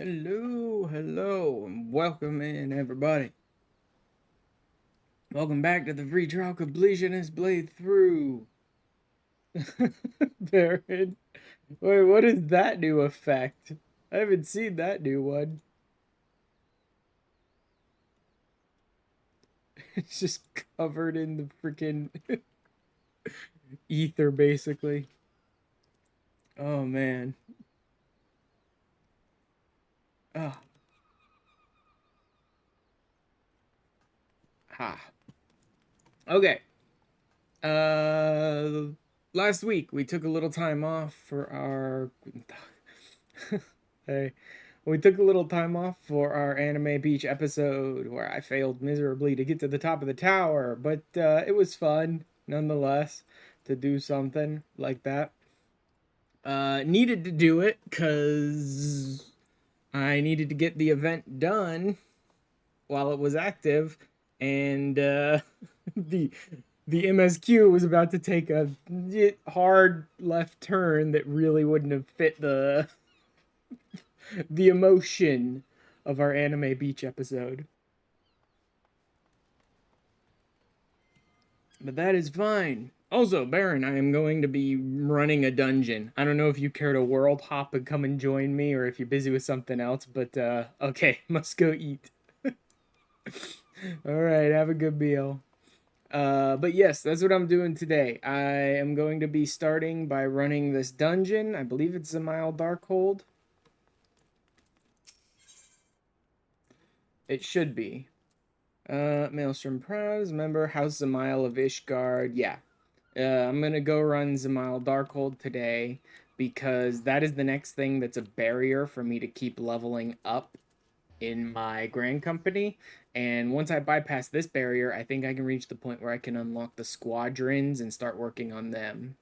Hello, hello, and welcome in, everybody. Welcome back to the free trial completionist blade through. Baron. Wait, what is that new effect? I haven't seen that new one. It's just covered in the freaking ether, basically. Oh, man. Ah. Ha. Okay. Last week we took a little time off for our. Hey. We took a little time off for our Anime Beach episode where I failed miserably to get to the top of the tower, but it was fun nonetheless to do something like that. Needed to do it because I needed to get the event done while it was active, and the the MSQ was about to take a hard left turn that really wouldn't have fit the emotion of our Anime Beach episode. But that is fine. Also, Baron, I am going to be running a dungeon. I don't know if you care to world hop and come and join me, or if you're busy with something else, but okay, must go eat. Alright, have a good meal. But yes, that's what I'm doing today. I am going to be starting by running this dungeon. I believe it's Zamile Darkhold. It should be. Maelstrom Prize, member, House Zamile of Ishgard. Yeah. I'm gonna go run Zamile Darkhold today because that is the next thing that's a barrier for me to keep leveling up in my Grand Company. And once I bypass this barrier, I think I can reach the point where I can unlock the squadrons and start working on them.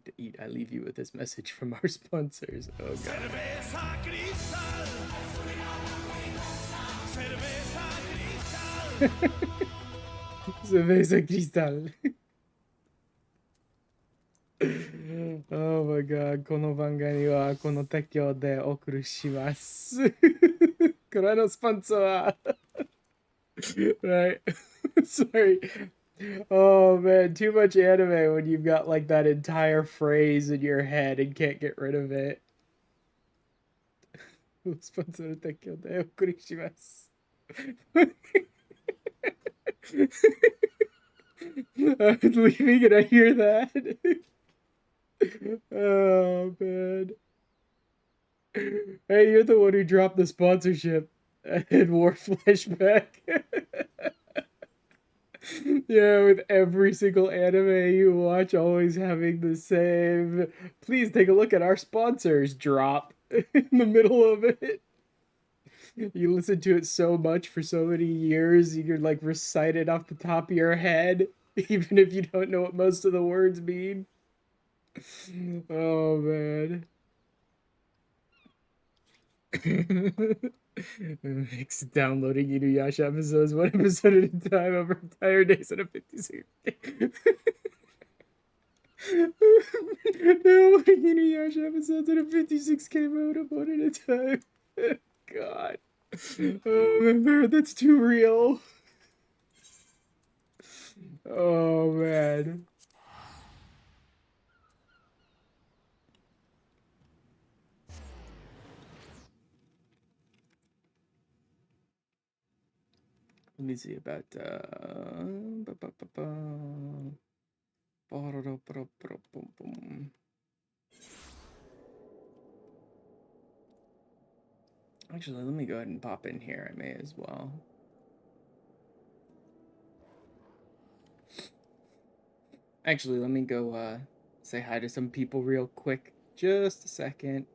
To eat, I leave you with this message from our sponsors. Oh god. Cerveza Cristal. Oh my god, この番組はこの提供でお送りします。これのスポンサーは right. Sorry. Oh man, too much anime when you've got like that entire phrase in your head and can't get rid of it. スポンサーの提供でお送りします。I was leaving and I hear that. Oh man. Hey, you're the one who dropped the sponsorship and War Flashback. Yeah, with every single anime you watch, always having the same. Please take a look at our sponsors drop in the middle of it. You listen to it so much for so many years, you can like recite it off the top of your head, even if you don't know what most of the words mean. Oh man. Makes downloading Inuyasha episodes one episode at a time over entire days in a 56. Downloading Inuyasha episodes in a 56K mode one at a time. God. Oh man, that's too real. Oh man. Let me see about actually, let me go ahead and pop in here. I may as well. Actually, let me go say hi to some people real quick. Just a second.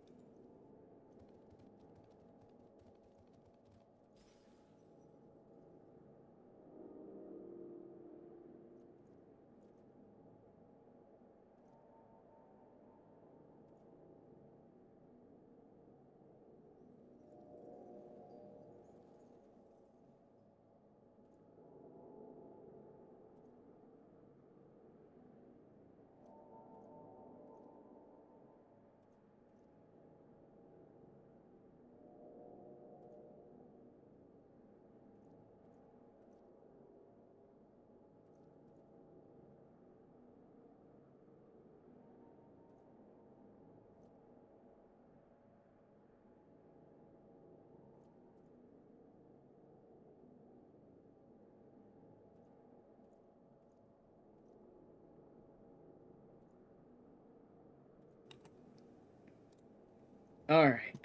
Alright.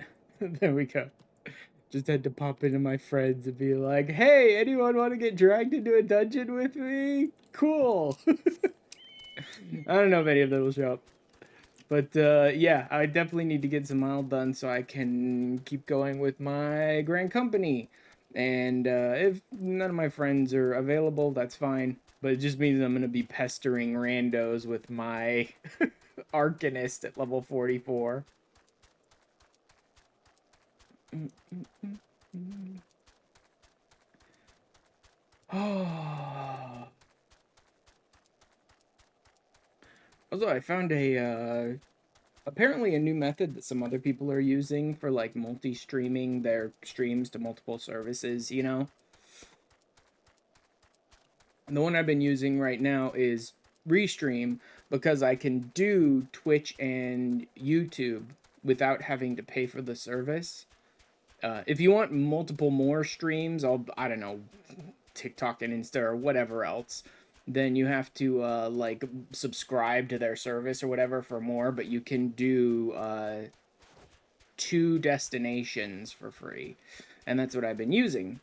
There we go. Just had to pop into my friends and be like, hey, anyone want to get dragged into a dungeon with me? Cool. I don't know if any of them will show up. But yeah, I definitely need to get some mild done so I can keep going with my grand company. And if none of my friends are available, that's fine. But it just means I'm going to be pestering randos with my Arcanist at level 44. Oh. Although I found apparently a new method that some other people are using for like multi-streaming their streams to multiple services, you know? And the one I've been using right now is Restream because I can do Twitch and YouTube without having to pay for the service. If you want multiple more streams, I don't know, TikTok and Insta or whatever else, then you have to like subscribe to their service or whatever for more. But you can do 2 destinations for free, and that's what I've been using,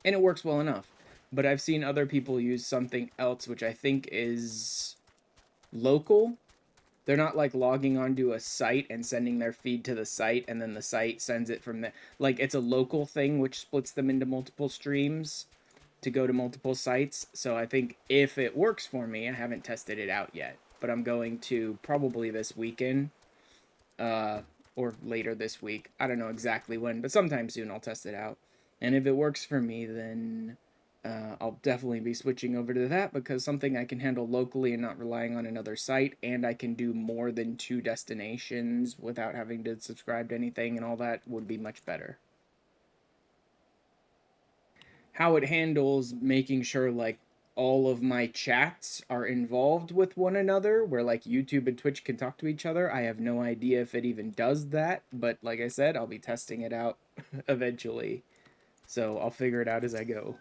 and it works well enough. But I've seen other people use something else, which I think is local. They're not like logging onto a site and sending their feed to the site, and then the site sends it from there. Like it's a local thing, which splits them into multiple streams to go to multiple sites. So I think if it works for me, I haven't tested it out yet, but I'm going to probably this weekend, uh, or later this week. I don't know exactly when, but sometime soon I'll test it out. And if it works for me, then I'll definitely be switching over to that because something I can handle locally and not relying on another site, and I can do more than 2 destinations without having to subscribe to anything and all that would be much better. How it handles making sure like all of my chats are involved with one another, where like YouTube and Twitch can talk to each other. I have no idea if it even does that, but like I said, I'll be testing it out eventually. So I'll figure it out as I go.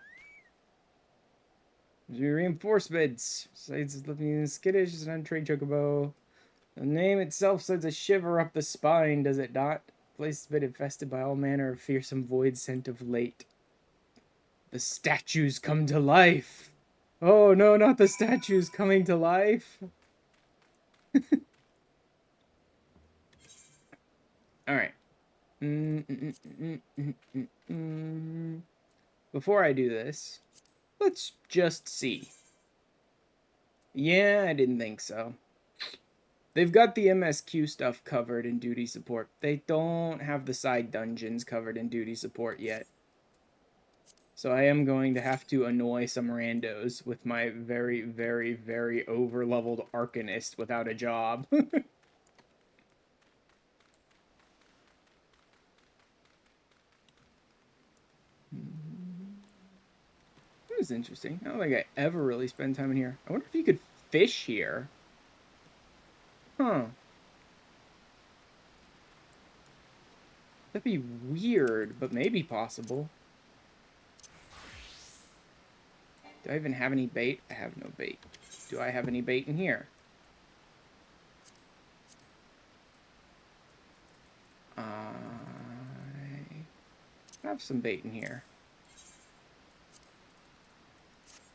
Reinforcements. Besides looking skittish, it's an untrained chocobo. The name itself sends a shiver up the spine, does it not? The place has been infested by all manner of fearsome void scent of late. The statues come to life. Oh no, not the statues coming to life. Alright. Before I do this, let's just see. Yeah, I didn't think so. They've got the MSQ stuff covered in duty support. They don't have the side dungeons covered in duty support yet. So I am going to have to annoy some randos with my very, very, very over-leveled Arcanist without a job. That was interesting. I don't think I ever really spend time in here. I wonder if you could fish here. Huh. That'd be weird, but maybe possible. Do I even have any bait? I have no bait. Do I have any bait in here? I have some bait in here.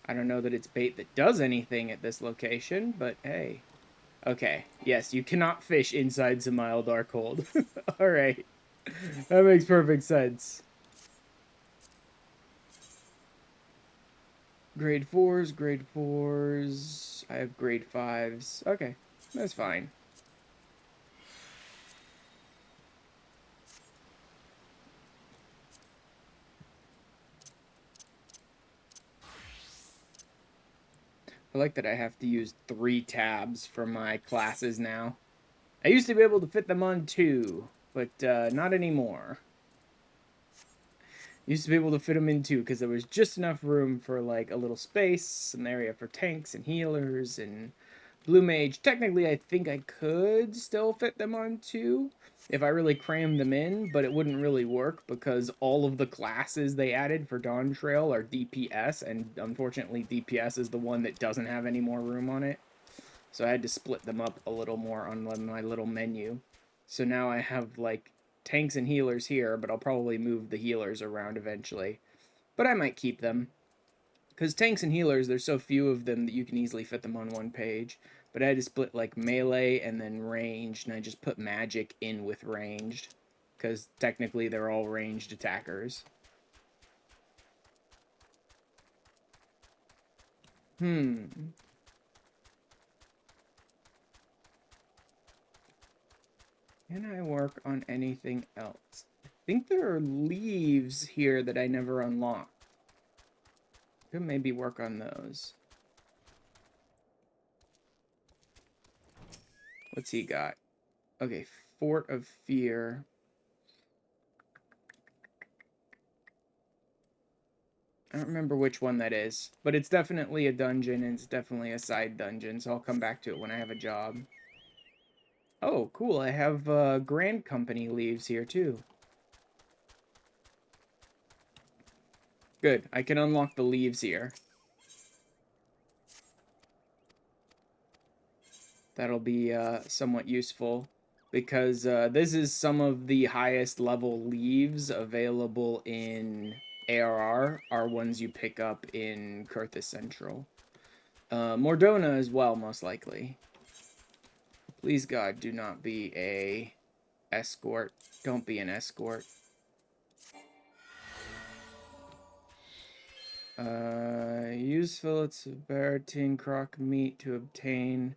I don't know that it's bait that does anything at this location, but hey. Okay, yes, you cannot fish inside Zamile Darkhold. Alright. That makes perfect sense. Grade 4s, grade 4s. I have grade 5s. Okay, that's fine. I like that I have to use 3 tabs for my classes now. I used to be able to fit them on 2, but not anymore. Used to be able to fit them in 2 because there was just enough room for like a little space, an area for tanks and healers and blue mage. Technically, I think I could still fit them on 2 if I really crammed them in, but it wouldn't really work because all of the classes they added for Dawn Trail are DPS, and unfortunately DPS is the one that doesn't have any more room on it. So I had to split them up a little more on my little menu. So now I have, like, tanks and healers here, but I'll probably move the healers around eventually. But I might keep them. Because tanks and healers, there's so few of them that you can easily fit them on one page. But I had to split, like, melee and then ranged, and I just put magic in with ranged. Because technically they're all ranged attackers. Can I work on anything else? I think there are leaves here that I never unlocked. Could maybe work on those. What's he got? Okay, Fort of Fear. I don't remember which one that is, but it's definitely a dungeon, and it's definitely a side dungeon, so I'll come back to it when I have a job. Oh, cool, I have Grand Company leaves here, too. Good, I can unlock the leaves here. That'll be somewhat useful, because this is some of the highest level leaves available in ARR, are ones you pick up in Kurthus Central. Mordona as well, most likely. Please, God, do not be a escort. Don't be an escort. Use fillets of Baratine croc meat to obtain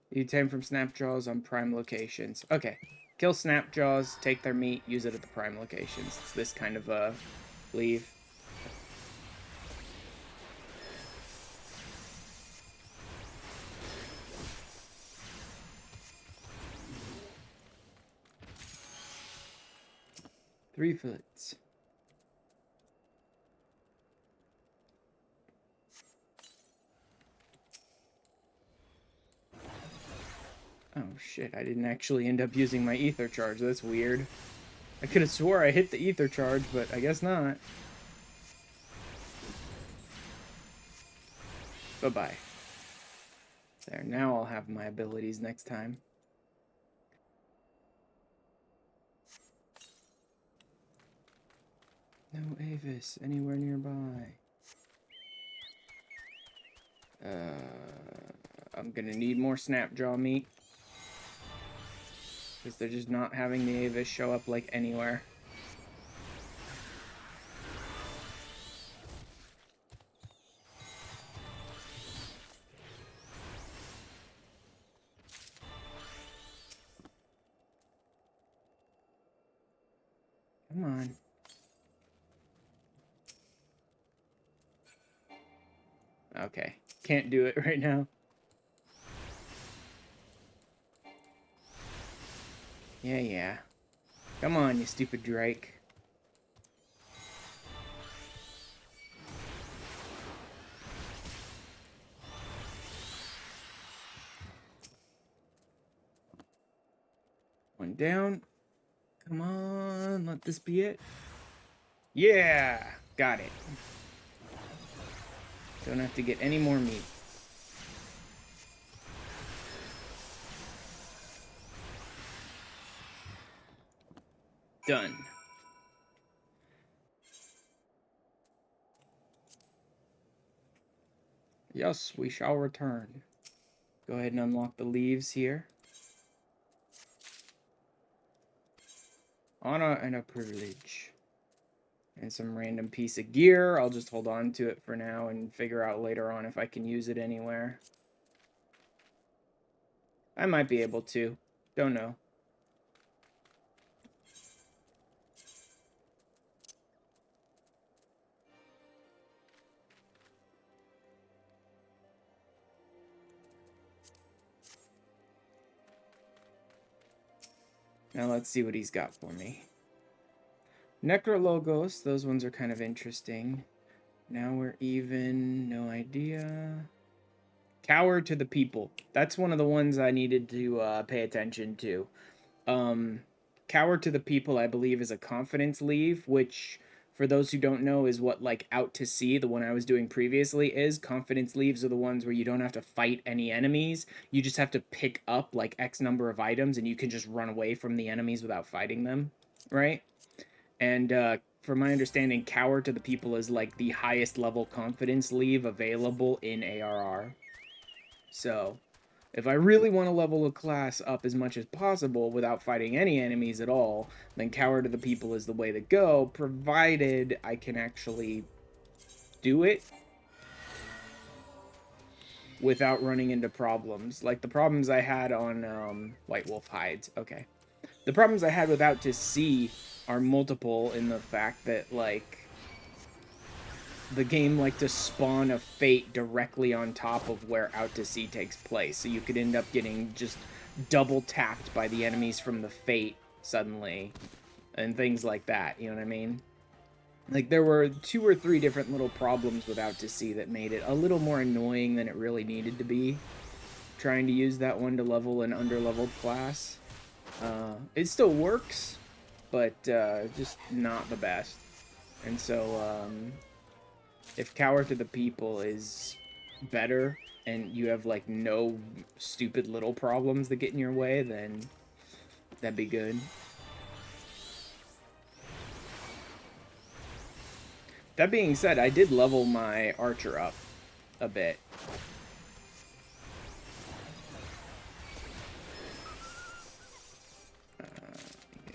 from Snapjaws on prime locations. Okay. Kill Snapjaws, take their meat, use it at the prime locations. It's this kind of leave. Three fillets. Oh shit, I didn't actually end up using my ether charge. That's weird. I could have swore I hit the ether charge, but I guess not. Bye-bye. There, now I'll have my abilities next time. No Avis anywhere nearby. I'm gonna need more Snapjaw meat. Because they're just not having the Avis show up, like, anywhere. Come on. Okay. Can't do it right now. Yeah. Come on, you stupid Drake. One down. Come on, let this be it. Yeah! Got it. Don't have to get any more meat. Done. Yes, we shall return. Go ahead and unlock the leaves here. Honor and a privilege. And some random piece of gear. I'll just hold on to it for now and figure out later on if I can use it anywhere. I might be able to. Don't know. Now let's see what he's got for me. Necrologos, those ones are kind of interesting. Now we're even, no idea. Cower to the people. That's one of the ones I needed to pay attention to. Cower to the people, I believe, is a confidence leave, which for those who don't know, is what like Out to Sea, the one I was doing previously, is. Confidence leaves are the ones where you don't have to fight any enemies. You just have to pick up like X number of items and you can just run away from the enemies without fighting them, right? And from my understanding, Cower to the People is like the highest level confidence leave available in ARR. So if I really want to level a class up as much as possible without fighting any enemies at all, then Cower to the People is the way to go, provided I can actually do it without running into problems. Like the problems I had on White Wolf Hides. Okay. The problems I had with Out to Sea are multiple in the fact that, like, the game liked to spawn a fate directly on top of where Out to Sea takes place. So you could end up getting just double tapped by the enemies from the fate suddenly and things like that. You know what I mean? Like, there were 2 or 3 different little problems with Out to Sea that made it a little more annoying than it really needed to be. Trying to use that one to level an underleveled class. It still works, but just not the best. And so, if Cower to the People is better and you have like no stupid little problems that get in your way, then that'd be good. That being said, I did level my archer up a bit.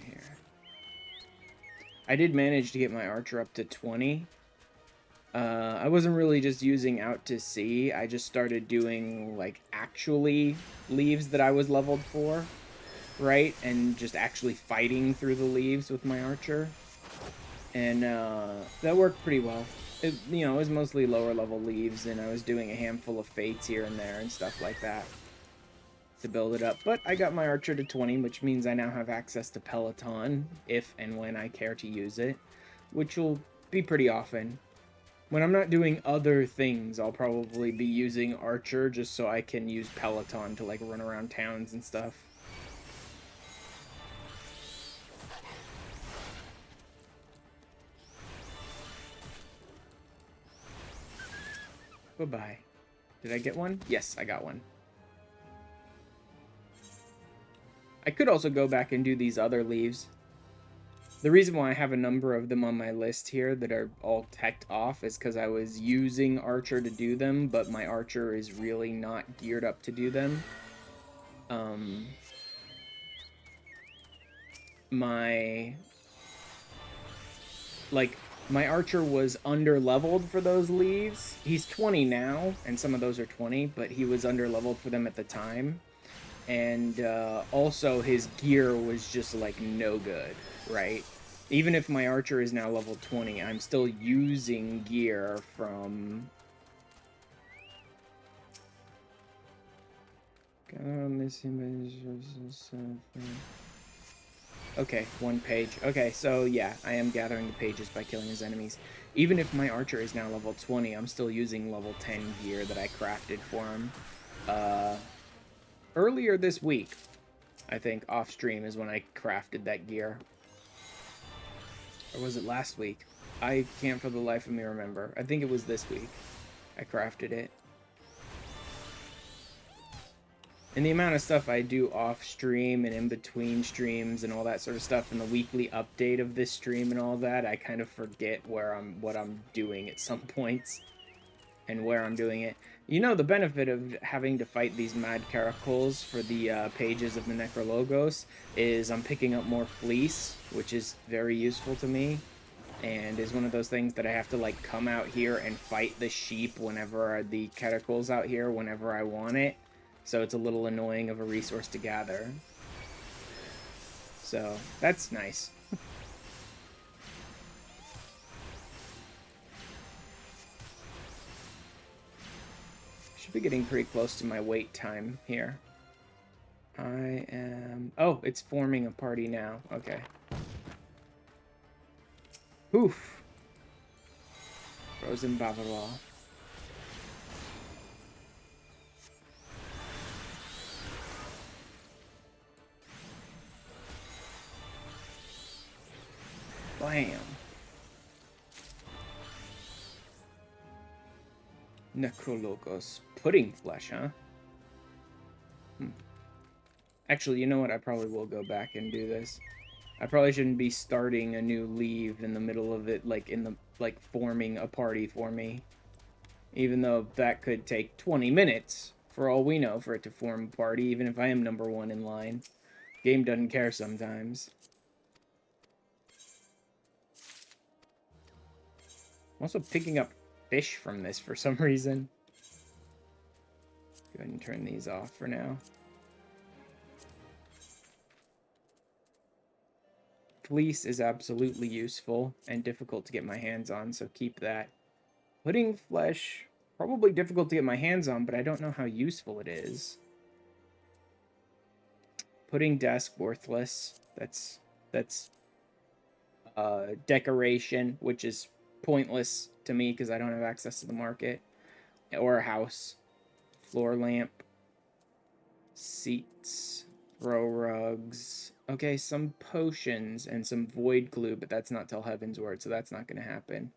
Here. I did manage to get my archer up to 20. I wasn't really just using Out to Sea. I just started doing, like, actually leaves that I was leveled for, right? And just actually fighting through the leaves with my archer. And that worked pretty well. It, you know, it was mostly lower level leaves, and I was doing a handful of fates here and there and stuff like that to build it up. But I got my archer to 20, which means I now have access to Peloton, if and when I care to use it, which will be pretty often. When I'm not doing other things, I'll probably be using Archer just so I can use Peloton to, like, run around towns and stuff. Bye-bye. Did I get one? Yes, I got one. I could also go back and do these other leaves. The reason why I have a number of them on my list here that are all teched off is because I was using Archer to do them, but my Archer is really not geared up to do them. My Archer was under-leveled for those leaves. He's 20 now, and some of those are 20, but he was under-leveled for them at the time. And also his gear was just, like, no good, right? Even if my archer is now level 20, I'm still using gear from... Okay, 1 page. Okay, so yeah, I am gathering the pages by killing his enemies. Even if my archer is now level 20, I'm still using level 10 gear that I crafted for him. Earlier this week, I think, off stream is when I crafted that gear. Or was it last week? I can't for the life of me remember. I think it was this week I crafted it. And the amount of stuff I do off stream and in between streams and all that sort of stuff, and the weekly update of this stream and all that, I kind of forget what I'm doing at some points and where I'm doing it. You know, the benefit of having to fight these mad caracoles for the pages of the Necrologos is I'm picking up more fleece, which is very useful to me, and is one of those things that I have to, like, come out here and fight the sheep whenever the caracoles out here, whenever I want it. So it's a little annoying of a resource to gather. So, that's nice. Should be getting pretty close to my wait time here. I am... Oh, it's forming a party now. Okay. Oof. Frozen Bavarois. Blam. Necrologos. Pudding flesh, huh? Actually, you know what? I probably will go back and do this. I probably shouldn't be starting a new leave in the middle of it, like forming a party for me. Even though that could take 20 minutes, for all we know, for it to form a party, even if I am number 1 in line. Game doesn't care sometimes. I'm also picking up fish from this for some reason. Go ahead and turn these off for now. Fleece is absolutely useful and difficult to get my hands on, so keep that. Pudding flesh, probably difficult to get my hands on, but I don't know how useful it is. Pudding desk, worthless. That's decoration, which is pointless to me because I don't have access to the market. Or a house. Floor lamp. Seats. Throw rugs. Okay, some potions and some void glue, but that's not till Heaven's Word, so that's not going to happen.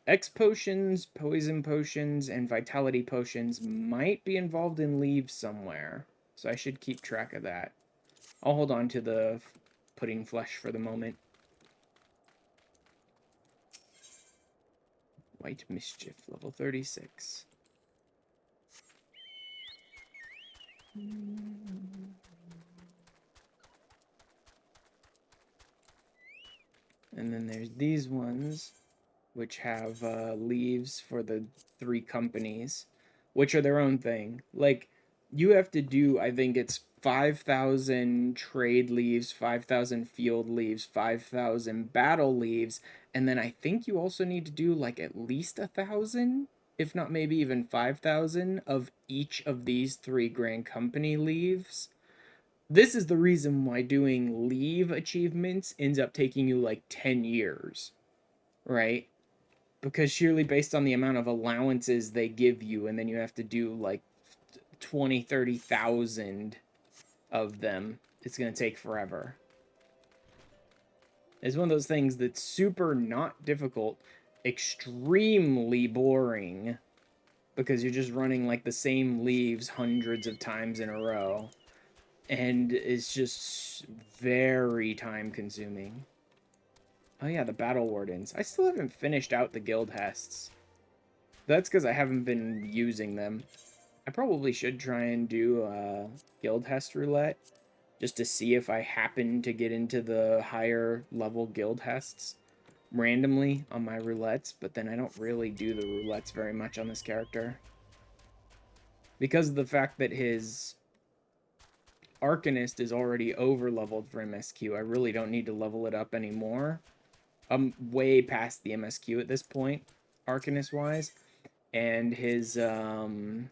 X potions, poison potions, and vitality potions might be involved in leaves somewhere, so I should keep track of that. I'll hold on to the pudding flesh for the moment. White Mischief, level 36. And then there's these ones, which have leaves for the 3 companies, which are their own thing. Like, you have to do, I think it's 5,000 trade leaves, 5,000 field leaves, 5,000 battle leaves, and then I think you also need to do, like, at least 1,000, if not maybe even 5,000, of each of these 3 Grand Company leaves. This is the reason why doing leave achievements ends up taking you, like, 10 years, right? Because sheerly based on the amount of allowances they give you, and then you have to do like 20, 30,000 of them, it's going to take forever. It's one of those things that's super not difficult, extremely boring, because you're just running like the same leaves hundreds of times in a row, and it's just very time consuming. Oh yeah, the Battle Wardens. I still haven't finished out the guild hests. That's because I haven't been using them. I probably should try and do guild hest roulette, just to see if I happen to get into the higher level guild hests randomly on my roulettes, but then I don't really do the roulettes very much on this character. Because of the fact that his Arcanist is already over leveled for MSQ, I really don't need to level it up anymore. I'm way past the MSQ at this point, Arcanist wise. And his no,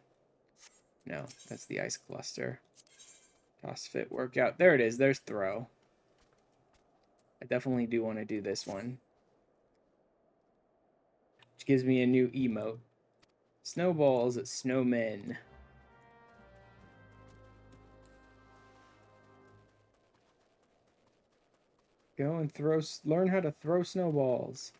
that's the ice cluster. Toss, fit, workout. There it is. There's throw. I definitely do want to do this one, which gives me a new emote. Snowballs, snowmen. Go and learn how to throw snowballs.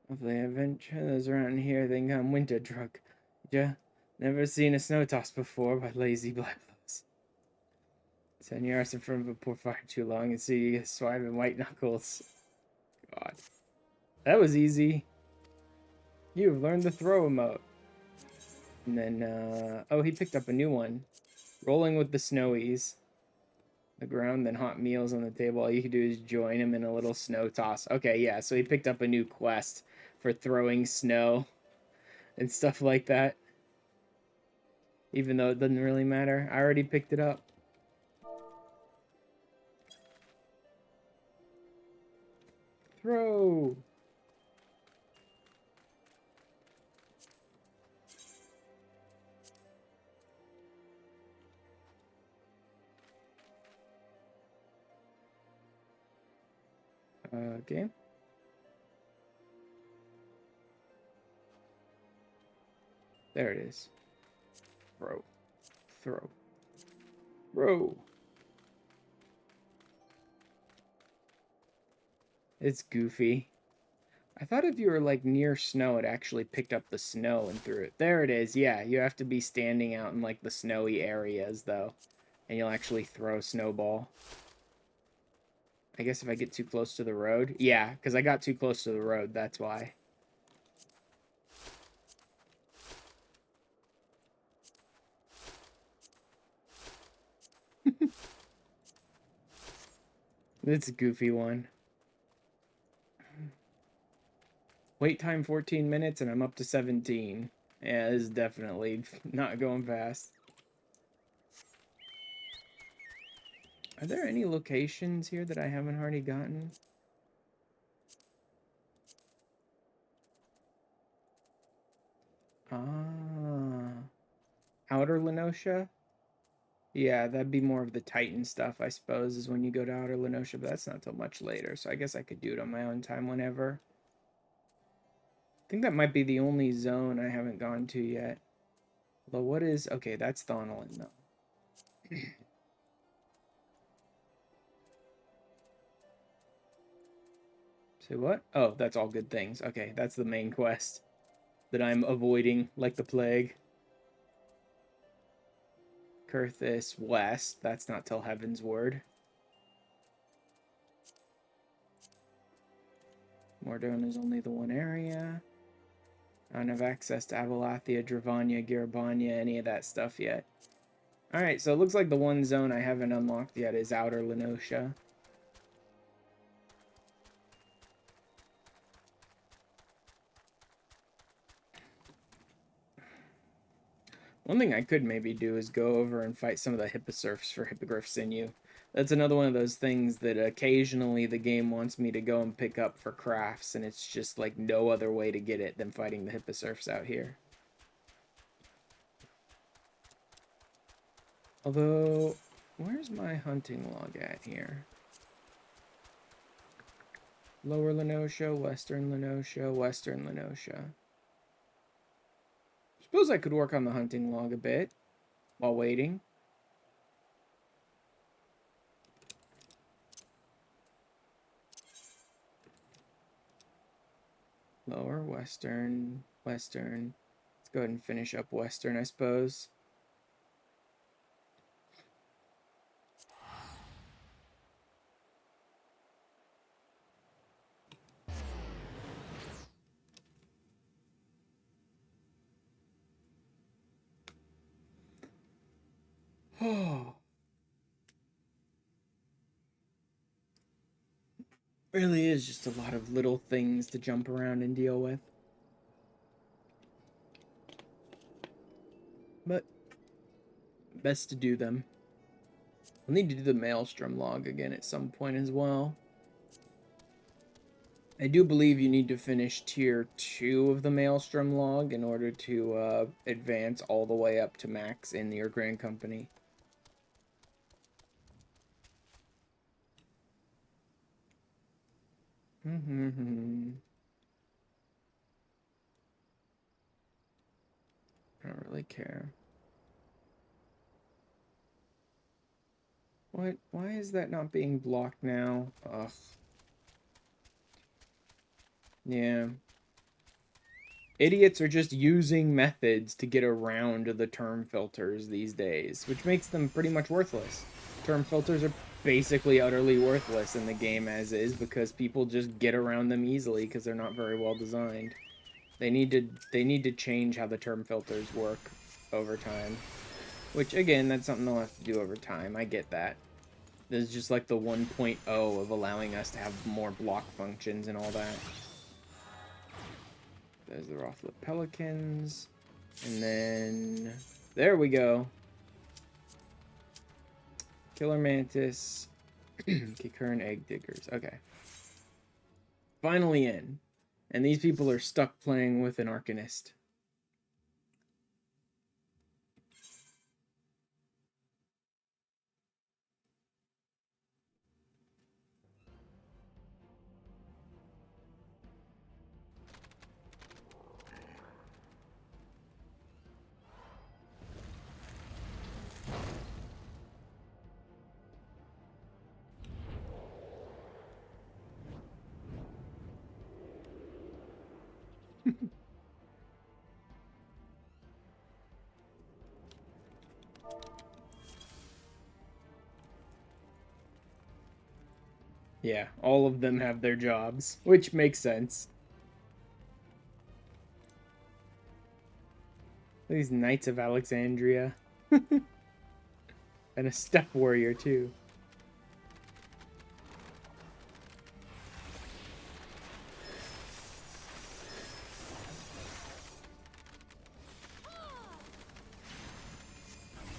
If they adventure those around here, they come winter truck. Yeah, never seen a snow toss before by lazy blackfellows. 10 yards in front of a poor fire too long and see you get swiping white knuckles. God. That was easy. You've learned the throw emote. And then, oh, he picked up a new one. Rolling with the snowies. The ground, then hot meals on the table. All you can do is join him in a little snow toss. Okay, yeah, so he picked up a new quest for throwing snow and stuff like that. Even though it doesn't really matter. I already picked it up. Throw! Okay. There it is. Throw. Throw. Throw! It's goofy. I thought if you were like near snow, it actually picked up the snow and threw it. There it is. Yeah, you have to be standing out in like the snowy areas though, and you'll actually throw a snowball. I guess if I get too close to the road. Yeah, because I got too close to the road, that's why. It's a goofy one. Wait time 14 minutes and I'm up to 17. Yeah, this is definitely not going fast. Are there any locations here that I haven't already gotten? Ah. Outer Lenosha? Yeah, that'd be more of the Titan stuff, I suppose, is when you go to Outer Lenosha, but that's not till much later, so I guess I could do it on my own time whenever. I think that might be the only zone I haven't gone to yet. Although, what is... Okay, that's Thonolin, though. Say what? Oh, that's all good things. Okay, that's the main quest that I'm avoiding like the plague. Kurthis West. That's not till Heaven's Word. Mordon is only the one area. I don't have access to Abalathia, Dravania, Garabania, any of that stuff yet. Alright, so it looks like the one zone I haven't unlocked yet is Outer Lenosha. One thing I could maybe do is go over and fight some of the Hipposurfs for Hippogriff Sinew. That's another one of those things that occasionally the game wants me to go and pick up for crafts, and it's just like no other way to get it than fighting the Hipposurfs out here. Although, where's my hunting log at here? Lower Lenosha, Western Lenosha, Western Lenosha. Suppose I could work on the hunting log a bit while waiting. Lower, Western, Western. Let's go ahead and finish up Western, I suppose. Oh. Really is just a lot of little things to jump around and deal with. But best to do them. I'll need to do the Maelstrom log again at some point as well. I do believe you need to finish tier 2 of the Maelstrom log in order to advance all the way up to max in your Grand Company. I don't really care. What? Why is that not being blocked now? Ugh. Yeah. Idiots are just using methods to get around the term filters these days, which makes them pretty much worthless. Term filters are basically utterly worthless in the game as is because people just get around them easily because they're not very well designed. They need to change how the term filters work over time. Which again, that's something they'll have to do over time. I get that. This is just like the 1.0 of allowing us to have more block functions and all that. There's the Rothla Pelicans. And then... There we go. Killer Mantis. Kikern Egg Diggers. Okay. Finally in. And these people are stuck playing with an Arcanist. Yeah, all of them have their jobs, which makes sense. These Knights of Alexandria. And a step warrior, too.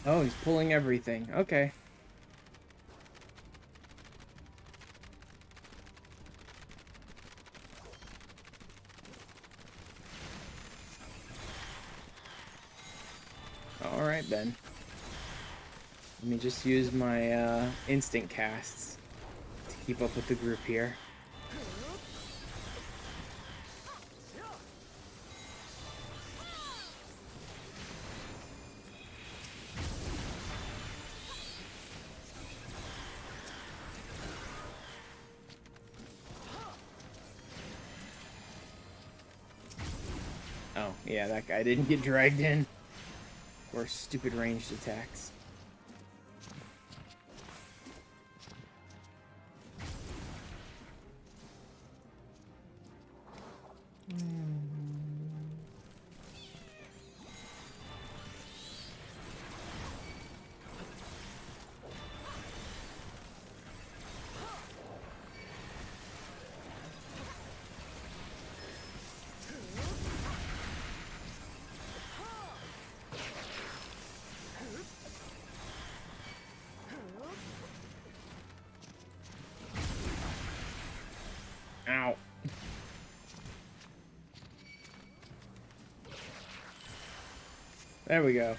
Oh, he's pulling everything. Okay. Alright, then. Let me just use my instant casts to keep up with the group here. Oh, yeah, that guy didn't get dragged in. Or stupid ranged attacks. Ow. There we go.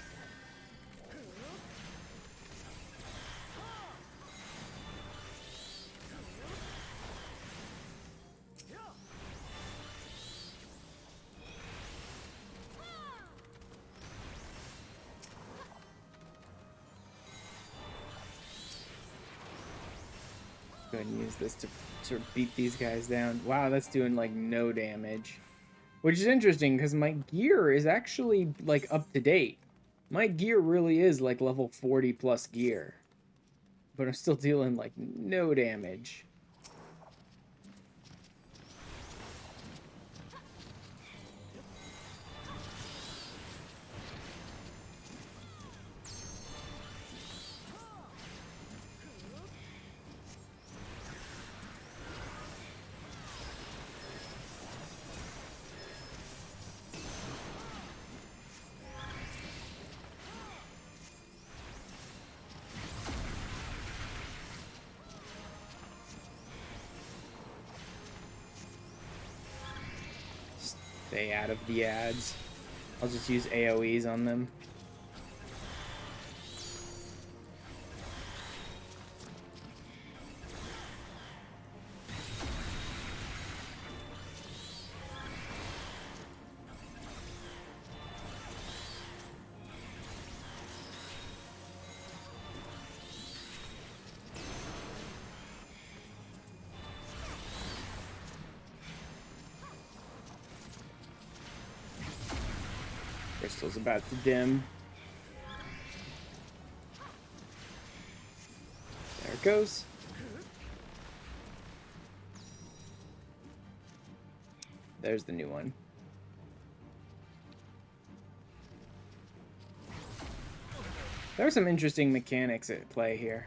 Go ahead and use this to sort of beat these guys down. Wow, that's doing like no damage. Which is interesting because my gear is actually like up to date. My gear really is like level 40 plus gear. But I'm still dealing like no damage. Stay out of the ads. I'll just use AoEs on them. Crystal's about to dim. There it goes. There's the new one. There are some interesting mechanics at play here.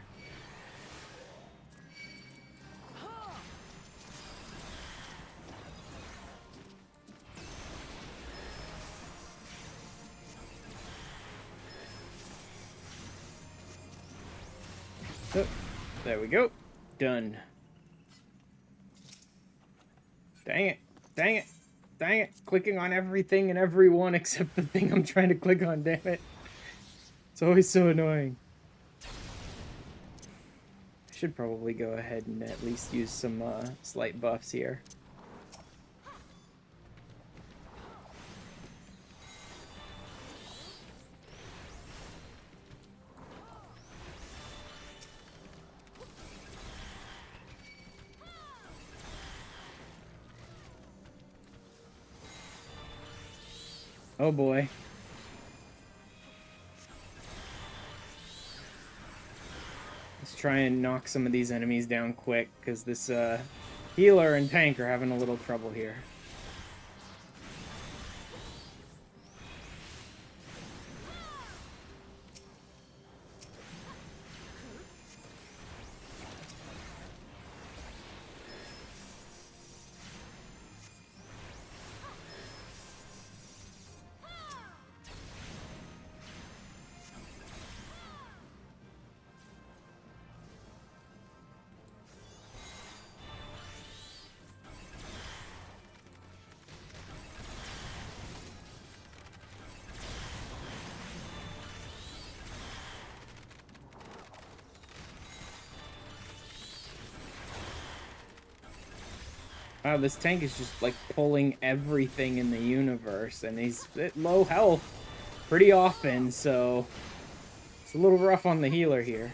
Oh, there we go. Done. Dang it. Dang it. Dang it. Clicking on everything and everyone except the thing I'm trying to click on, damn it. It's always so annoying. I should probably go ahead and at least use some slight buffs here. Oh boy. Let's try and knock some of these enemies down quick, because this healer and tank are having a little trouble here. Wow, this tank is just, like, pulling everything in the universe, and he's at low health pretty often, so it's a little rough on the healer here.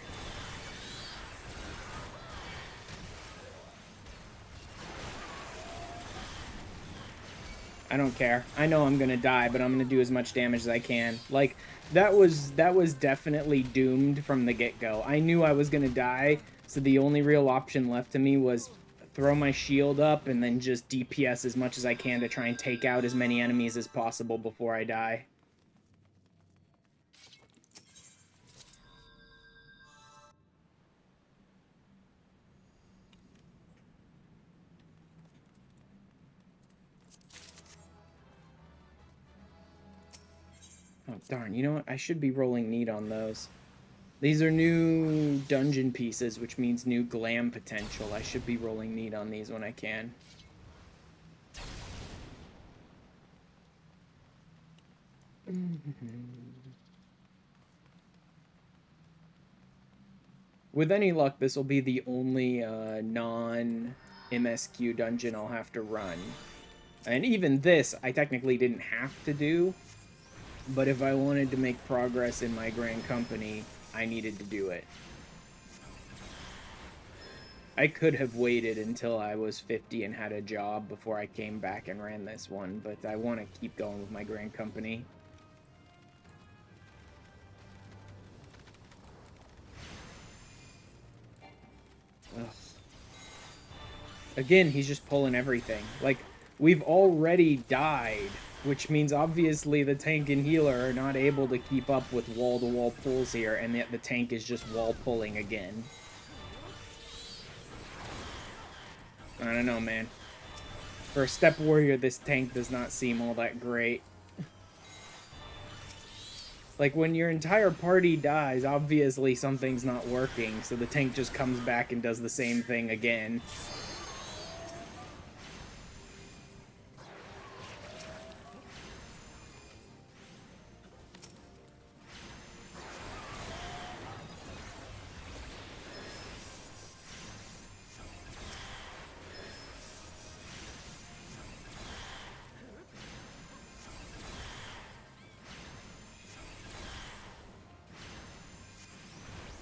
I don't care. I know I'm gonna die, but I'm gonna do as much damage as I can. Like, that was definitely doomed from the get-go. I knew I was gonna die, so the only real option left to me was throw my shield up and then just DPS as much as I can to try and take out as many enemies as possible before I die. Oh, darn. You know what? I should be rolling need on those. These are new dungeon pieces, which means new glam potential. I should be rolling need on these when I can. With any luck, this will be the only non-MSQ dungeon I'll have to run. And even this, I technically didn't have to do. But if I wanted to make progress in my grand company, I needed to do it. I could have waited until I was 50 and had a job before I came back and ran this one, but I want to keep going with my grand company. Ugh. Again, he's just pulling everything. Like, we've already died, which means obviously the tank and healer are not able to keep up with wall-to-wall pulls here, and yet the tank is just wall-pulling again. I don't know, man. For a step warrior, this tank does not seem all that great. Like, when your entire party dies, obviously something's not working, so the tank just comes back and does the same thing again.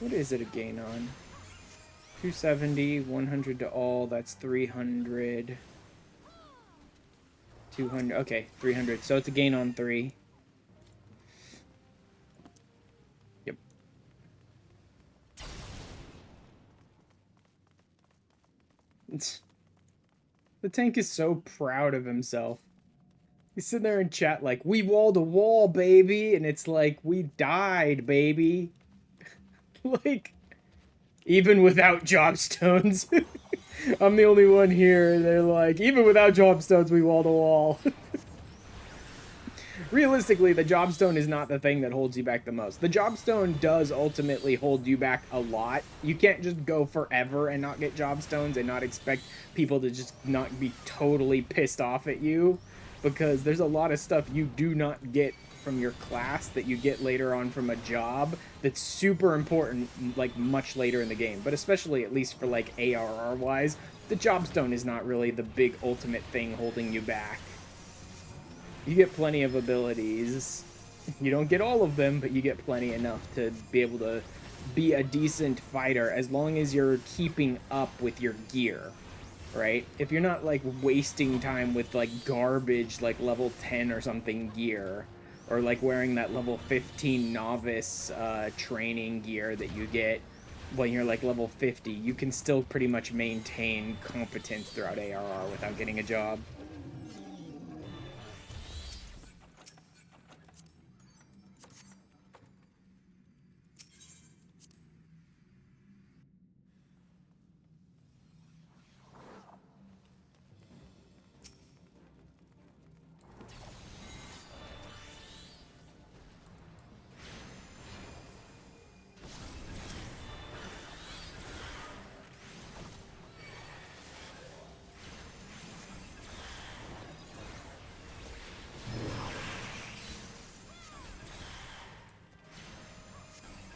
What is it a gain on? 270, 100 to all, that's 300. 200, okay, 300. So it's a gain on 3. Yep. The tank is so proud of himself. He's sitting there in chat like, we walled a wall, baby! And it's like, we died, baby! Like, even without jobstones. I'm the only one here. They're like, even without jobstones, we walled a wall. Realistically, the jobstone is not the thing that holds you back the most. The jobstone does ultimately hold you back a lot. You can't just go forever and not get jobstones and not expect people to just not be totally pissed off at you, because there's a lot of stuff you do not get from your class that you get later on from a job that's super important, like, much later in the game. But especially, at least for, like, ARR-wise, the jobstone is not really the big ultimate thing holding you back. You get plenty of abilities. You don't get all of them, but you get plenty enough to be able to be a decent fighter as long as you're keeping up with your gear. right? If you're not, like, wasting time with, like, garbage, like, level 10 or something gear, or, like, wearing that level 15 novice training gear that you get when you're, like, level 50, you can still pretty much maintain competence throughout ARR without getting a job.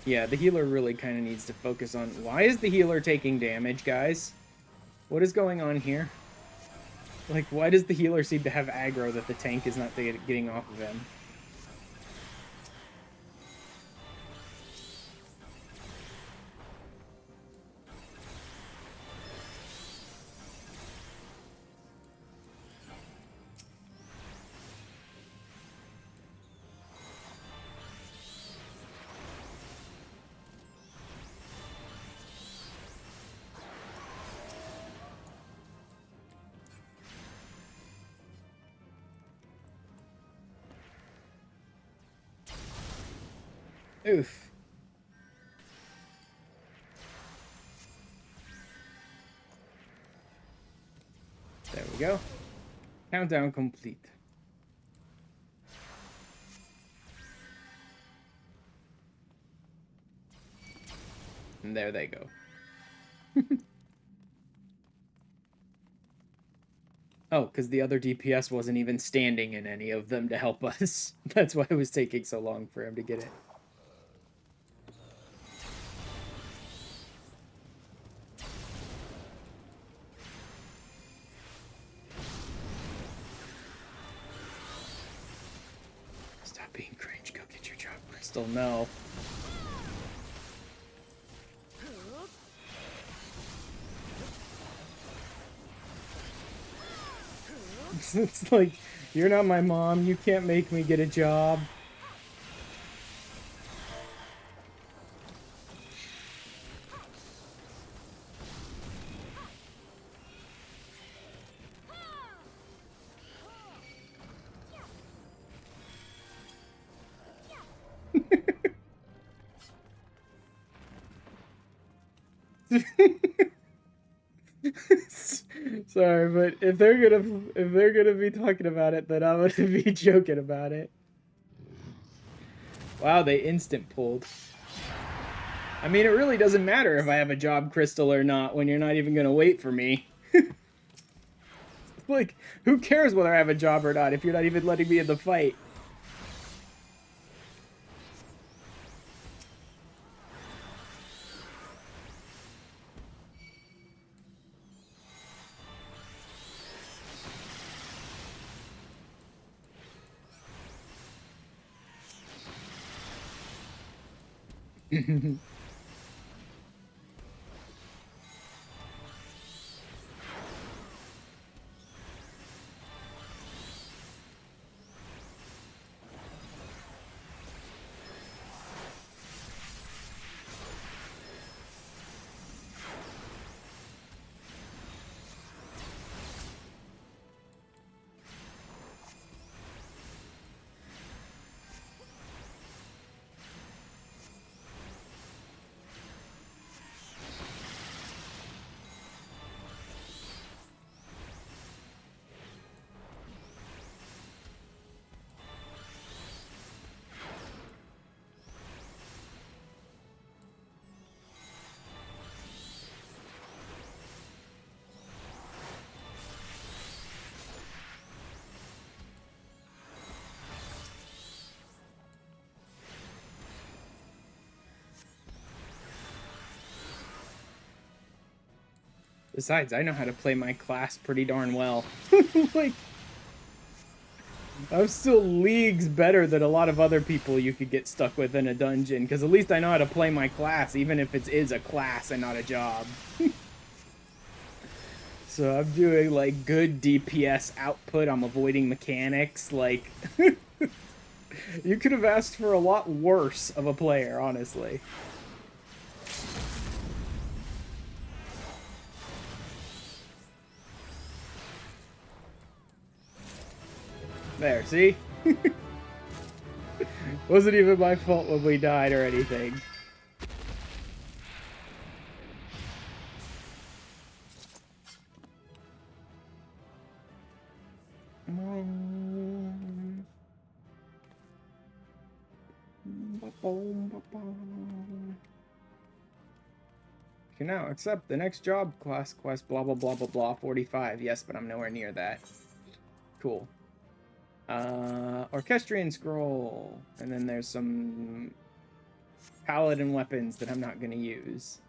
Yeah, the healer really kind of needs to focus on... Why is the healer taking damage, guys? What is going on here? Like, why does the healer seem to have aggro that the tank is not getting off of him? Oof. There we go. Countdown complete. And there they go. Oh, because the other DPS wasn't even standing in any of them to help us. That's why it was taking so long for him to get it. Stop being cringe. Go get your job, Crystal. No. It's like, you're not my mom. You can't make me get a job. Sorry, but if they're gonna be talking about it, then I'm gonna be joking about it. Wow, they instant pulled. I mean, it really doesn't matter if I have a job, Crystal, or not when you're not even gonna wait for me. Like, who cares whether I have a job or not if you're not even letting me in the fight? Besides, I know how to play my class pretty darn well. Like, I'm still leagues better than a lot of other people you could get stuck with in a dungeon, because at least I know how to play my class, even if it is a class and not a job. So I'm doing like good DPS output. I'm avoiding mechanics. Like, you could have asked for a lot worse of a player, honestly. There, see? Wasn't even my fault when we died or anything. Can now accept the next job class quest, blah, blah, blah, blah, blah, 45. Yes, but I'm nowhere near that. Cool. Orchestrion scroll. And then there's some paladin weapons that I'm not going to use.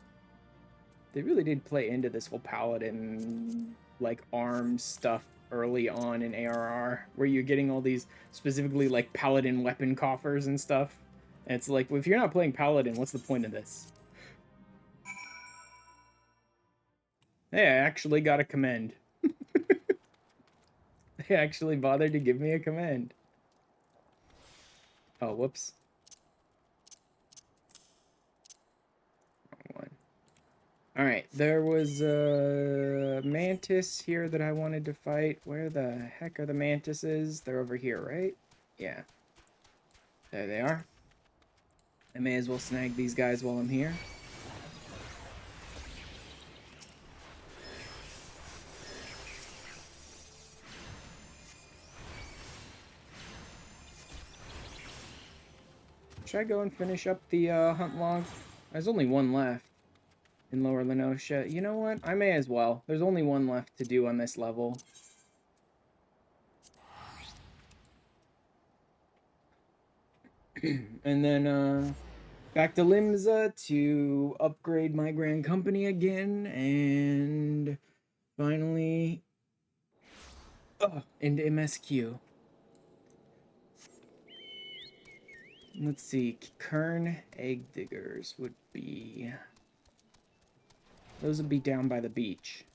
They really did play into this whole paladin, like, arms stuff early on in ARR, where you're getting all these specifically, like, paladin weapon coffers and stuff. And it's like, well, if you're not playing paladin, what's the point of this? Hey, I actually got a commend. They actually bothered to give me a commend. Oh, whoops. Wrong one. Alright, there was a mantis here that I wanted to fight. Where the heck are the mantises? They're over here, right? Yeah. There they are. I may as well snag these guys while I'm here. Should I go and finish up the hunt log? There's only one left in Lower Lenosha. You know what? I may as well. There's only one left to do on this level. And then, back to Limsa to upgrade my Grand Company again, and finally, into MSQ. Let's see, Kern Egg Diggers would be... Those would be down by the beach.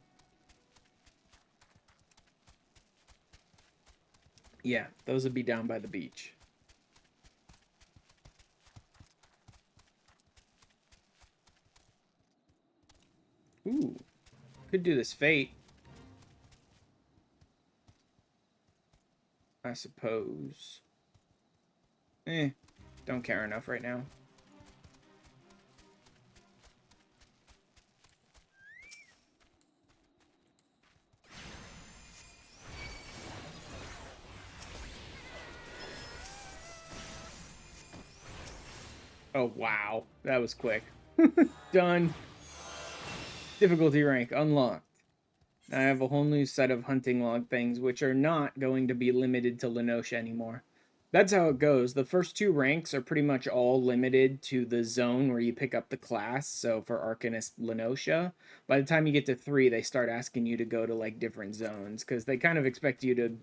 Yeah, those would be down by the beach. Ooh, could do this Fate. I suppose. Don't care enough right now. Oh, wow. That was quick. Done. Difficulty rank unlocked. I have a whole new set of hunting log things, which are not going to be limited to Lenosha anymore. That's how it goes. The first two ranks are pretty much all limited to the zone where you pick up the class. So for Arcanist Lenosha, by the time you get to 3, they start asking you to go to like different zones because they kind of expect you to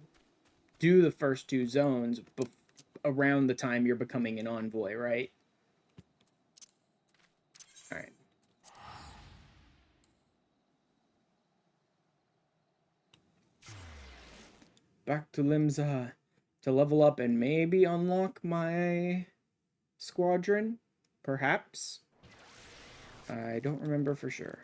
do the first 2 zones around the time you're becoming an envoy, right? All right. Back to Limsa to level up and maybe unlock my squadron, perhaps. I don't remember for sure.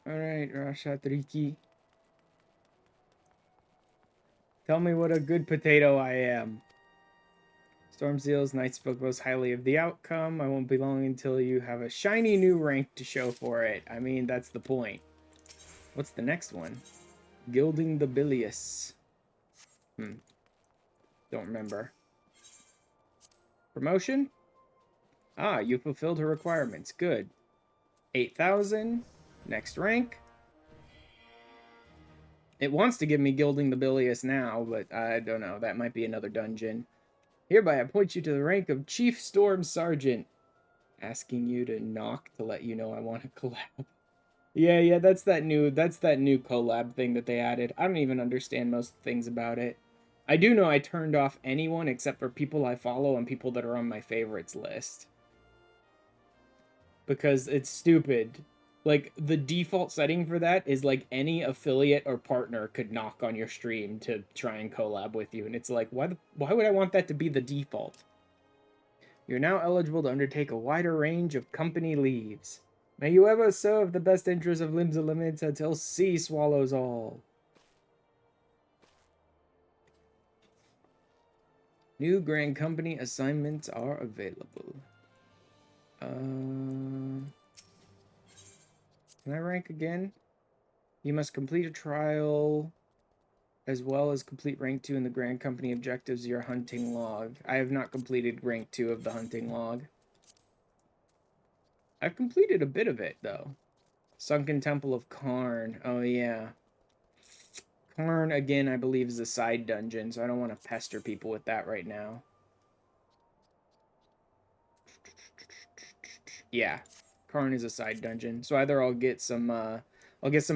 Alright, Rashatriki. Tell me what a good potato I am. Storm Seals, Knight spoke most highly of the outcome. I won't be long until you have a shiny new rank to show for it. I mean, that's the point. What's the next one? Gilding the Bilious. Don't remember. Promotion? Ah, you fulfilled her requirements. Good. 8,000. Next rank. It wants to give me Gilding the Bilious now, but I don't know. That might be another dungeon. Hereby appoint you to the rank of Chief Storm Sergeant. Asking you to knock to let you know I want to collab. Yeah, that's that new collab thing that they added. I don't even understand most things about it. I do know I turned off anyone except for people I follow and people that are on my favorites list because it's stupid. Like the default setting for that is like any affiliate or partner could knock on your stream to try and collab with you, and it's like why would I want that to be the default? You're now eligible to undertake a wider range of company leaves. May you ever serve the best interests of Limbs Unlimited until sea swallows all. New Grand Company assignments are available. Can I rank again? You must complete a trial as well as complete rank 2 in the Grand Company objectives, your hunting log. I have not completed rank 2 of the hunting log. I've completed a bit of it, though. Sunken Temple of Karn. Oh, yeah. Karn, again, I believe is a side dungeon, so I don't want to pester people with that right now. Yeah, Karn is a side dungeon. So either I'll get some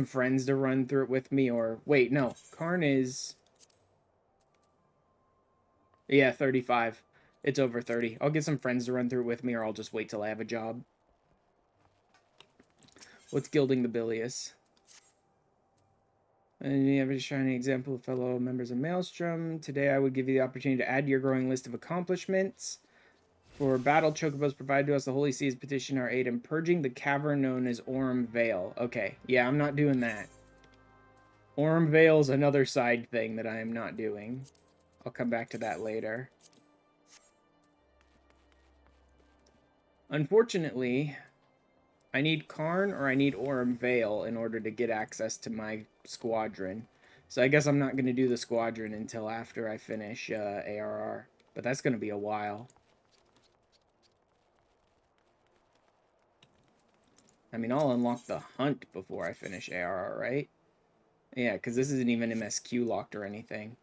friends to run through it with me, or wait, no, Karn is, yeah, 35. It's over 30. I'll get some friends to run through it with me, or I'll just wait till I have a job. What's gilding the bilious? And you have a shining example of fellow members of Maelstrom. Today I would give you the opportunity to add to your growing list of accomplishments. For battle chocobos provided to us, the Holy Seas petition our aid in purging the cavern known as Orm Vale. Okay, yeah, I'm not doing that. Orm Vale's another side thing that I am not doing. I'll come back to that later. Unfortunately, I need Karn or I need Orm Vale in order to get access to my squadron. So I guess I'm not going to do the squadron until after I finish ARR. But that's going to be a while. I mean, I'll unlock the hunt before I finish ARR, right? Yeah, because this isn't even MSQ locked or anything.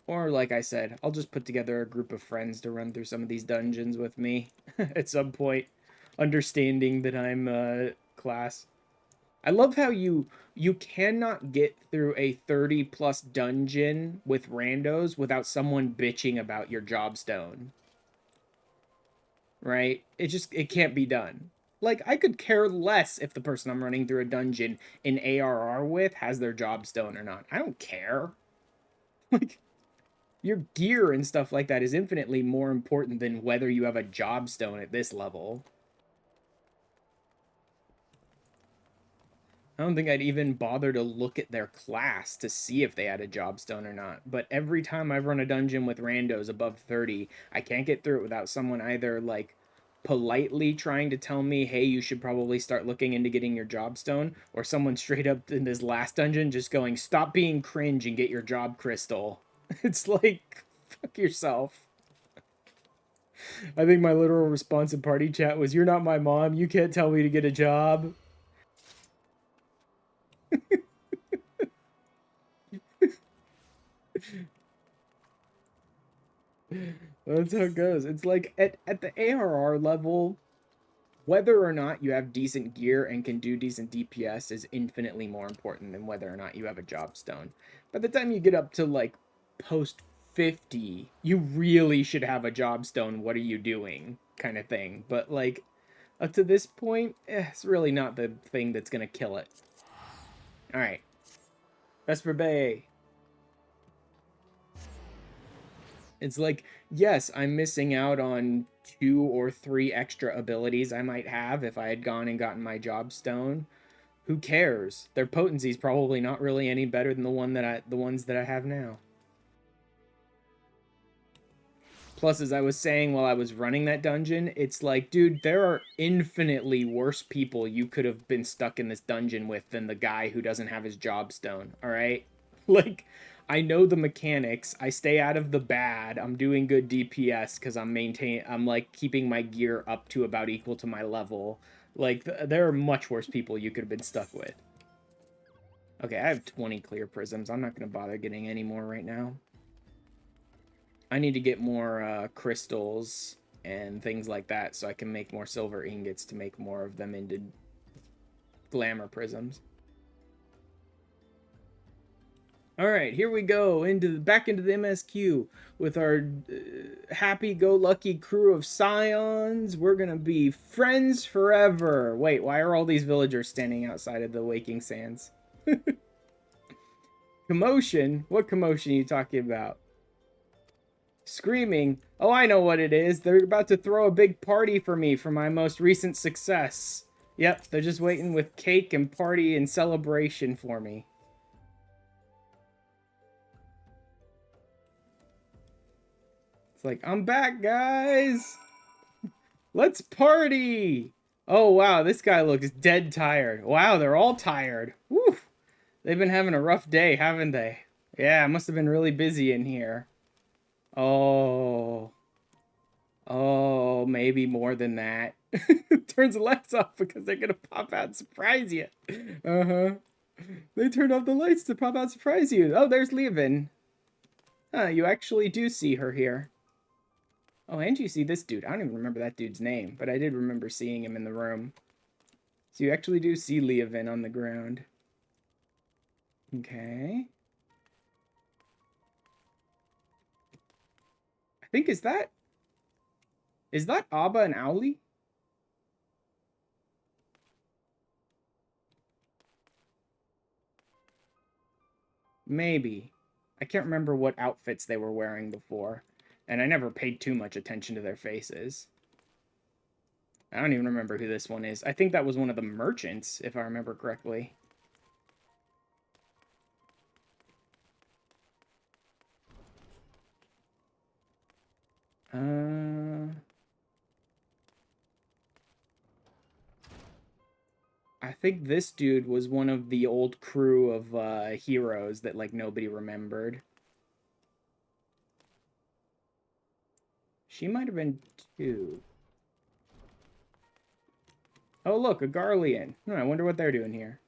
Or, like I said, I'll just put together a group of friends to run through some of these dungeons with me at some point, understanding that I'm class. I love how you cannot get through a 30 plus dungeon with randos without someone bitching about your jobstone. Right? It can't be done. Like I could care less if the person I'm running through a dungeon in ARR with has their jobstone or not. I don't care. Like your gear and stuff like that is infinitely more important than whether you have a jobstone at this level. I don't think I'd even bother to look at their class to see if they had a jobstone or not. But every time I've run a dungeon with randos above 30, I can't get through it without someone either like politely trying to tell me, hey, you should probably start looking into getting your jobstone, or someone straight up in this last dungeon just going, stop being cringe and get your job crystal. It's like, fuck yourself. I think my literal response in party chat was, you're not my mom. You can't tell me to get a job. That's how it goes. It's like at the ARR level, whether or not you have decent gear and can do decent DPS is infinitely more important than whether or not you have a jobstone. By the time you get up to like post 50, you really should have a jobstone. What are you doing? Kind of thing. But like up to this point, it's really not the thing that's gonna kill it. All right, Vesper Bay. It's like, yes, I'm missing out on 2 or 3 extra abilities I might have if I had gone and gotten my job stone. Who cares? Their potency is probably not really any better than the ones that I have now. Plus, as I was saying while I was running that dungeon, it's like, dude, there are infinitely worse people you could have been stuck in this dungeon with than the guy who doesn't have his job stone, all right? Like, I know the mechanics. I stay out of the bad. I'm doing good DPS because I'm like keeping my gear up to about equal to my level. Like, there are much worse people you could have been stuck with. Okay, I have 20 clear prisms. I'm not going to bother getting any more right now. I need to get more crystals and things like that so I can make more silver ingots to make more of them into glamour prisms. All right, here we go back into the MSQ with our happy-go-lucky crew of scions. We're gonna be friends forever. Wait, why are all these villagers standing outside of the Waking Sands? Commotion? What commotion are you talking about? Screaming? Oh, I know what it is. They're about to throw a big party for me for my most recent success. Yep, they're just waiting with cake and party and celebration for me. It's like, I'm back, guys! Let's party! Oh, wow, this guy looks dead tired. Wow, they're all tired. Woo! They've been having a rough day, haven't they? Yeah, it must have been really busy in here. Oh. Oh, maybe more than that. Turns the lights off because they're gonna pop out and surprise you. Uh-huh. They turned off the lights to pop out and surprise you. Oh, there's Levin. You actually do see her here. Oh, and you see this dude. I don't even remember that dude's name, but I did remember seeing him in the room. So you actually do see Levin on the ground. Okay. I think, is that Abba and Owly? Maybe. I can't remember what outfits they were wearing before, and I never paid too much attention to their faces. I don't even remember who this one is. I think that was one of the merchants, if I remember correctly. I think this dude was one of the old crew of heroes that, like, nobody remembered. She might have been too. Oh, look, a Garlean. I wonder what they're doing here.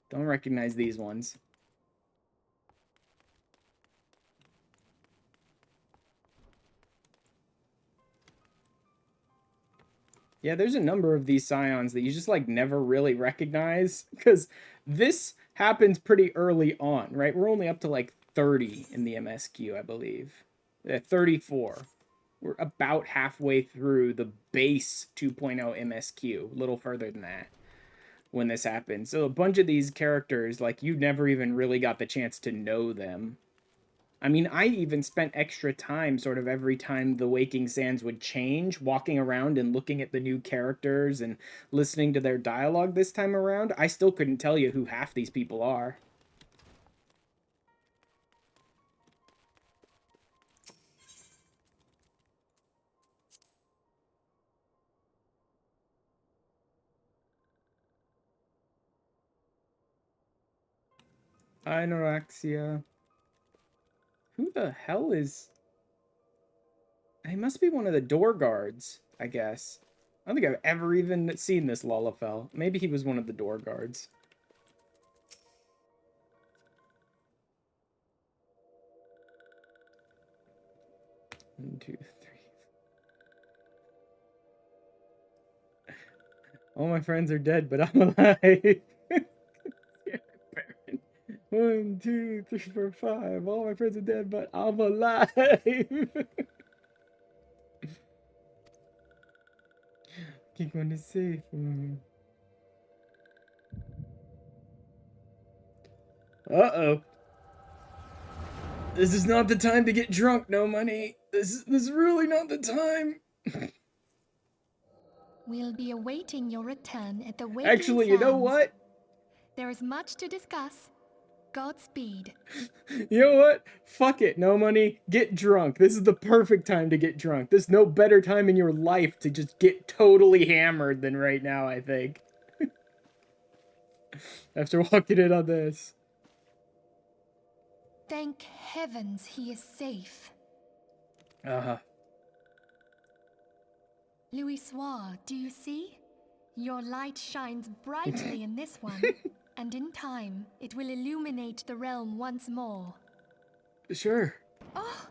Don't recognize these ones. Yeah, there's a number of these scions that you just, like, never really recognize, because this happens pretty early on, right? We're only up to, like, 30 in the MSQ, I believe. 34. We're about halfway through the base 2.0 MSQ, a little further than that, when this happened. So a bunch of these characters, like, you never even really got the chance to know them. I mean, I even spent extra time sort of every time the Waking Sands would change, walking around and looking at the new characters and listening to their dialogue this time around. I still couldn't tell you who half these people are. Anorexia. Who the hell is... He must be one of the door guards, I guess. I don't think I've ever even seen this Lullafell. Maybe he was one of the door guards. One, two, three. All my friends are dead, but I'm alive. 1, 2, 3, 4, 5. All my friends are dead, but I'm alive. Keep going to safe. Uh-oh. This is not the time to get drunk, no money. This is really not the time. We'll be awaiting your return at the Waking Actually, you know Sands. what? There is much to discuss. Godspeed. You know what? Fuck it, no money. Get drunk. This is the perfect time to get drunk. There's no better time in your life to just get totally hammered than right now, I think. After walking in on this. Thank heavens he is safe. Uh-huh. Louisoire, do you see? Your light shines brightly in this one, and in time, it will illuminate the realm once more. Sure. Oh!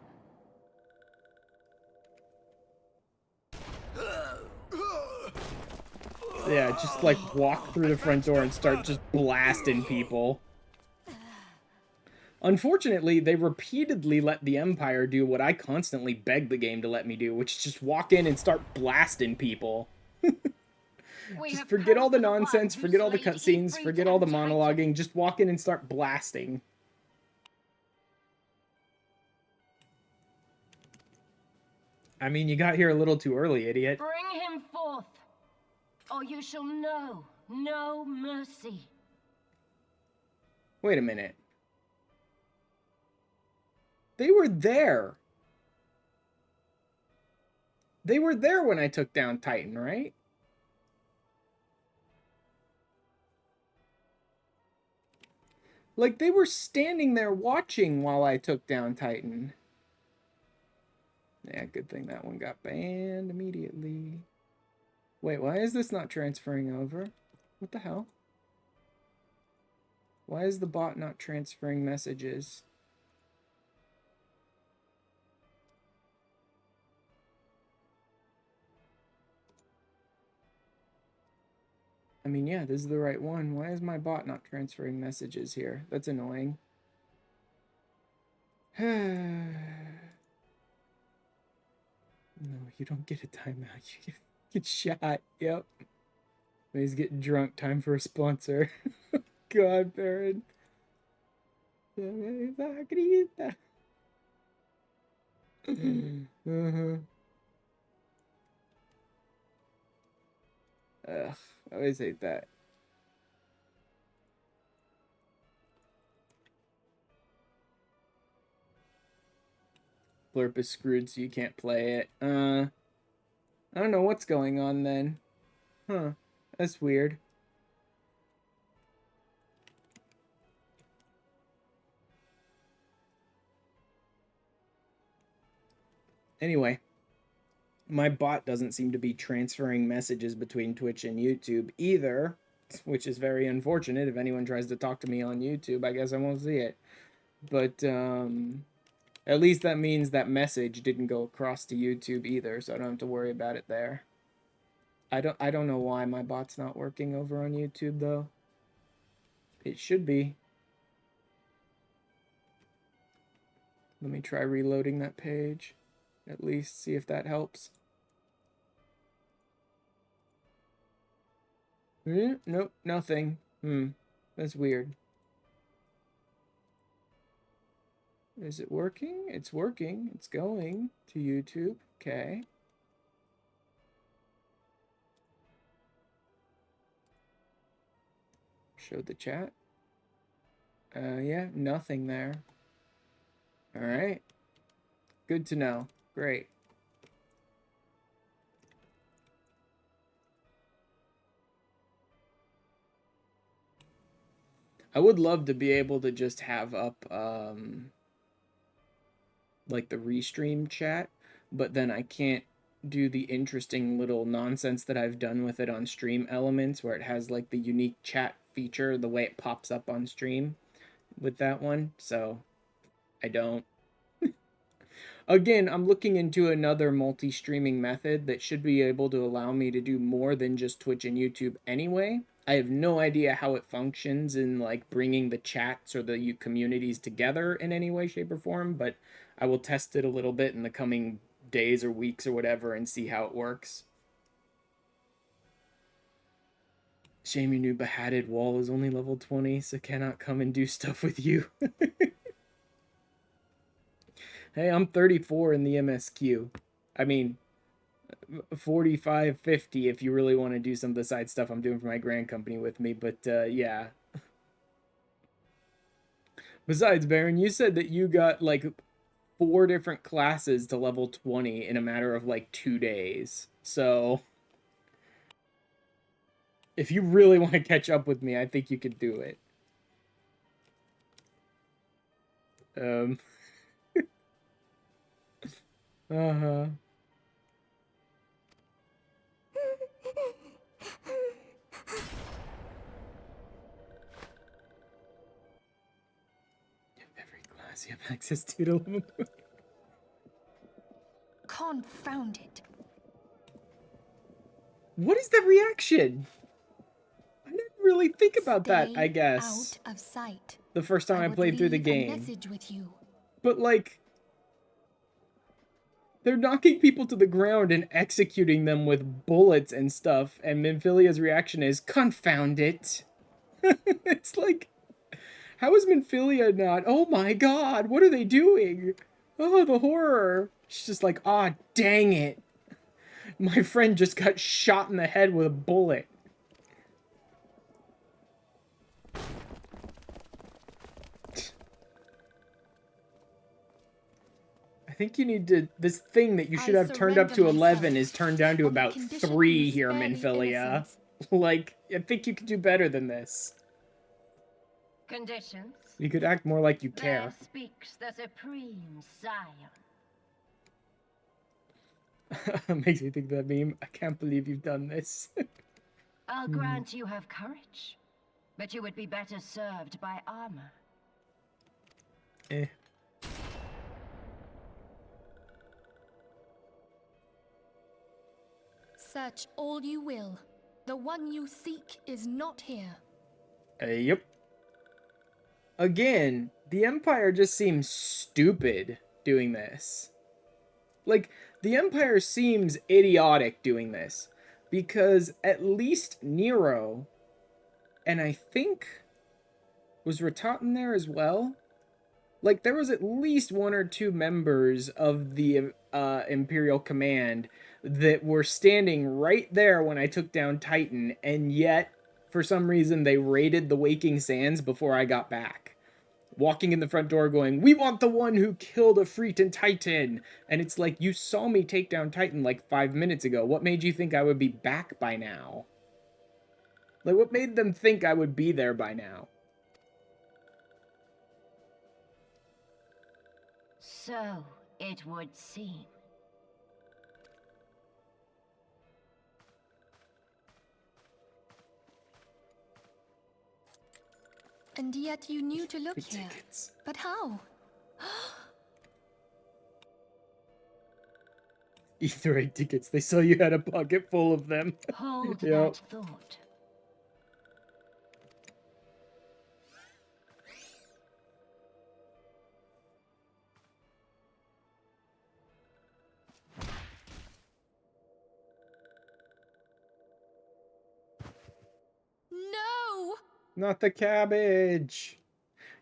Yeah, just like walk through the front door and start just blasting people. Unfortunately, they repeatedly let the Empire do what I constantly beg the game to let me do, which is just walk in and start blasting people. Just forget all the nonsense, forget all the cutscenes, forget all the monologuing, just walk in and start blasting. I mean, you got here a little too early, idiot. Bring him forth, or you shall know no mercy. Wait a minute. They were there. They were there when I took down Titan, right? Like, they were standing there watching while I took down Titan. Yeah, good thing that one got banned immediately. Wait, why is this not transferring over? What the hell? Why is the bot not transferring messages? I mean, yeah, this is the right one. Why is my bot not transferring messages here? That's annoying. No, you don't get a timeout. You get shot. Yep. He's getting drunk. Time for a sponsor. God, Baron. Uh-huh. Ugh, I always hate that. Blurp is screwed, so you can't play it. I don't know what's going on then. Huh. That's weird. Anyway, my bot doesn't seem to be transferring messages between Twitch and YouTube either, which is very unfortunate. If anyone tries to talk to me on YouTube, I guess I won't see it. But at least that means that message didn't go across to YouTube either, so I don't have to worry about it there. I don't know why my bot's not working over on YouTube though. It should be. Let me try reloading that page. At least see if that helps. Nope, nothing. That's weird. Is it working? It's working. It's going to YouTube. Okay. Show the chat. Yeah, nothing there. All right. Good to know. Great. I would love to be able to just have up like the restream chat, but then I can't do the interesting little nonsense that I've done with it on Stream Elements, where it has like the unique chat feature, the way it pops up on stream with that one. So I don't. Again, I'm looking into another multi-streaming method that should be able to allow me to do more than just Twitch and YouTube anyway. I have no idea how it functions in like bringing the chats or the communities together in any way, shape, or form, but I will test it a little bit in the coming days or weeks or whatever and see how it works. Shame your new behatted wall is only level 20, so cannot come and do stuff with you. Hey, I'm 34 in the MSQ. I mean, 45, 50 if you really want to do some of the side stuff I'm doing for my grand company with me, but yeah. Besides, Baron, you said that you got like 4 different classes to level 20 in a matter of like 2 days. So if you really want to catch up with me, I think you could do it. Uh-huh. Every class you have access to level 20. Confound it. What is the reaction? really think about that, I Stay guess, out of sight. the first time I would played through the leave a game. message with you. But, like, they're knocking people to the ground and executing them with bullets and stuff, and Minfilia's reaction is, confound it. It's like, how is Minfilia not, oh my god, what are they doing? Oh, the horror. She's just like, ah, dang it. My friend just got shot in the head with a bullet. I think you need to... This thing that you should have turned up to 11 is turned down to about 3 here, Minfilia. Like, I think you could do better than this. Conditions. You could act more like you There care. speaks the supreme scion. Makes me think of that meme. I can't believe you've done this. I'll grant you have courage, but you would be better served by armor. Eh. Search all you will. The one you seek is not here. Yep. Again, the Empire just seems stupid doing this. Like, the Empire seems idiotic doing this. Because at least Nero, and I think, was Rattatan there as well? Like, there was at least 1 or 2 members of the Imperial Command that were standing right there when I took down Titan, and yet, for some reason, they raided the Waking Sands before I got back. Walking in the front door going, we want the one who killed Ifrit and Titan! And it's like, you saw me take down Titan like 5 minutes ago. What made you think I would be back by now? Like, what made them think I would be there by now? So it would seem. And yet you knew to look here. Tickets. But how? Easter egg tickets. They saw you had a pocket full of them. Hold Yep. that thought. No! Not the cabbage.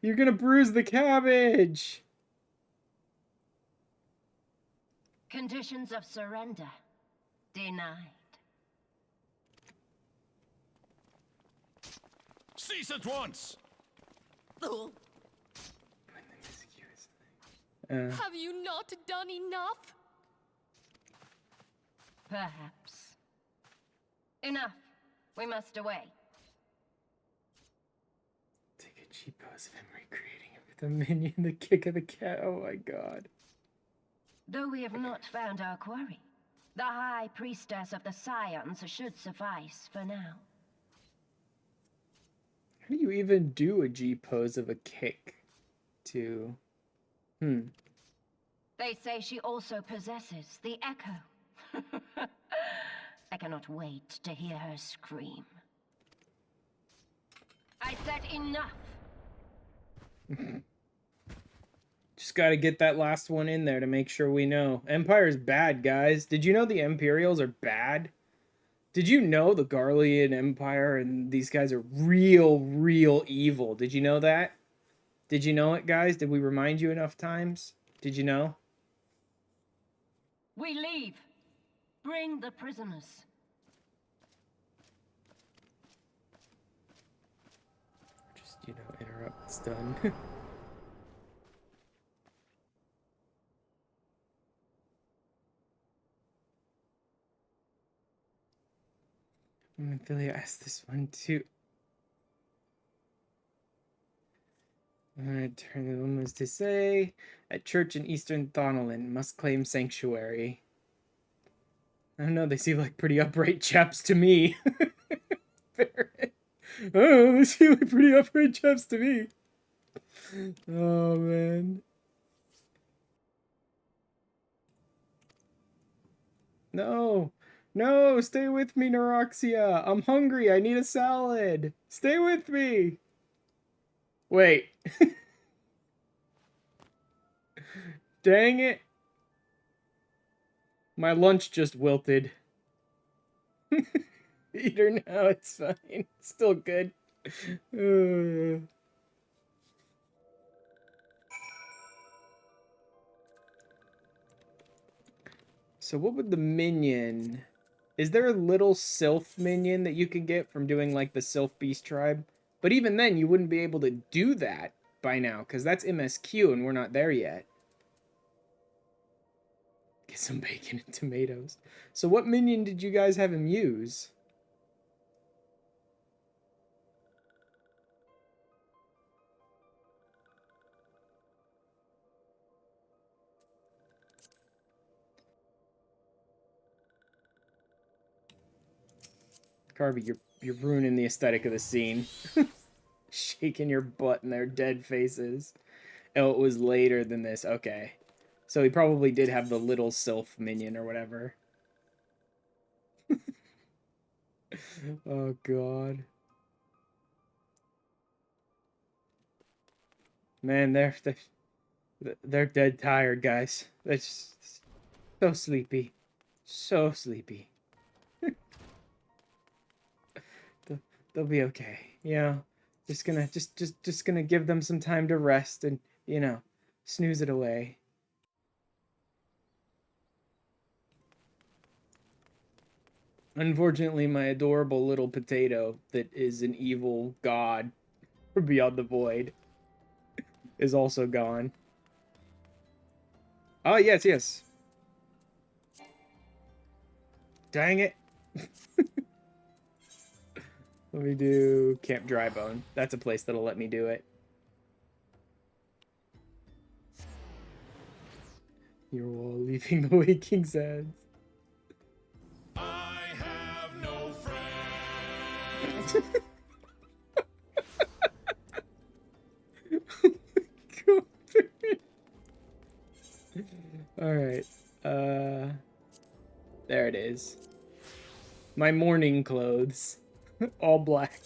You're gonna bruise the cabbage. Conditions of surrender denied. Cease at once! Have you not done enough? Perhaps. Enough. We must away. Take a cheap pose of him recreating it with a minion, the kick of the cat. Oh my god. Though we have not found our quarry, the High Priestess of the Scions should suffice for now. How do you even do a G pose of a kick to... They say she also possesses the echo. I cannot wait to hear her scream. I said enough! Just gotta get that last one in there to make sure we know. Empire's bad, guys. Did you know the Imperials are bad? Did you know the Garlean Empire and these guys are real evil? Did you know that? Did you know it, guys? Did we remind you enough times? Did you know? We leave. Bring the prisoners. Just, you know, interrupt. It's done. Billy asked this one too. I turn the one was to say, at church in Eastern Thonolin, must claim sanctuary. I don't know, they seem like pretty upright chaps to me. Oh, they seem like pretty upright chaps to me. Oh, man. No. No, stay with me, Neuroxia. I'm hungry. I need a salad. Stay with me. Wait. Dang it. My lunch just wilted. Eat her now. It's fine. It's still good. So what would the minion... Is there a little Sylph minion that you can get from doing, like, the Sylph Beast Tribe? But even then, you wouldn't be able to do that by now, because that's MSQ, and we're not there yet. Get some bacon and tomatoes. So what minion did you guys have him use? Carby, you're ruining the aesthetic of the scene. Shaking your butt in their dead faces. Oh, it was later than this. Okay. So he probably did have the little Sylph minion or whatever. Oh, God. Man, they're dead tired, guys. They're just so sleepy. So sleepy. They'll be okay. You know, just gonna give them some time to rest and, you know, snooze it away. Unfortunately, my adorable little potato that is an evil god beyond the void is also gone. Oh, yes, yes. Dang it. Let me do Camp Drybone. That's a place that'll let me do it. You're all leaving the waking sands. I have no friends. Alright. There it is. My morning clothes. All black.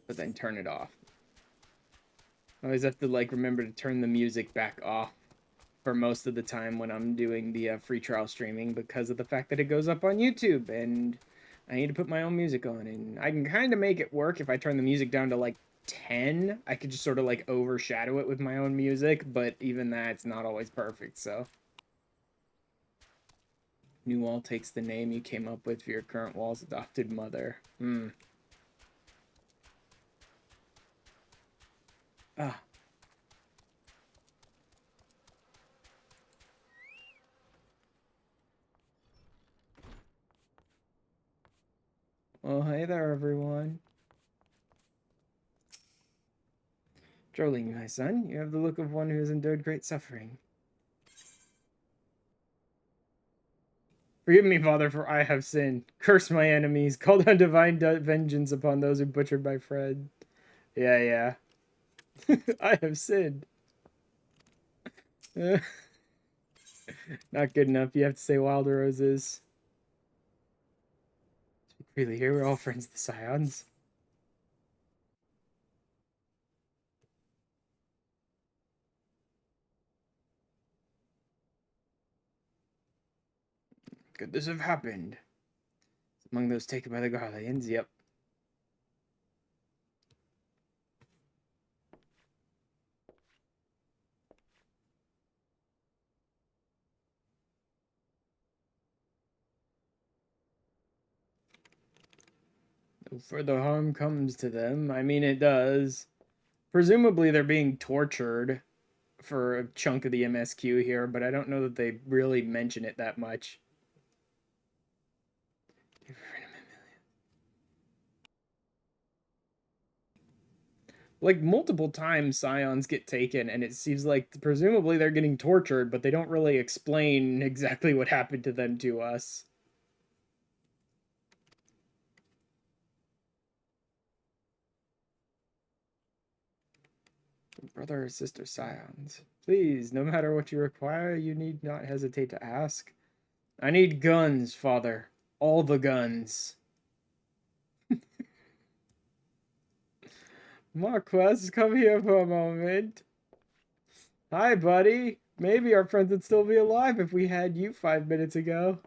But then turn it off. I always have to, like, remember to turn the music back off for most of the time when I'm doing the free trial streaming because of the fact that it goes up on YouTube and I need to put my own music on. And I can kind of make it work if I turn the music down to, like, 10. I could just sort of, like, overshadow it with my own music, but even that's not always perfect, so. New wall takes the name you came up with for your current wall's adopted mother. Ah. Well, hey there, everyone. Drolling, my son, you have the look of one who has endured great suffering. Forgive me, Father, for I have sinned. Curse my enemies. Call down divine vengeance upon those who butchered my friend. Yeah. I have sinned. Not good enough. You have to say wild roses. Speak freely here. We're all friends of the Scions. Could this have happened? Among those taken by the Garleans? Yep. No further harm comes to them. I mean, it does. Presumably, they're being tortured for a chunk of the MSQ here, but I don't know that they really mention it that much. Like, multiple times scions get taken, and it seems like presumably they're getting tortured, but they don't really explain exactly what happened to them to us. Brother or sister scions, please, no matter what you require, you need not hesitate to ask. I need guns, father. All the guns. Marquez, come here for a moment. Hi, buddy. Maybe our friends would still be alive if we had you 5 minutes ago.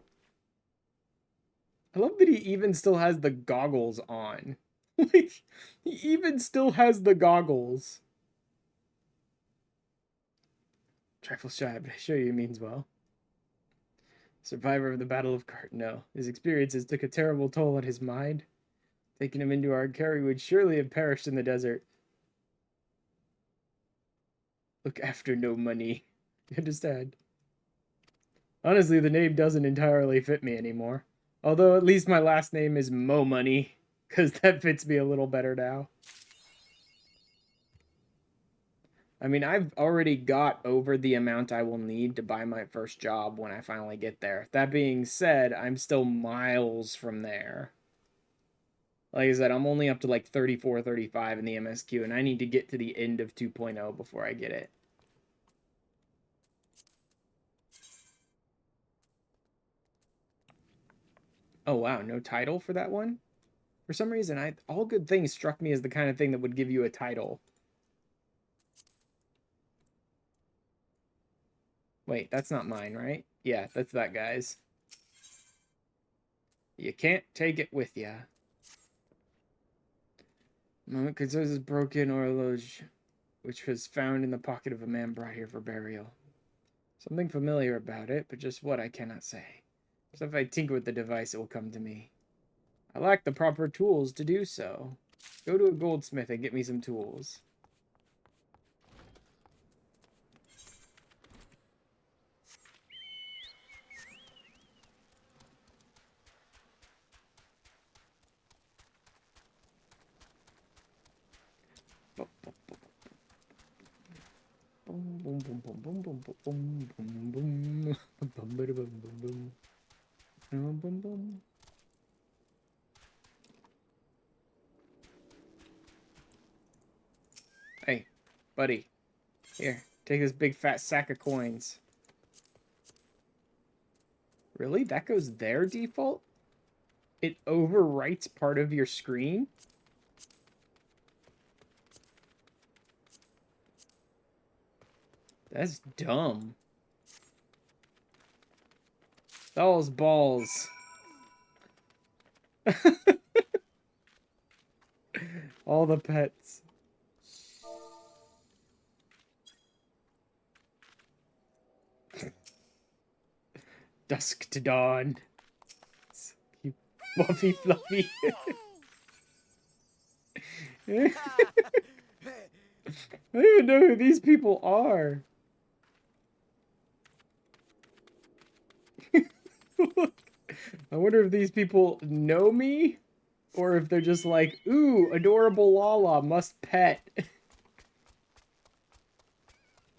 I love that he even still has the goggles on. Like, he even still has the goggles. Trifle shy, but I assure you he means well. Survivor of the Battle of No. His experiences took a terrible toll on his mind. Taking him into our care, he would surely have perished in the desert. Look after no money. You understand? Honestly, the name doesn't entirely fit me anymore. Although at least my last name is Mo Money, because that fits me a little better now. I mean, I've already got over the amount I will need to buy my first job when I finally get there. That being said, I'm still miles from there. Like I said, I'm only up to like 34, 35 in the MSQ, and I need to get to the end of 2.0 before I get it. Oh, wow, no title for that one? For some reason, all good things struck me as the kind of thing that would give you a title. Wait, that's not mine, right? Yeah, that's that guy's. You can't take it with ya. Moment concerns his broken horloge, which was found in the pocket of a man brought here for burial. Something familiar about it, but just what I cannot say. So if I tinker with the device, it will come to me. I lack the proper tools to do so. Go to a goldsmith and get me some tools. Boom, boom, boom, boom, boom, boom, boom, boom, boom, boom, boom, boom, boom, boom, boom. Hey, buddy. Here, take this big fat sack of coins. Really? That goes there default? It overwrites part of your screen? That's dumb. Those balls. All the pets. Dusk to dawn. You Buffy Fluffy. I don't even know who these people are. I wonder if these people know me, or if they're just like, ooh, adorable Lala, must pet.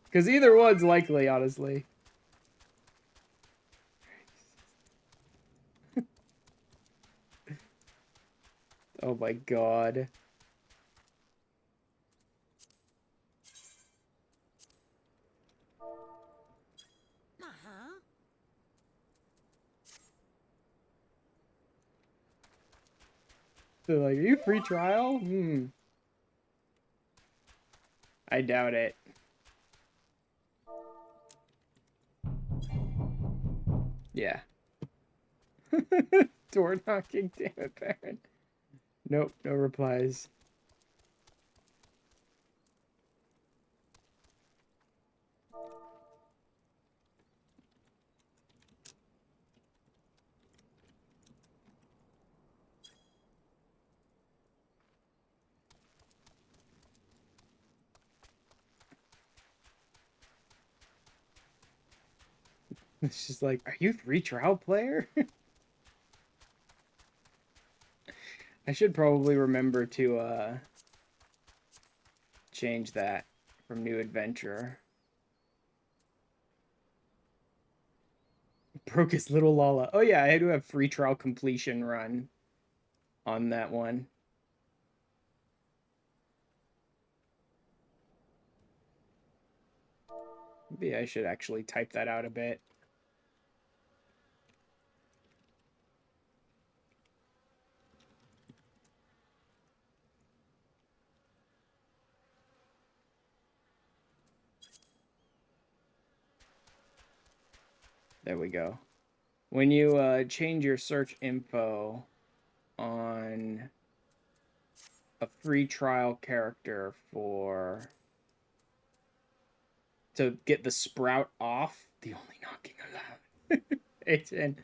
Because either one's likely, honestly. Oh my god. They're like, are you free trial? I doubt it. Yeah. Door knocking, damn it, Baron. Nope, no replies. It's just like, are you free trial player? I should probably remember to, change that from new adventurer. Broke his little Lala. Oh yeah, I had to have free trial completion run on that one. Maybe I should actually type that out a bit. There we go. When you change your search info on a free trial character to get the sprout off, the only knocking allowed. And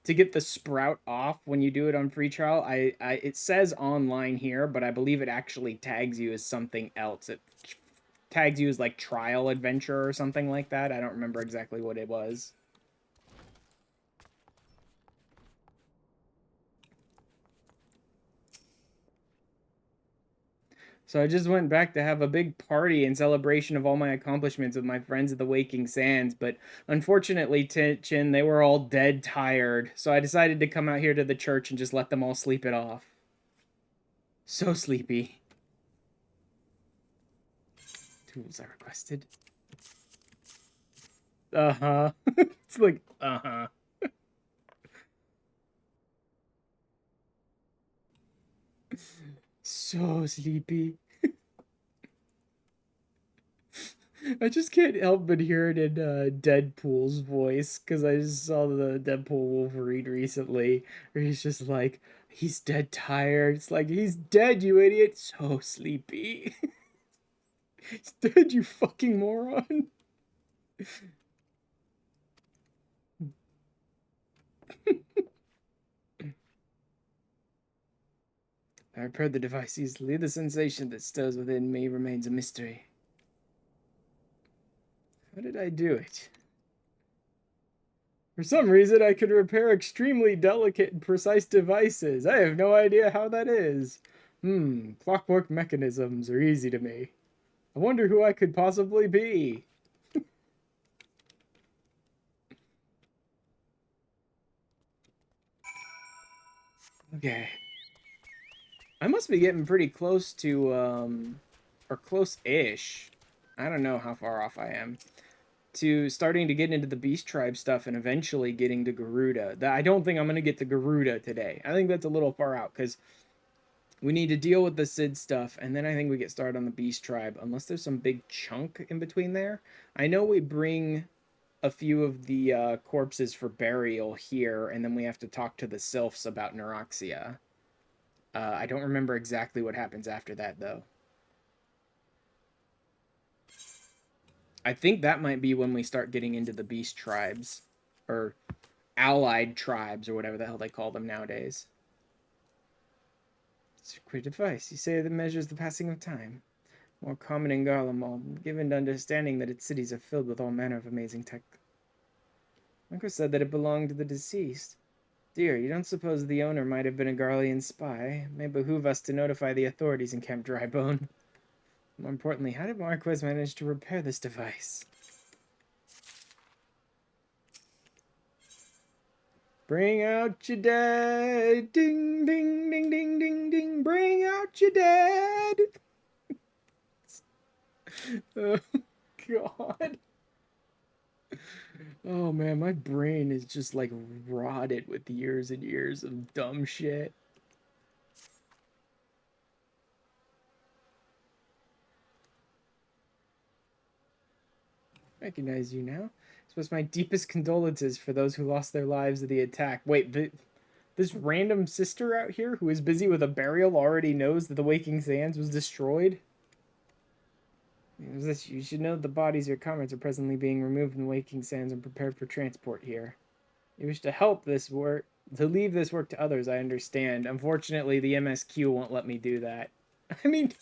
to get the sprout off when you do it on free trial, it says online here, but I believe it actually tags you as something else. It tags you as like trial adventure or something like that. I don't remember exactly what it was. So I just went back to have a big party in celebration of all my accomplishments with my friends at the Waking Sands, but unfortunately, Chin, they were all dead tired, so I decided to come out here to the church and just let them all sleep it off. So sleepy. Tools I requested. Uh-huh. It's like, uh-huh. So sleepy. I just can't help but hear it in Deadpool's voice, because I just saw the Deadpool Wolverine recently, where he's just like, he's dead tired. It's like, he's dead, you idiot. So sleepy. He's dead, you fucking moron. I repaired the device easily. The sensation that stirs within me remains a mystery. How did I do it? For some reason, I could repair extremely delicate and precise devices. I have no idea how that is. Clockwork mechanisms are easy to me. I wonder who I could possibly be. Okay. I must be getting pretty close to, or close-ish. I don't know how far off I am. To starting to get into the Beast Tribe stuff and eventually getting to Garuda. I don't think I'm going to get to Garuda today. I think that's a little far out, because we need to deal with the Sid stuff, and then I think we get started on the Beast Tribe, unless there's some big chunk in between there. I know we bring a few of the corpses for burial here, and then we have to talk to the Sylphs about Neuroxia. I don't remember exactly what happens after that, though. I think that might be when we start getting into the Beast Tribes, or Allied Tribes, or whatever the hell they call them nowadays. Secret device. You say that measures the passing of time. More common in Garlemald, given to understanding that its cities are filled with all manner of amazing tech. Uncle said that it belonged to the deceased. Dear, you don't suppose the owner might have been a Garlean spy? It may behoove us to notify the authorities in Camp Drybone. More importantly, how did Marquez manage to repair this device? Bring out your dead! Ding, ding, ding, ding, ding, ding! Bring out your dead! Oh, God. Oh, man, my brain is just, like, rotted with years and years of dumb shit. Recognize you now. Express my deepest condolences for those who lost their lives in the attack. Wait, this random sister out here who is busy with a burial already knows that the Waking Sands was destroyed? You should know that the bodies of your comrades are presently being removed from the Waking Sands and prepared for transport here. You wish to help this work, to leave this work to others, I understand. Unfortunately, the MSQ won't let me do that. I mean,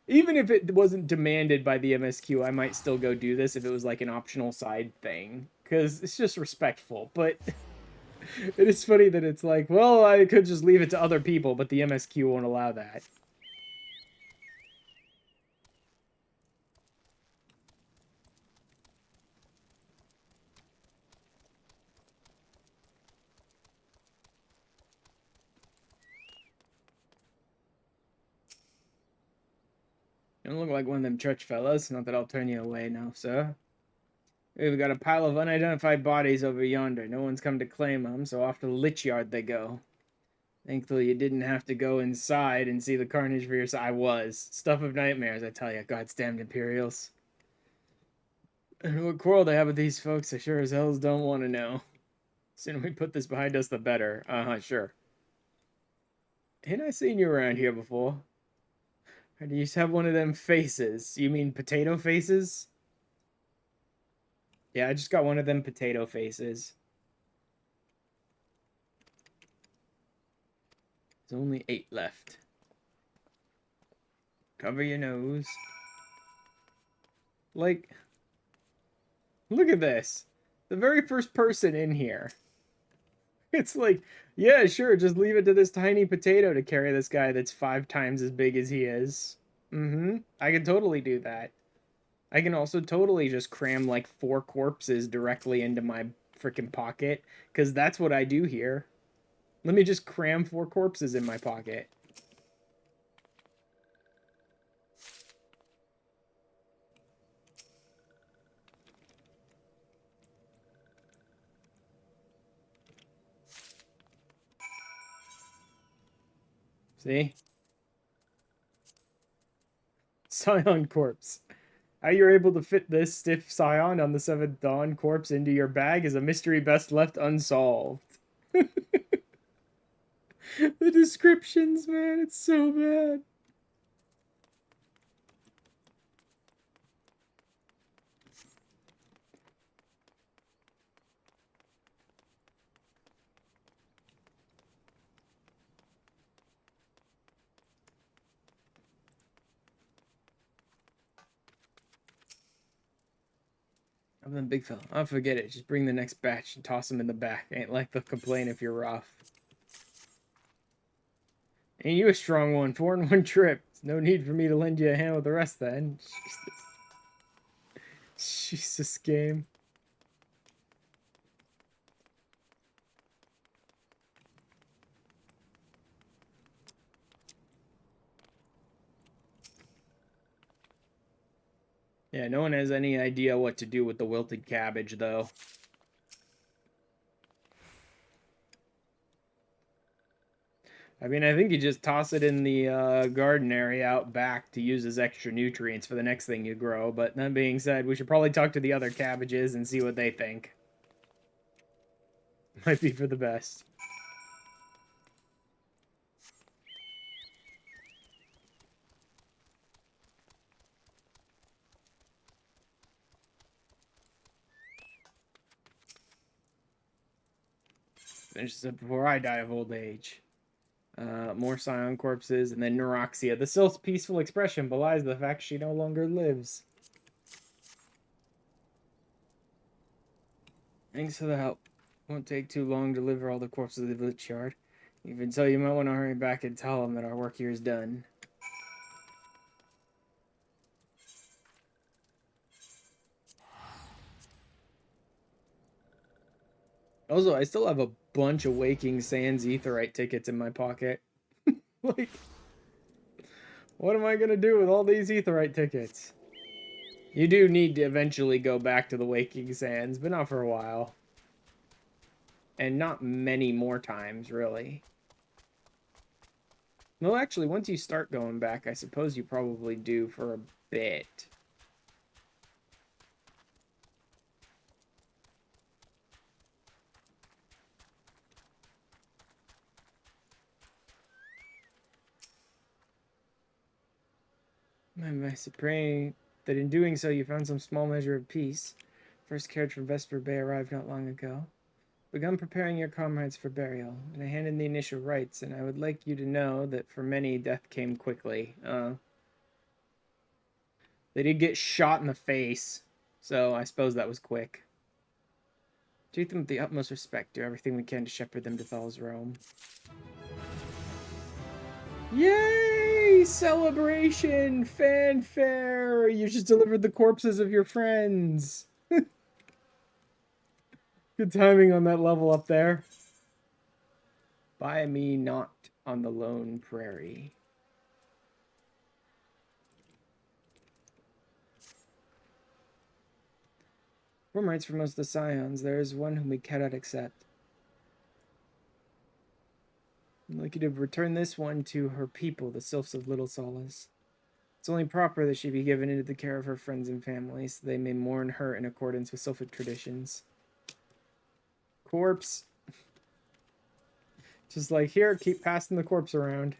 even if it wasn't demanded by the MSQ, I might still go do this if it was like an optional side thing, because it's just respectful. But it is funny that it's like, well, I could just leave it to other people, but the MSQ won't allow that. don't look like one of them church fellas. Not that I'll turn you away now, sir. We've got a pile of unidentified bodies over yonder. No one's come to claim them, so off to the lich yard they go. Thankfully, you didn't have to go inside and see the carnage for yourself. I was. Stuff of nightmares, I tell you. God's damned Imperials. And what quarrel they have with these folks, I sure as hell don't want to know. The sooner we put this behind us, the better. Sure. Ain't I seen you around here before? Or do you just have one of them faces? You mean potato faces? Yeah, I just got one of them potato faces. There's only 8 left. Cover your nose. Like, look at this. The very first person in here. It's like, yeah, sure, just leave it to this tiny potato to carry this guy that's 5 times as big as he is. I can totally do that. I can also totally just cram like 4 corpses directly into my freaking pocket, because that's what I do here. Let me just cram 4 corpses in my pocket. See? Scion corpse. How you're able to fit this stiff scion on the 7th Dawn corpse into your bag is a mystery best left unsolved. The descriptions, man, it's so bad. I'm a big fella. I'll forget it. Just bring the next batch and toss them in the back. Ain't like they'll complain if you're rough. Ain't you a strong one? 4 in 1 trip. No need for me to lend you a hand with the rest then. Jesus game. Yeah, no one has any idea what to do with the wilted cabbage, though. I mean, I think you just toss it in the garden area out back to use as extra nutrients for the next thing you grow. But that being said, we should probably talk to the other cabbages and see what they think. Might be for the best. Finish this up before I die of old age. More Scion corpses, and then Neuroxia. The sylph's peaceful expression belies the fact she no longer lives. Thanks for the help. Won't take too long to deliver all the corpses to the village yard. Even so, you might want to hurry back and tell them that our work here is done. Also, I still have a bunch of Waking Sands Aetheryte tickets in my pocket. Like, what am I gonna do with all these Aetheryte tickets? You do need to eventually go back to the Waking Sands, but not for a while. And not many more times, really. Well, actually, once you start going back, I suppose you probably do for a bit. I pray that in doing so you found some small measure of peace. First carriage from Vesper Bay arrived not long ago. Begun preparing your comrades for burial, and I handed the initial rites, and I would like you to know that for many, death came quickly. They did get shot in the face, so I suppose that was quick. Treat them with the utmost respect. Do everything we can to shepherd them to Thal's realm. Yay! Celebration! Fanfare! You just delivered the corpses of your friends. Good timing on that level up there. By me not on the lone prairie. Form rights for most of the scions. There is one whom we cannot accept. I'd like you to return this one to her people, the sylphs of Little Solace. It's only proper that she be given into the care of her friends and family, so they may mourn her in accordance with sylphic traditions. Corpse. Just like, here, keep passing the corpse around.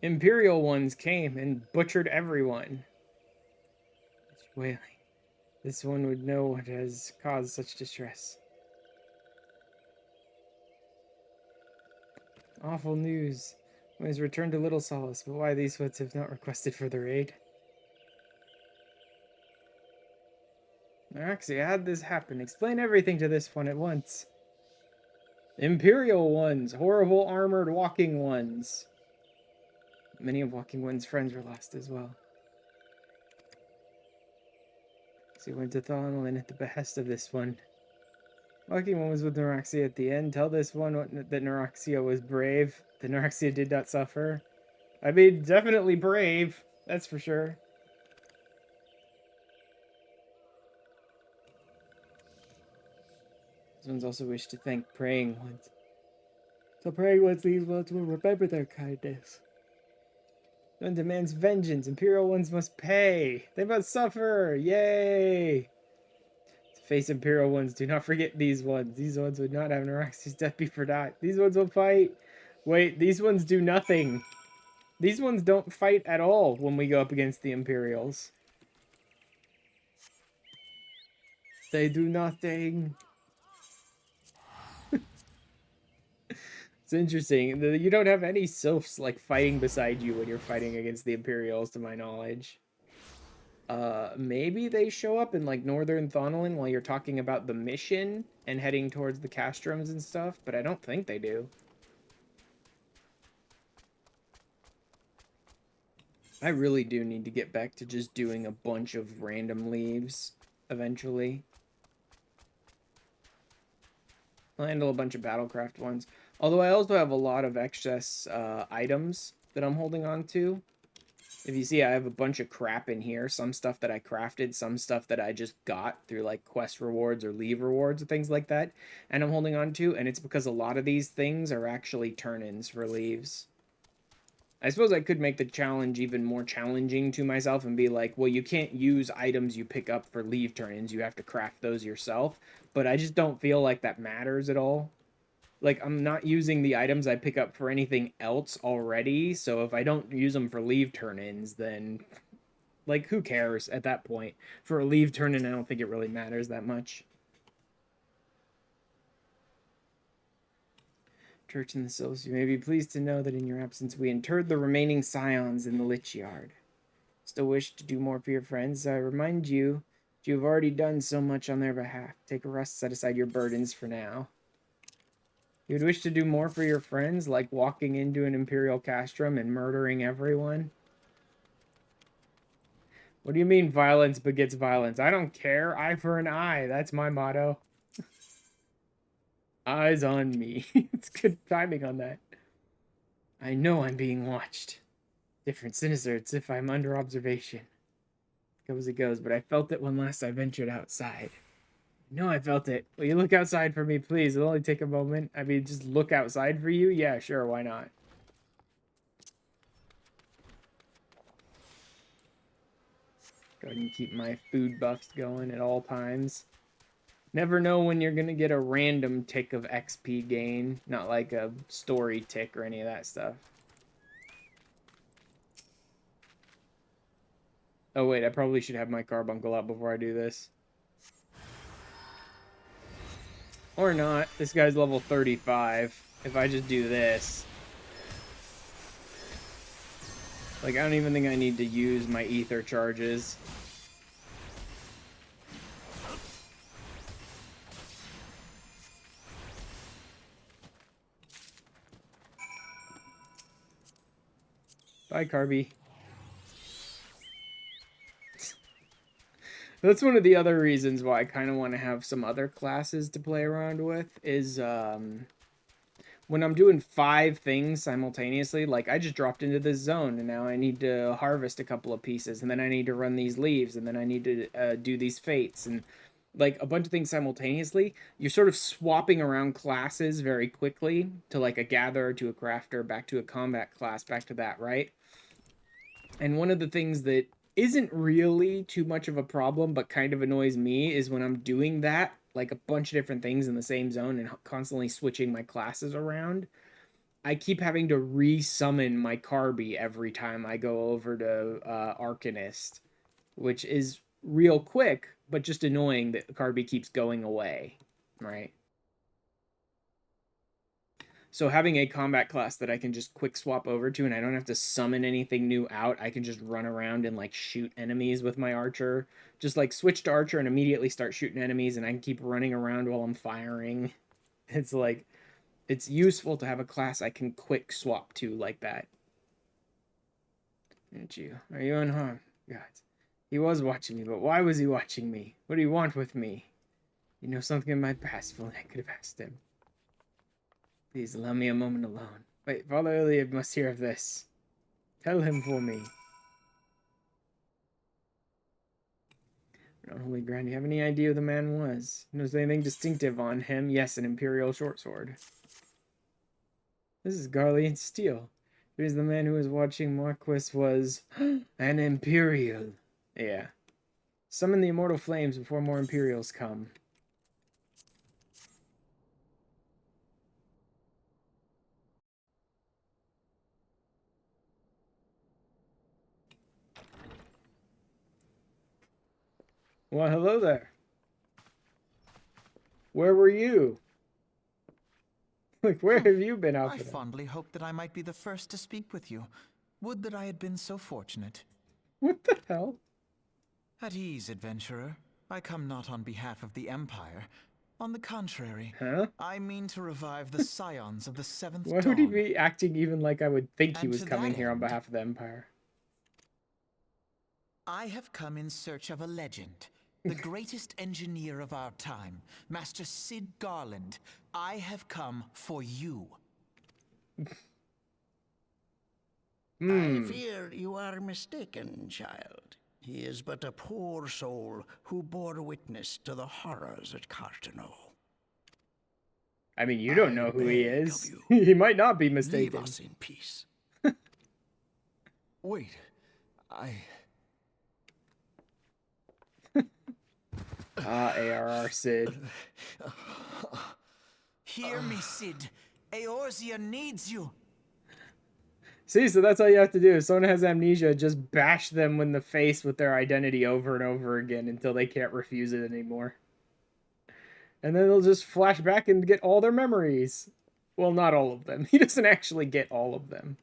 Imperial ones came and butchered everyone. Wailing. This one would know what has caused such distress. Awful news. One has returned to Little Solace, but why these ones have not requested further aid? Araxia, how'd this happen? Explain everything to this one at once. Imperial ones, horrible armored walking ones. Many of Walking One's friends were lost as well. So he went to Thonolin at the behest of this one. Walking One was with Neuraxia at the end. Tell this one that Neuraxia was brave. That Neuraxia did not suffer. I mean, definitely brave. That's for sure. These ones also wish to thank Praying Ones. So Praying Ones, these ones will remember their kindness. One demands vengeance. Imperial ones must pay. They must suffer. Yay! To face Imperial ones, do not forget these ones. These ones would not have Neuraxia's death be forgot. These ones will fight. Wait, these ones do nothing. These ones don't fight at all when we go up against the Imperials. They do nothing. It's interesting. You don't have any sylphs like fighting beside you when you're fighting against the Imperials, to my knowledge. Maybe they show up in like Northern Thonolin while you're talking about the mission and heading towards the Castrums and stuff, but I don't think they do. I really do need to get back to just doing a bunch of random leaves eventually. I'll handle a bunch of Battlecraft ones. Although I also have a lot of excess items that I'm holding on to. If you see, I have a bunch of crap in here. Some stuff that I crafted, some stuff that I just got through like quest rewards or leave rewards or things like that. And I'm holding on to, and it's because a lot of these things are actually turn-ins for leaves. I suppose I could make the challenge even more challenging to myself and be like, well, you can't use items you pick up for leave turn-ins. You have to craft those yourself. But I just don't feel like that matters at all. Like, I'm not using the items I pick up for anything else already, so if I don't use them for leave turn-ins, then, like, who cares at that point? For a leave turn-in, I don't think it really matters that much. Church in the Sylphs, you may be pleased to know that in your absence we interred the remaining scions in the Lich Yard. Still wish to do more for your friends, I remind you that you have already done so much on their behalf. Take a rest, set aside your burdens for now. You'd wish to do more for your friends, like walking into an Imperial castrum and murdering everyone? What do you mean violence begets violence? I don't care. Eye for an eye. That's my motto. Eyes on me. It's good timing on that. I know I'm being watched. Different sinister. It's if I'm under observation. Goes it goes, but I felt it when last I ventured outside. No, I felt it. Will you look outside for me, please? It'll only take a moment. I mean, just look outside for you? Yeah, sure, why not? Go ahead and keep my food buffs going at all times. Never know when you're gonna get a random tick of XP gain, not like a story tick or any of that stuff. Oh wait, I probably should have my carbuncle out before I do this. Or not. This guy's level 35. If I just do this. Like, I don't even think I need to use my ether charges. Bye, Carby. That's one of the other reasons why I kind of want to have some other classes to play around with is when I'm doing 5 things simultaneously, like I just dropped into this zone and now I need to harvest a couple of pieces and then I need to run these leaves and then I need to do these fates and like a bunch of things simultaneously. You're sort of swapping around classes very quickly to like a gatherer to a crafter, back to a combat class, back to that, right? And one of the things that isn't really too much of a problem, but kind of annoys me is when I'm doing that, like a bunch of different things in the same zone and constantly switching my classes around. I keep having to re-summon my Carby every time I go over to Arcanist, which is real quick, but just annoying that the Carby keeps going away, right? So having a combat class that I can just quick swap over to and I don't have to summon anything new out, I can just run around and like shoot enemies with my archer. Just like switch to archer and immediately start shooting enemies and I can keep running around while I'm firing. It's like, it's useful to have a class I can quick swap to like that. Aren't you? Are you unharmed? God. He was watching me, but why was he watching me? What do you want with me? You know something in my past, if only I could have asked him. Please allow me a moment alone. Wait, Father Iliad must hear of this. Tell him for me. Unholy Grand, do you have any idea who the man was? Knows anything distinctive on him? Yes, an Imperial short sword. This is Garlean Steel. Here's the man who was watching Marquis was an Imperial. Yeah. Summon the immortal flames before more Imperials come. Well, hello there. Where were you? Like, where have you been out I for that? fondly hoped that I might be the first to speak with you. Would that I had been so fortunate. What the hell? At ease, adventurer. I come not on behalf of the Empire. On the contrary, Huh? I mean to revive the scions of the Seventh Why Dawn. would he be acting even like I would think he And was to coming that here on end, behalf of the Empire? I have come in search of a legend. The greatest engineer of our time, Master Cid Garland. I have come for you. I fear you are mistaken, child. He is but a poor soul who bore witness to the horrors at Cartano. I mean, you don't I know who he beg is. of you, He might not be leave mistaken. us in peace. Wait, I... ARR Sid. Hear me, Cid. Eorzea needs you. See, so that's all you have to do. If someone has amnesia, just bash them in the face with their identity over and over again until they can't refuse it anymore. And then they'll just flash back and get all their memories. Well, not all of them. He doesn't actually get all of them.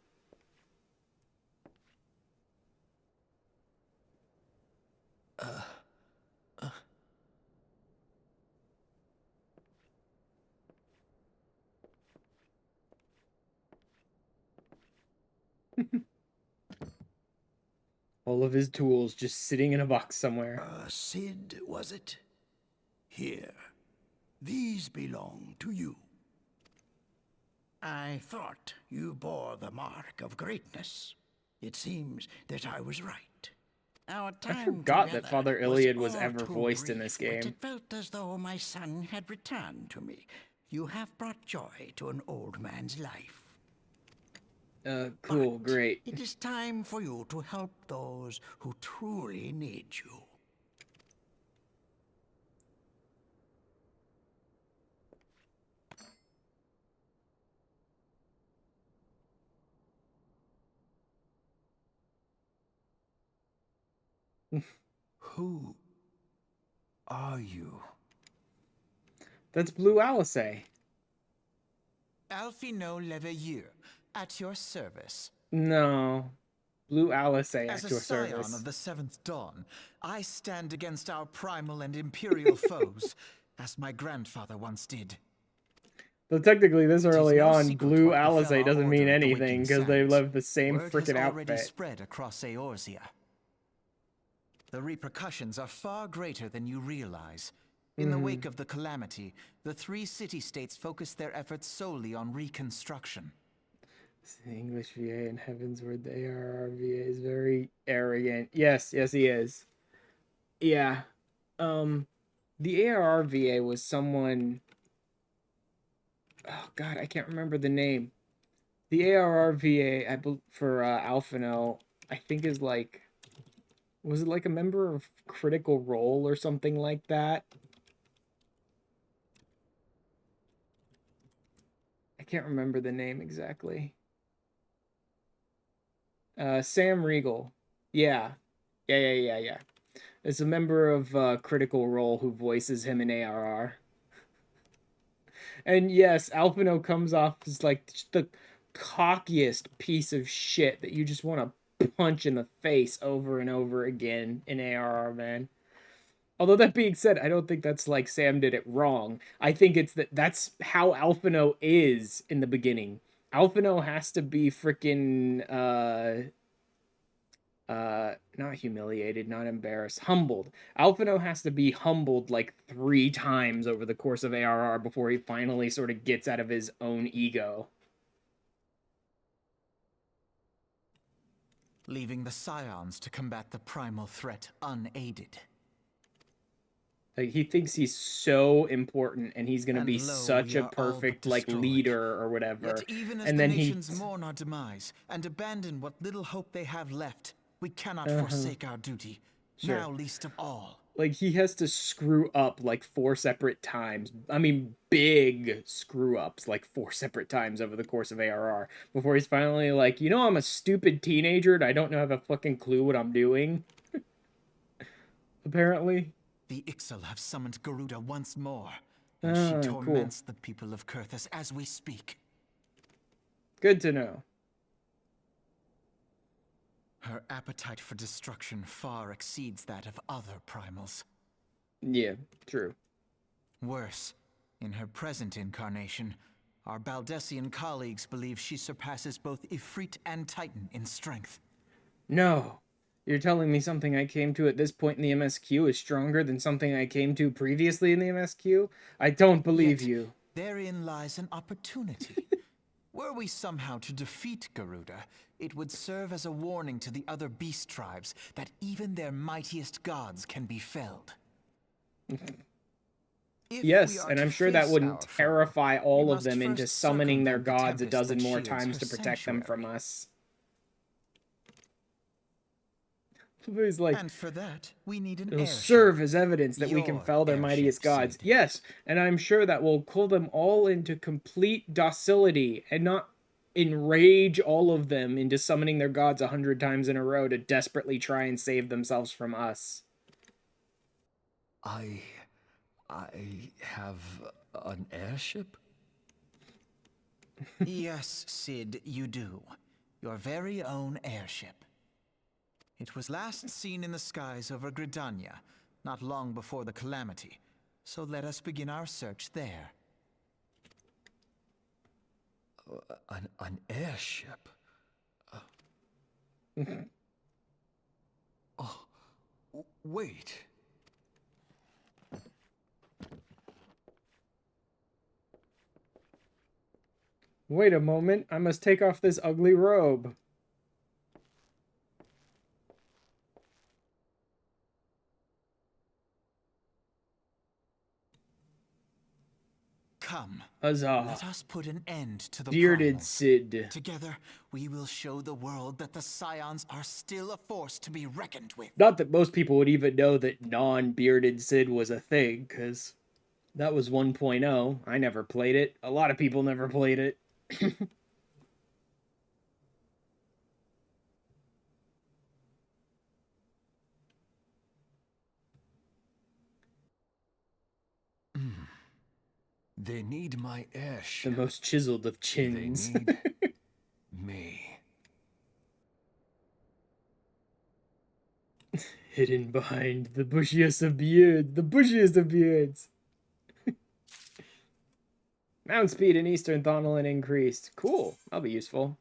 All of his tools just sitting in a box somewhere. Cid, was it? Here. These belong to you. I thought you bore the mark of greatness. It seems that I was right. Our time I forgot that together Father Iliad was all ever too voiced in this brief, game. But it felt as though my son had returned to me. You have brought joy to an old man's life. Cool, But great. it is time for you to help those who truly need you. Who are you? That's Blue Alice. Alphino Leveilleur, at your service. No. Blue Alice As at a your scion service. of the Seventh Dawn, I stand against our primal and imperial foes, as my grandfather once did. Though technically, this 'Tis early no on, secret Blue what Alice befell our doesn't mean order at the anything Waking because they Sands. love the same Word has freaking already outfit. spread across Eorzea. The repercussions are far greater than you realize. In the wake of the calamity, the 3 city-states focused their efforts solely on reconstruction. The English VA in Heaven's Word, the ARR VA is very arrogant. Yes, he is. Yeah. The ARR VA was someone. Oh God, I can't remember the name. The ARR VA, for Alphino, I think is like, was it like a member of Critical Role or something like that? I can't remember the name exactly. Sam Riegel. Yeah. Yeah. It's a member of Critical Role who voices him in ARR. And yes, Alphino comes off as like the cockiest piece of shit that you just want to punch in the face over and over again in ARR, man. Although that being said, I don't think that's like Sam did it wrong. I think it's that's how Alphino is in the beginning. Alphino has to be freaking not humiliated, not embarrassed, humbled. Alphino has to be humbled like 3 times over the course of ARR before he finally sort of gets out of his own ego. Leaving the Scions to combat the primal threat unaided. Like, he thinks he's so important and he's gonna be And lo, such we a are all but perfect like destroyed. leader or whatever. Yet even as And the then nations mourn our demise and abandon what little hope they have left, we cannot forsake our duty, now least of all. Like, he has to screw up like 4 separate times. I mean, big screw ups like 4 separate times over the course of ARR before he's finally like, you know, I'm a stupid teenager and I don't have a fucking clue what I'm doing. Apparently. The Ixal have summoned Garuda once more, and she torments the people of Kurthus as we speak. Good to know. Her appetite for destruction far exceeds that of other primals. Yeah, true. Worse, in her present incarnation, our Baldessian colleagues believe she surpasses both Ifrit and Titan in strength. No. You're telling me something I came to at this point in the MSQ is stronger than something I came to previously in the MSQ? I don't believe you. Therein lies an opportunity. Were we somehow to defeat Garuda, it would serve as a warning to the other beast tribes that even their mightiest gods can be felled. Yes, and I'm sure that wouldn't terrify all of them into summoning their gods a dozen more times to protect them from us. He's like, and for that, we need an it'll airship. serve as evidence that we can Your fell their airship, mightiest gods. Sid. Yes, and I'm sure that will cool them all into complete docility and not enrage all of them into summoning their gods 100 times in a row to desperately try and save themselves from us. I have an airship? Yes, Sid, you do. Your very own airship. It was last seen in the skies over Gridania, not long before the calamity. So let us begin our search there. An airship? Oh, wait. Wait a moment, I must take off this ugly robe. Come, Huzzah. let us put an end to the Bearded primals. Sid. Together, we will show the world that the Scions are still a force to be reckoned with. Not that most people would even know that non-bearded Sid was a thing, because that was 1.0. I never played it. A lot of people never played it. They need my The airship. most chiseled of They chins. need me. Hidden behind the bushiest of beards. The bushiest of beards. Mount speed in Eastern Thonolin increased. Cool. That'll be useful.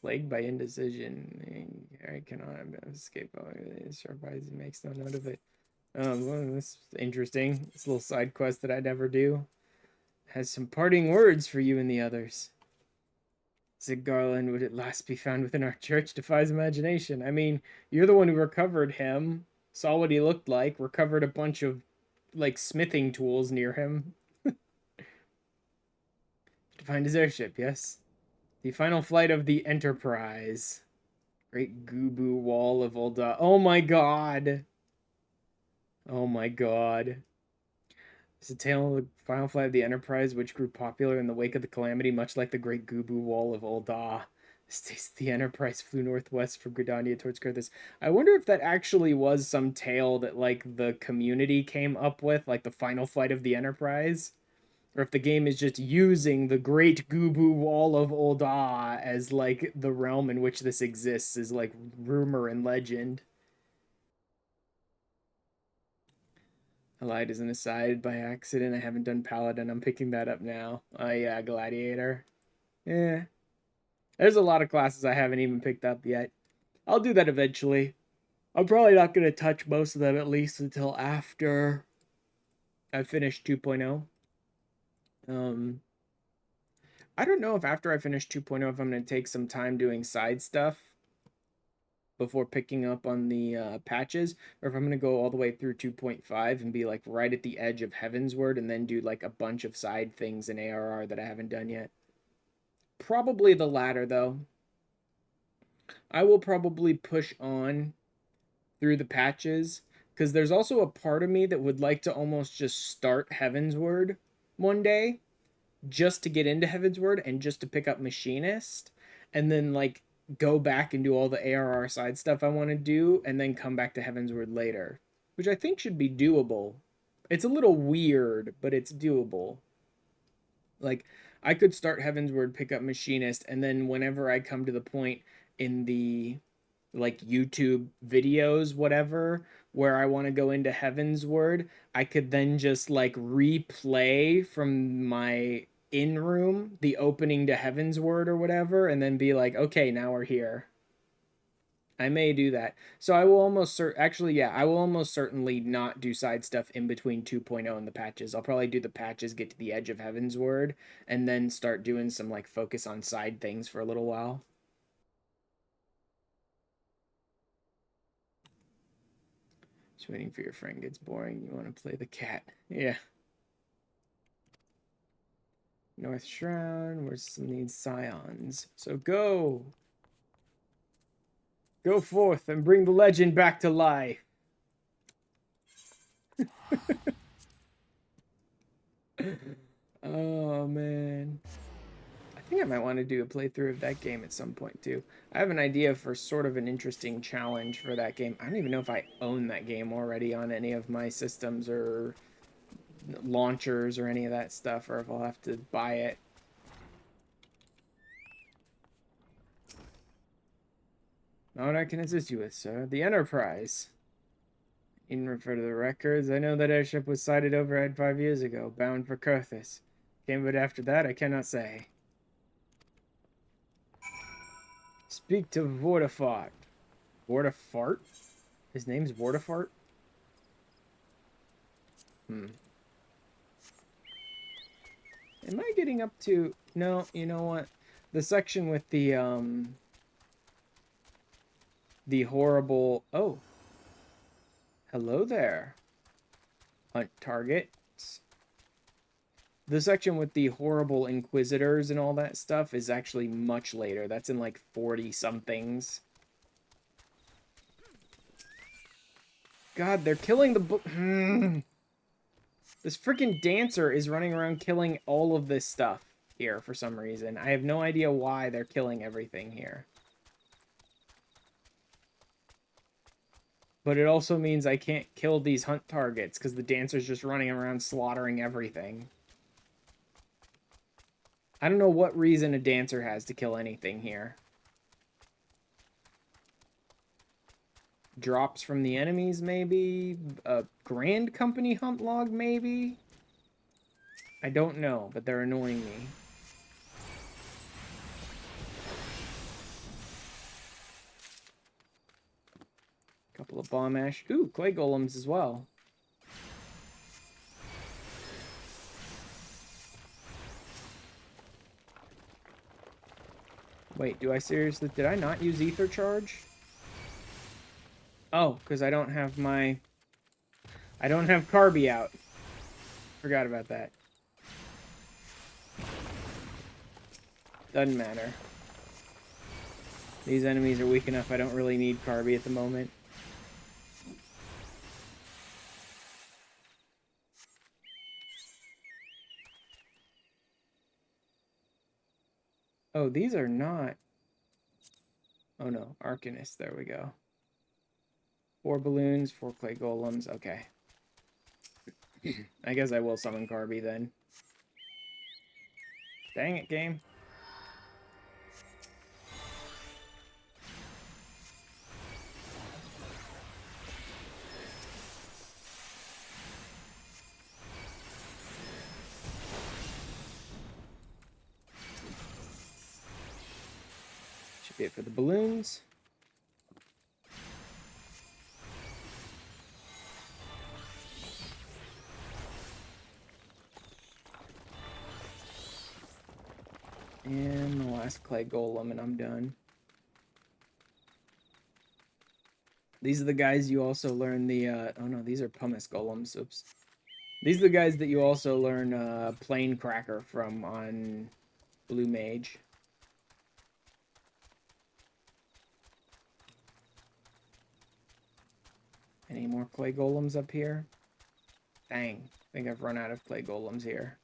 Plagued by indecision. I cannot escape. Surprise makes no note of it. Well, that's interesting. This little side quest that I never do has some parting words for you and the others. Zig Garland would at last be found within our church, defies imagination. I mean, you're the one who recovered him, saw what he looked like, recovered a bunch of, like, smithing tools near him. To find his airship, yes? The final flight of the Enterprise. Great Gubu Wall of Ulda. Oh my god! Oh my god. It's a tale of the final flight of the Enterprise, which grew popular in the wake of the Calamity, much like the Great Gubu Wall of Ulda. The Enterprise flew northwest from Gridania towards Kurthus. I wonder if that actually was some tale that, like, the community came up with, like the final flight of the Enterprise. Or if the game is just using the Great Gubu Wall of Ulda as, like, the realm in which this exists, is, like, rumor and legend. I lied as an aside by accident. I haven't done Paladin. I'm picking that up now. Oh, yeah, Gladiator. Yeah. There's a lot of classes I haven't even picked up yet. I'll do that eventually. I'm probably not going to touch most of them, at least until after I finish 2.0. I don't know if after I finish 2.0 if I'm going to take some time doing side stuff before picking up on the patches, or if I'm going to go all the way through 2.5 and be like right at the edge of Heavensward and then do like a bunch of side things in ARR that I haven't done yet. Probably the latter, though. I will probably push on through the patches, because there's also a part of me that would like to almost just start Heavensward one day, just to get into Heavensward and just to pick up Machinist, and then like go back and do all the ARR side stuff I want to do, and then come back to Heavensward later, which I think should be doable. It's a little weird, but it's doable. Like, I could start Heavensward, pick up Machinist, and then whenever I come to the point in the like YouTube videos, whatever, where I want to go into Heavensward, I could then just like replay from my in room the opening to Heavensward or whatever, and then be like, okay, now we're here. I may do that. So I will almost actually, yeah, I will almost certainly not do side stuff in between 2.0 and the patches. I'll probably do the patches, get to the edge of Heavensward, and then start doing some like focus on side things for a little while. Just waiting for your friend gets boring. You want to play the cat. Yeah. North Shroud, where's some needs scions. So go! Go forth and bring the legend back to life. Oh, man. I think I might want to do a playthrough of that game at some point, too. I have an idea for sort of an interesting challenge for that game. I don't even know if I own that game already on any of my systems or launchers or any of that stuff, or if I'll have to buy it. Not what I can assist you with, sir. The Enterprise. In refer to the records, I know that airship was sighted overhead 5 years ago, bound for Kurthus. Came but after that, I cannot say. Speak to Vortifart. Vortifart? His name's Vortifart? Am I getting up to... No, you know what? The section with the horrible... Oh. Hello there. Hunt targets. The section with the horrible Inquisitors and all that stuff is actually much later. That's in like 40-somethings. God, they're killing the... This freaking dancer is running around killing all of this stuff here for some reason. I have no idea why they're killing everything here. But it also means I can't kill these hunt targets because the dancer's just running around slaughtering everything. I don't know what reason a dancer has to kill anything here. Drops from the enemies, maybe? A Grand Company hunt log, maybe? I don't know, but they're annoying me. Couple of bomb ash. Ooh, clay golems as well. Wait, do I seriously... Did I not use ether charge? Oh, because I don't have my... I don't have Carby out. Forgot about that. Doesn't matter. These enemies are weak enough I don't really need Carby at the moment. Oh, these are not... Oh no, Arcanist, there we go. 4 balloons, 4 clay golems, okay. I guess I will summon Carby then. Dang it, game. Should be it for the balloons. And the last clay golem, and I'm done. These are the guys you also learn the, oh no, these are pumice golems, oops. These are the guys that you also learn, Plane Cracker from on Blue Mage. Any more clay golems up here? Dang, I think I've run out of clay golems here.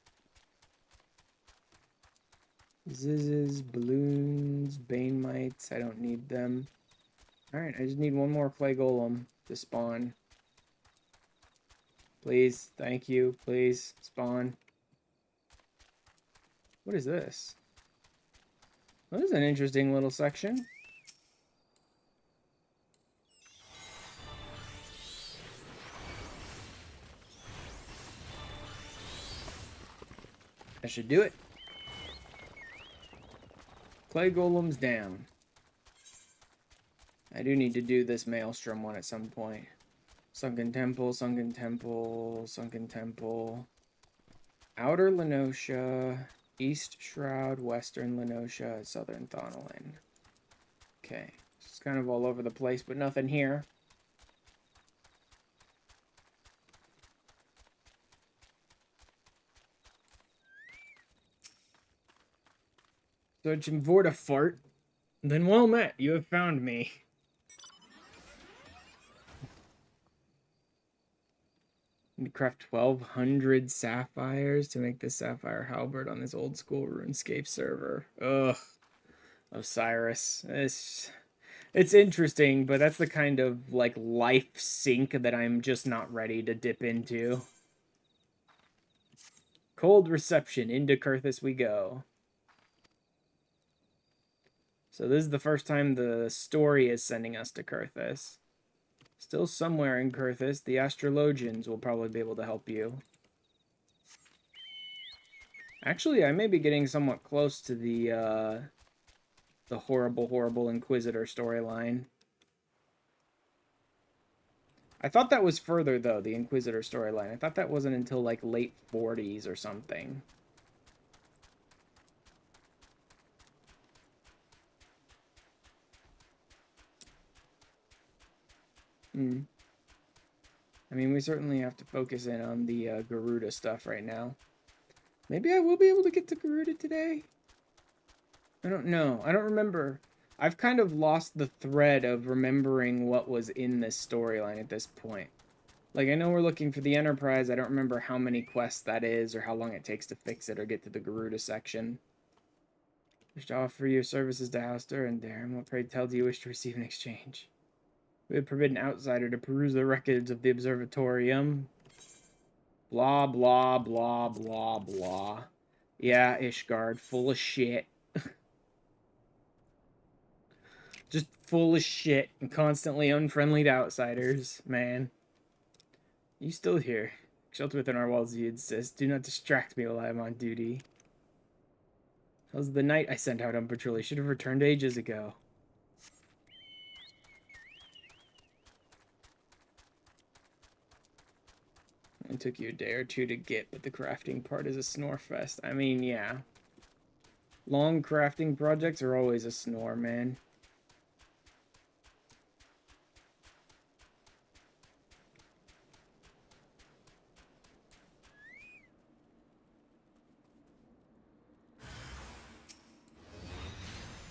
Zizzes, balloons, bane mites, I don't need them. Alright, I just need one more clay golem to spawn. Please, thank you, please, spawn. What is this? Well, this is an interesting little section. I should do it. Clay golems down. I do need to do this Maelstrom one at some point. Sunken Temple, Sunken Temple, Sunken Temple. Outer Lenosha, East Shroud, Western Lenosha, Southern Thonolin. Okay, it's kind of all over the place, but nothing here. Searching for a fart. Then well met, you have found me. Need to craft 1,200 sapphires to make the sapphire halberd on this old school RuneScape server. Ugh. Osiris. It's interesting, but that's the kind of, like, life sink that I'm just not ready to dip into. Cold reception. Into Kurthus we go. So this is the first time the story is sending us to Kurthus. Still somewhere in Kurthus, the astrologians will probably be able to help you. Actually, I may be getting somewhat close to the horrible Inquisitor storyline. I thought that was further, though, the Inquisitor storyline. I thought that wasn't until, like, late 40s or something. I mean, we certainly have to focus in on the Garuda stuff right now. Maybe I will be able to get to Garuda today? I don't know. I don't remember. I've kind of lost the thread of remembering what was in this storyline at this point. Like, I know we're looking for the Enterprise. I don't remember how many quests that is or how long it takes to fix it or get to the Garuda section. Wish to offer your services to Hauster and Darren. What pray tell do you wish to receive in exchange? We have forbidden outsider to peruse the records of the observatorium. Blah, blah, blah, blah, blah. Yeah, Ishgard, full of shit. Just full of shit and constantly unfriendly to outsiders, man. You still here? Shelter within our walls, you insist. Do not distract me while I am on duty. How's the knight I sent out on patrol? He should have returned ages ago. It took you a day or two to get, but the crafting part is a snore fest. I mean, yeah. Long crafting projects are always a snore, man.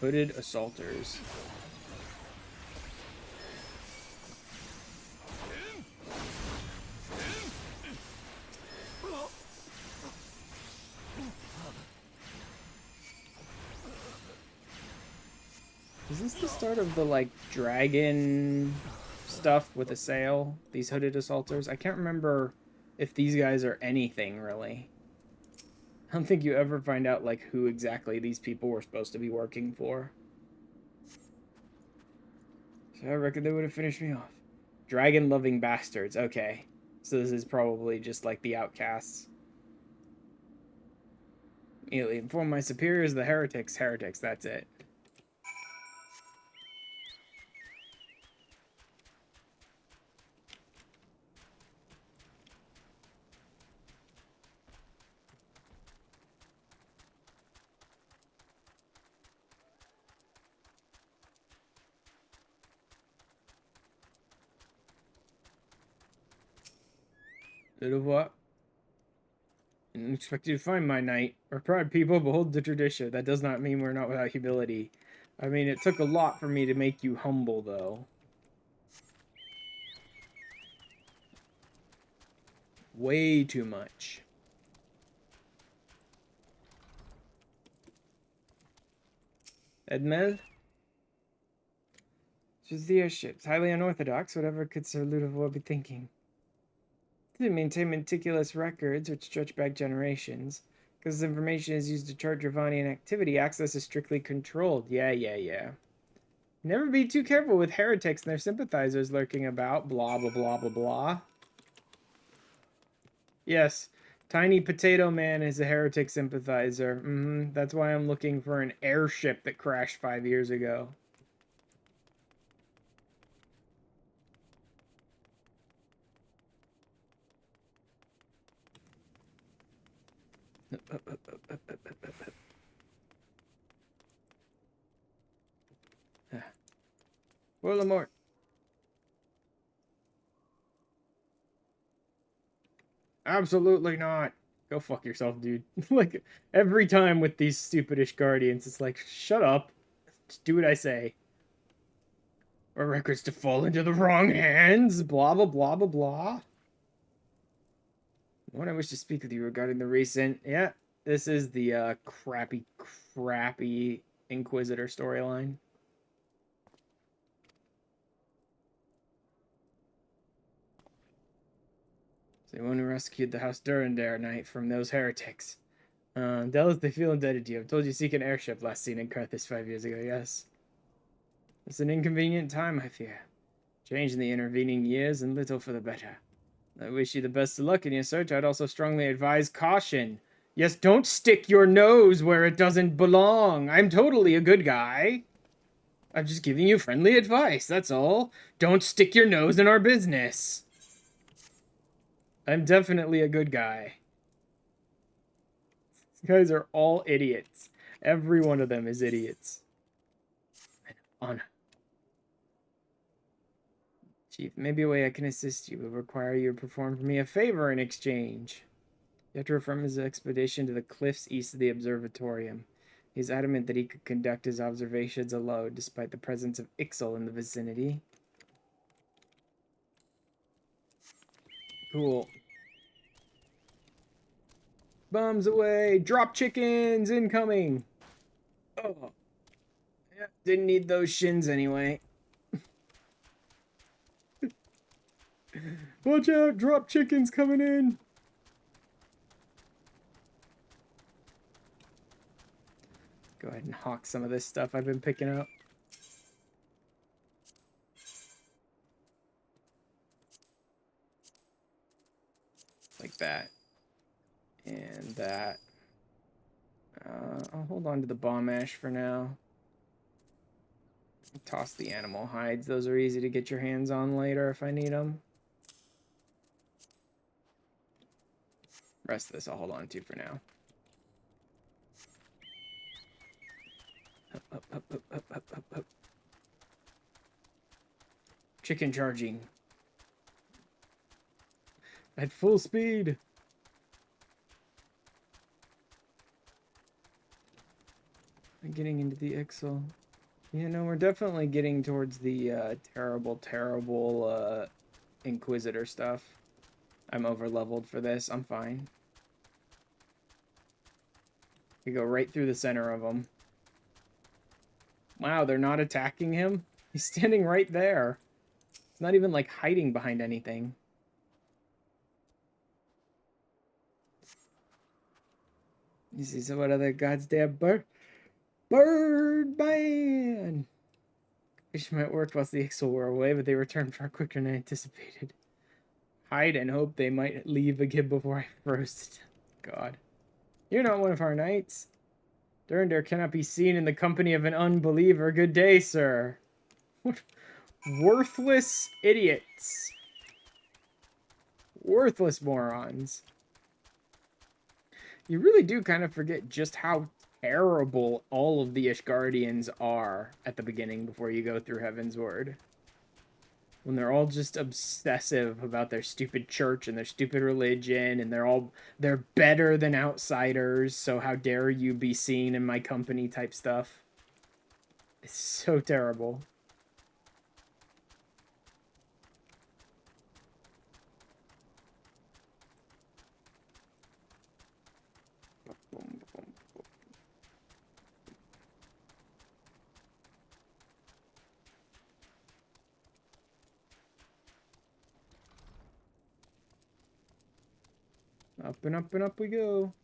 Hooded assaulters. Is this the start of the, like, dragon stuff with a sail? These hooded assaulters? I can't remember if these guys are anything, really. I don't think you ever find out, like, who exactly these people were supposed to be working for. So I reckon they would have finished me off. Dragon-loving bastards. Okay. So this is probably just, like, the outcasts. Immediately inform my superiors, the heretics. Heretics, that's it. Little what? Didn't expect you to find my knight. We're proud people, behold the tradition. That does not mean we're not without humility. I mean, it took a lot for me to make you humble, though. Way too much. Edmel? Just the airships. Highly unorthodox. Whatever could Sir Ludovic be thinking? They maintain meticulous records which stretch back generations. Because this information is used to chart Dravanian activity, access is strictly controlled. Yeah. Never be too careful with heretics and their sympathizers lurking about. Blah, blah, blah, blah, blah. Yes, Tiny Potato Man is a heretic sympathizer. That's why I'm looking for an airship that crashed 5 years ago. Voldemort. Absolutely not. Go fuck yourself, dude. Like, every time with these stupidish guardians, it's like, shut up. Just do what I say. Or records to fall into the wrong hands. Blah, blah, blah, blah, blah. What I wish to speak with you regarding the recent... Yeah, this is the crappy Inquisitor storyline. The one who rescued the House Durandare Knight from those heretics. Dallas, they feel indebted to you. I've told you to seek an airship last seen in Carthage 5 years ago, yes. It's an inconvenient time, I fear. Change in the intervening years and little for the better. I wish you the best of luck in your search. I'd also strongly advise caution. Yes, don't stick your nose where it doesn't belong. I'm totally a good guy. I'm just giving you friendly advice, that's all. Don't stick your nose in our business. I'm definitely a good guy. These guys are all idiots. Every one of them is idiots. Honor. Chief, maybe a way I can assist you will require you to perform for me a favor in exchange. You have to refer his expedition to the cliffs east of the observatorium. He's adamant that he could conduct his observations alone, despite the presence of Ixal in the vicinity. Cool. Bums away! Drop chickens incoming! Oh. Yeah, didn't need those shins anyway. Watch out, drop chickens coming in. Go ahead and hawk some of this stuff I've been picking up. Like that. And that. I'll hold on to the bomb ash for now. Toss the animal hides. Those are easy to get your hands on later if I need them. Rest of this I'll hold on to for now. Up, up, up, up, up, up, up. Chicken charging. At full speed. I'm getting into the Ixal. You know, we're definitely getting towards the terrible Inquisitor stuff. I'm over-leveled for this. I'm fine. We go right through the center of them. Wow, they're not attacking him? He's standing right there. It's not even, like, hiding behind anything. You see, so what other goddamn bird man? Fish might work whilst the Ixal were away, but they returned far quicker than anticipated. Hide and hope they might leave again before I roast it. God. You're not one of our knights. Durandar cannot be seen in the company of an unbeliever. Good day, sir. What worthless idiots. Worthless morons. You really do kind of forget just how terrible all of the Ishgardians are at the beginning before you go through Heaven's Word. When they're all just obsessive about their stupid church and their stupid religion, and they're better than outsiders, so how dare you be seen in my company type stuff. It's so terrible. Up and up and up we go.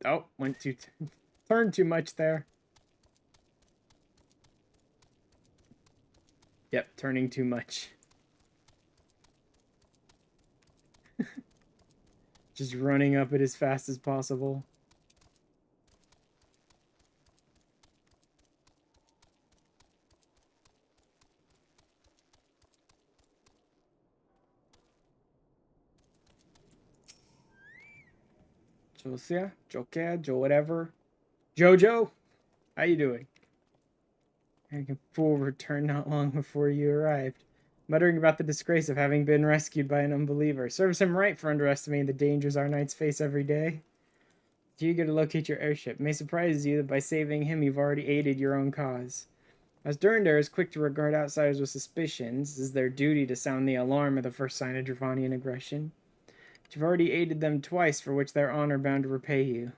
Oh, turned too much there. Yep, turning too much. Just running up it as fast as possible. Josia, Joker, Joe whatever. Jojo, how you doing? American fool returned not long before you arrived, muttering about the disgrace of having been rescued by an unbeliever. Serves him right for underestimating the dangers our knights face every day. You're eager to locate your airship. It may surprise you that by saving him, you've already aided your own cause. As Durandar is quick to regard outsiders with suspicions, it is their duty to sound the alarm at the first sign of Dravanian aggression. But you've already aided them twice, for which they're honor-bound to repay you.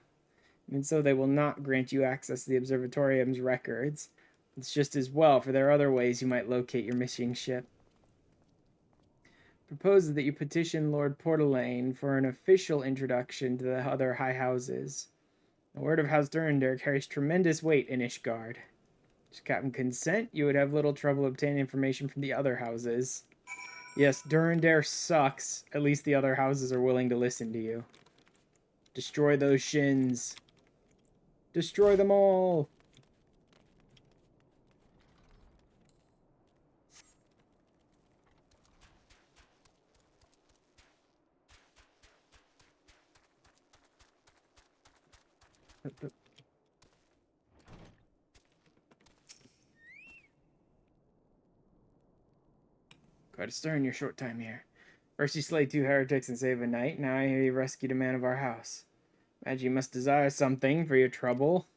And so they will not grant you access to the Observatorium's records. It's just as well, for there are other ways you might locate your missing ship. Proposes that you petition Lord Portelaine for an official introduction to the other high houses. The word of House Durandar carries tremendous weight in Ishgard. Should Captain consent, you would have little trouble obtaining information from the other houses. Yes, Durandar sucks. At least the other houses are willing to listen to you. Destroy those shins. Destroy them all. Quite a stir in your short time here. First you slayed 2 heretics and saved a knight, now I hear you rescued a man of our house. Imagine you must desire something for your trouble.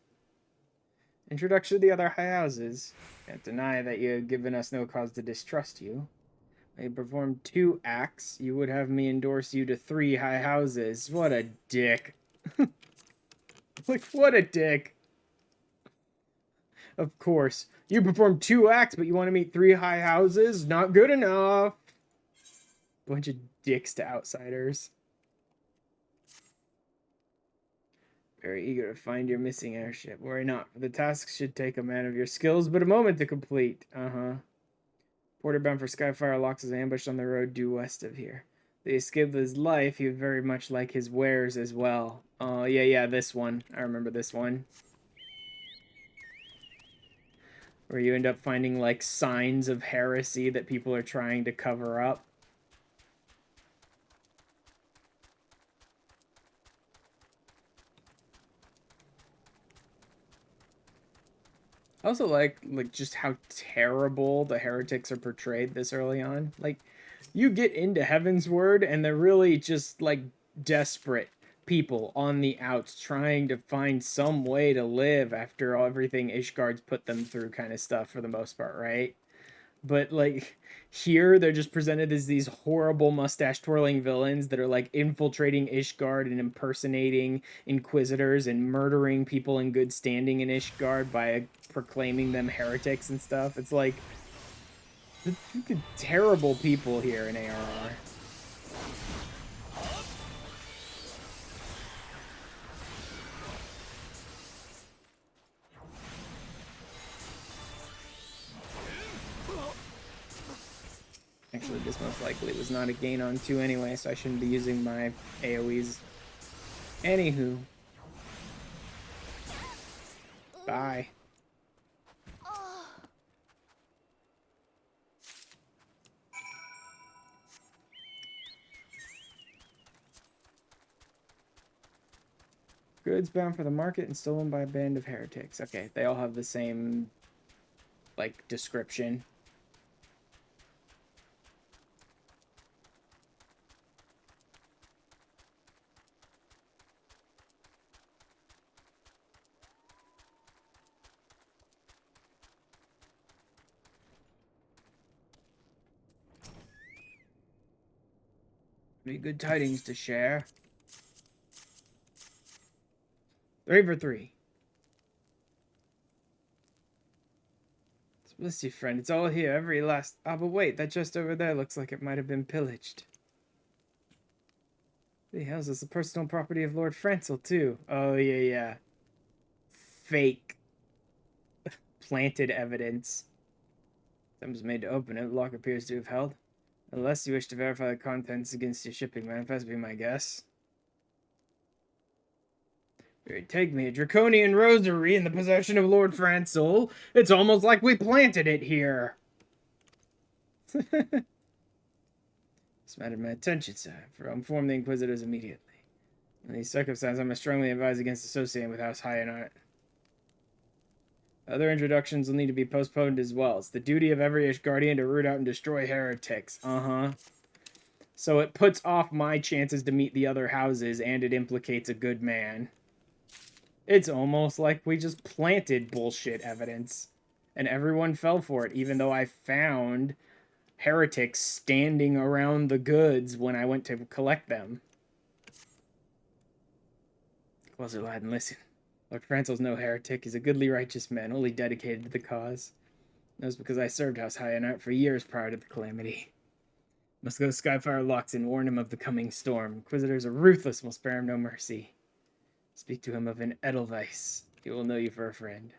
Introduction to the other high houses. Can't deny that you have given us no cause to distrust you. When you performed 2 acts, you would have me endorse you to 3 high houses. What a dick. Like, what a dick. Of course. You performed 2 acts, but you want to meet 3 high houses? Not good enough. Bunch of dicks to outsiders. Very eager to find your missing airship. Worry not, for the task should take a man of your skills, but a moment to complete. Porter bound for Skyfire locks his ambush on the road due west of here. They escaped his life, he would very much like his wares as well. Oh, yeah, this one. I remember this one. Where you end up finding, like, signs of heresy that people are trying to cover up. I also like just how terrible the heretics are portrayed this early on. Like, you get into Heaven's Word, and they're really just, like, desperate people on the outs trying to find some way to live after everything Ishgard's put them through kind of stuff for the most part, right? But, like, here they're just presented as these horrible mustache-twirling villains that are, like, infiltrating Ishgard and impersonating inquisitors and murdering people in good standing in Ishgard by proclaiming them heretics and stuff. It's like, terrible people here in ARR. Actually, this most likely was not a gain on 2 anyway, so I shouldn't be using my AoEs. Anywho. Bye. Goods bound for the market and stolen by a band of heretics. Okay, they all have the same, like, description. Pretty good tidings to share. 3 for 3. Bless you, friend. It's all here, every last... Ah, but wait, that just over there looks like it might have been pillaged. The hell's this? The personal property of Lord Francel, too. Oh, yeah. Fake. Planted evidence. Attempt was made to open it. The lock appears to have held. Unless you wish to verify the contents against your shipping manifest, be my guess. Here, take me, a draconian rosary in the possession of Lord Francel. It's almost like we planted it here. This mattered my attention, sir, for I'll inform the Inquisitors immediately. In these circumstances, I must strongly advise against associating with House Hyanart. Other introductions will need to be postponed as well. It's the duty of every Ishgardian to root out and destroy heretics. So it puts off my chances to meet the other houses, and it implicates a good man. It's almost like we just planted bullshit evidence, and everyone fell for it, even though I found heretics standing around the goods when I went to collect them. Closer, lad, and listen. Lord Francel's no heretic. He's a goodly righteous man, wholly dedicated to the cause. Knows because I served House Hyanart for years prior to the calamity. Must go to Skyfire Locks and warn him of the coming storm. Inquisitors are ruthless and will spare him no mercy. Speak to him of an Edelweiss. He will know you for a friend.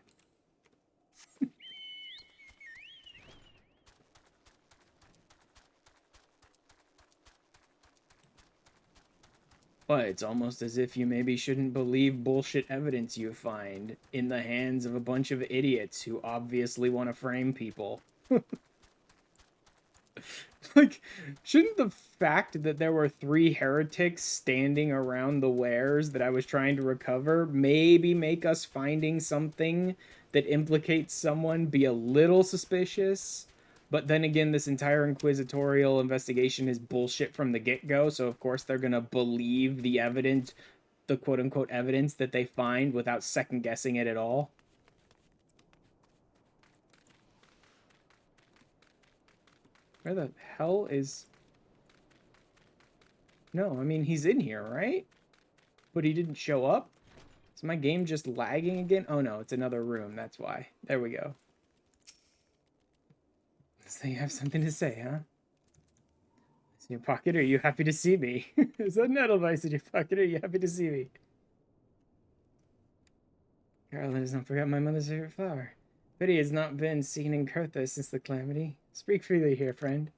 But it's almost as if you maybe shouldn't believe bullshit evidence you find in the hands of a bunch of idiots who obviously want to frame people. Like, shouldn't the fact that there were 3 heretics standing around the wares that I was trying to recover maybe make us finding something that implicates someone be a little suspicious? But then again, this entire inquisitorial investigation is bullshit from the get-go, so of course they're gonna believe the evidence, the quote-unquote evidence that they find without second-guessing it at all. Where the hell is... No, I mean, he's in here, right? But he didn't show up? Is my game just lagging again? Oh no, it's another room, that's why. There we go. So you have something to say, huh? It's in your pocket, or are you happy to see me? Is that nettle vice in your pocket, or are you happy to see me? Carolyn has not forgotten my mother's favorite flower. Betty has not been seen in Carthage since the calamity. Speak freely here, friend.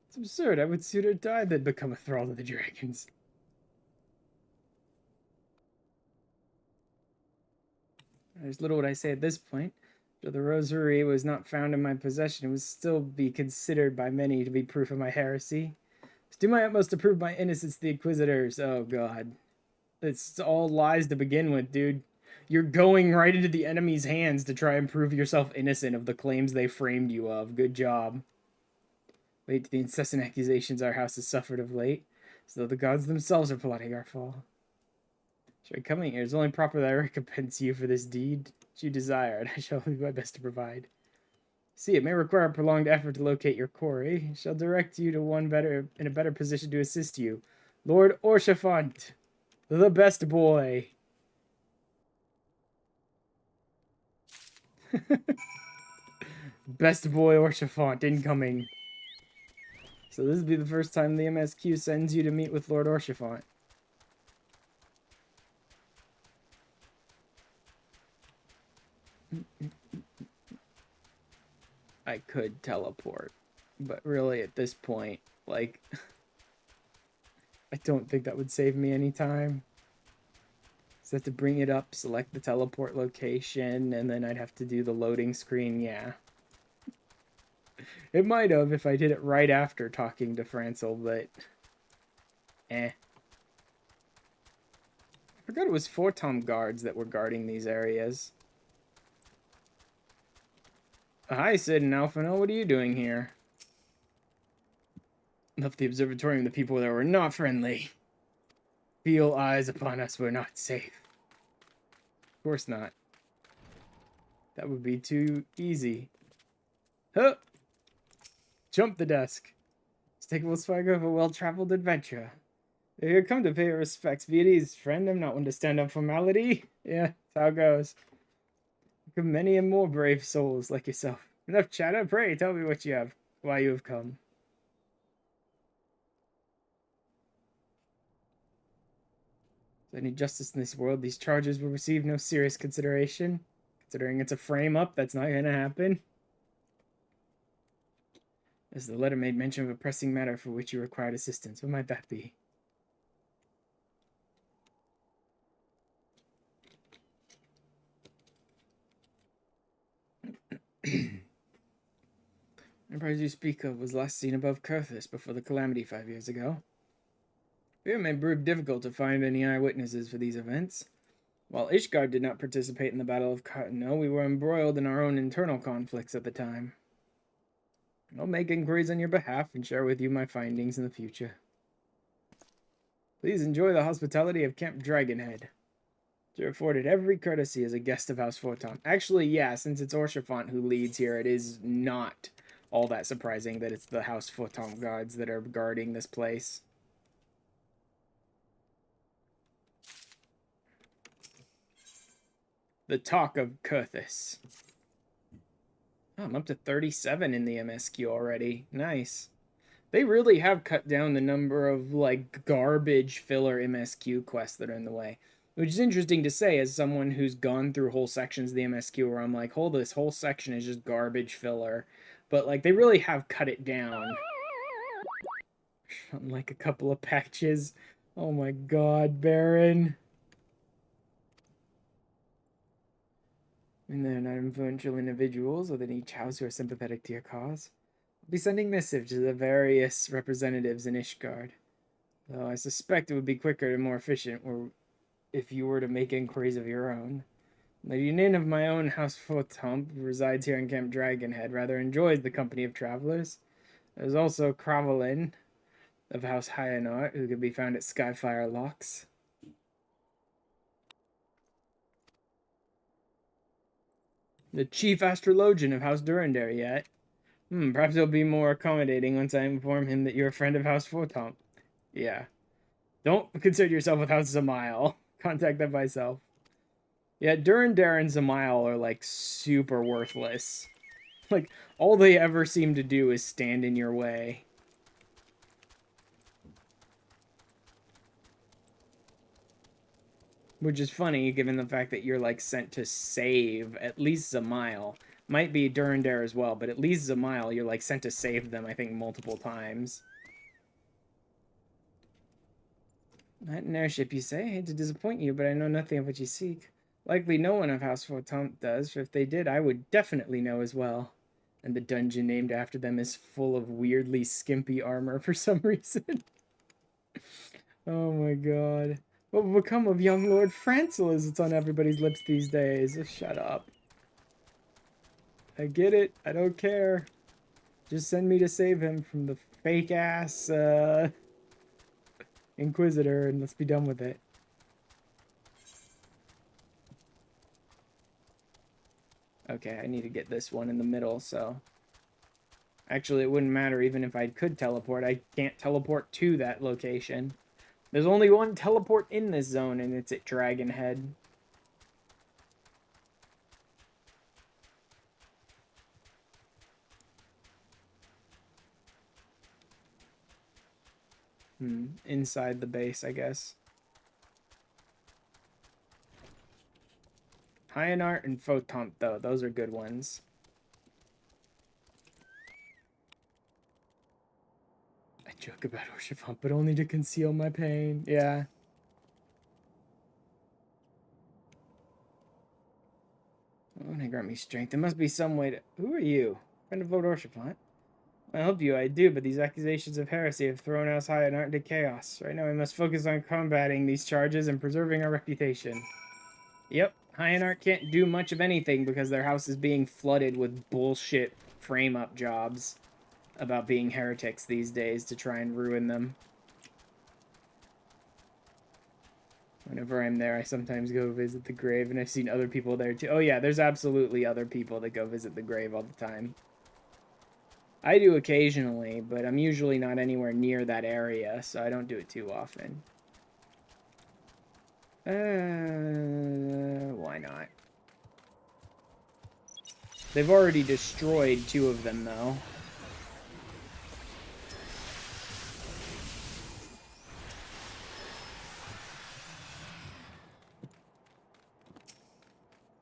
It's absurd. I would sooner die than become a thrall to the dragons. There's little what I say at this point. Though the rosary was not found in my possession, it would still be considered by many to be proof of my heresy. To do my utmost to prove my innocence to the Inquisitors. Oh, God. It's all lies to begin with, dude. You're going right into the enemy's hands to try and prove yourself innocent of the claims they framed you of. Good job. Wait to the incessant accusations our house has suffered of late, as though the gods themselves are plotting our fall. Should I come here? It's only proper that I recompense you for this deed which you desire, and I shall do my best to provide. See, it may require a prolonged effort to locate your quarry. I shall direct you to one better in a better position to assist you. Lord Orchefant, the best boy. Best boy Orchefant incoming. So this will be the first time the MSQ sends you to meet with Lord Orchefant. I could teleport, but really at this point, like, I don't think that would save me any time. So I have to bring it up, select the teleport location, and then I'd have to do the loading screen, yeah. It might have if I did it right after talking to Francel, but... I forgot it was Fortom guards that were guarding these areas. Hi, Sid and Alphino, what are you doing here? Left the observatorium, the people there were not friendly. Feel eyes upon us, we're not safe. Of course not. That would be too easy. Huh! Jump the desk. Take Swagger of a well-traveled adventure. If you come to pay your respects, Beauty's friend, I'm not one to stand up formality. Yeah, that's how it goes. Look of many and more brave souls like yourself. Enough chatter, pray, tell me what you have, why you have come. Is there any justice in this world? These charges will receive no serious consideration. Considering it's a frame-up, that's not gonna happen. As the letter made mention of a pressing matter for which you required assistance. What might that be? The enterprise you speak of was last seen above Kurthus before the calamity 5 years ago. It may prove difficult to find any eyewitnesses for these events. While Ishgard did not participate in the Battle of Cartano, we were embroiled in our own internal conflicts at the time. I'll make inquiries on your behalf and share with you my findings in the future. Please enjoy the hospitality of Camp Dragonhead. You're afforded every courtesy as a guest of House Photon. Actually, yeah, since it's Orchefant who leads here, it is not all that surprising that it's the House Photon guards that are guarding this place. The Talk of Kurthus. Oh, I'm up to 37 in the MSQ already. Nice. They really have cut down the number of, like, garbage filler MSQ quests that are in the way. Which is interesting to say as someone who's gone through whole sections of the MSQ where I'm like, hold, this whole section is just garbage filler. But, like, they really have cut it down. Like a couple of patches. Oh my god, Baron. And they're not influential individuals within each house who are sympathetic to your cause. I'll be sending missives to the various representatives in Ishgard. Though I suspect it would be quicker and more efficient if you were to make inquiries of your own. Lady Nin of my own House Photomp, who resides here in Camp Dragonhead, rather enjoys the company of travelers. There's also Kravelin of House Hyanart, who can be found at Skyfire Locks. The chief astrologian of House Durandar yet. Perhaps he'll be more accommodating once I inform him that you're a friend of House Photomp. Yeah. Don't concern yourself with House Zamile. Contact them myself. Yeah, Durandar and Zamile are, like, super worthless. Like, all they ever seem to do is stand in your way. Which is funny, given the fact that you're, like, sent to save at least Zamile. Might be Durandar as well, but at least Zamile, you're, like, sent to save them, I think, multiple times. Not an airship, you say? I hate to disappoint you, but I know nothing of what you seek. Likely no one of House Fortemps does, for if they did, I would definitely know as well. And the dungeon named after them is full of weirdly skimpy armor for some reason. Oh my god. What will become of young Lord Francel as it's on everybody's lips these days? Oh, shut up. I get it. I don't care. Just send me to save him from the fake-ass, Inquisitor, and let's be done with it. Okay, I need to get this one in the middle, so... Actually, it wouldn't matter even if I could teleport. I can't teleport to that location. There's only one teleport in this zone, and it's at Dragon Head. Inside the base, I guess. Hyanart and Photomp, though. Those are good ones. I joke about Orshifant, but only to conceal my pain. Yeah. Oh, and they grant me strength. There must be some way to... Who are you? Friend of Lord Orshifant? I help you, I do, but these accusations of heresy have thrown us Hyanart into chaos. Right now we must focus on combating these charges and preserving our reputation. Yep, Hyanart can't do much of anything because their house is being flooded with bullshit frame-up jobs about being heretics these days to try and ruin them. Whenever I'm there, I sometimes go visit the grave, and I've seen other people there too. Oh yeah, there's absolutely other people that go visit the grave all the time. I do occasionally, but I'm usually not anywhere near that area, so I don't do it too often. Why not? They've already destroyed 2 of them, though.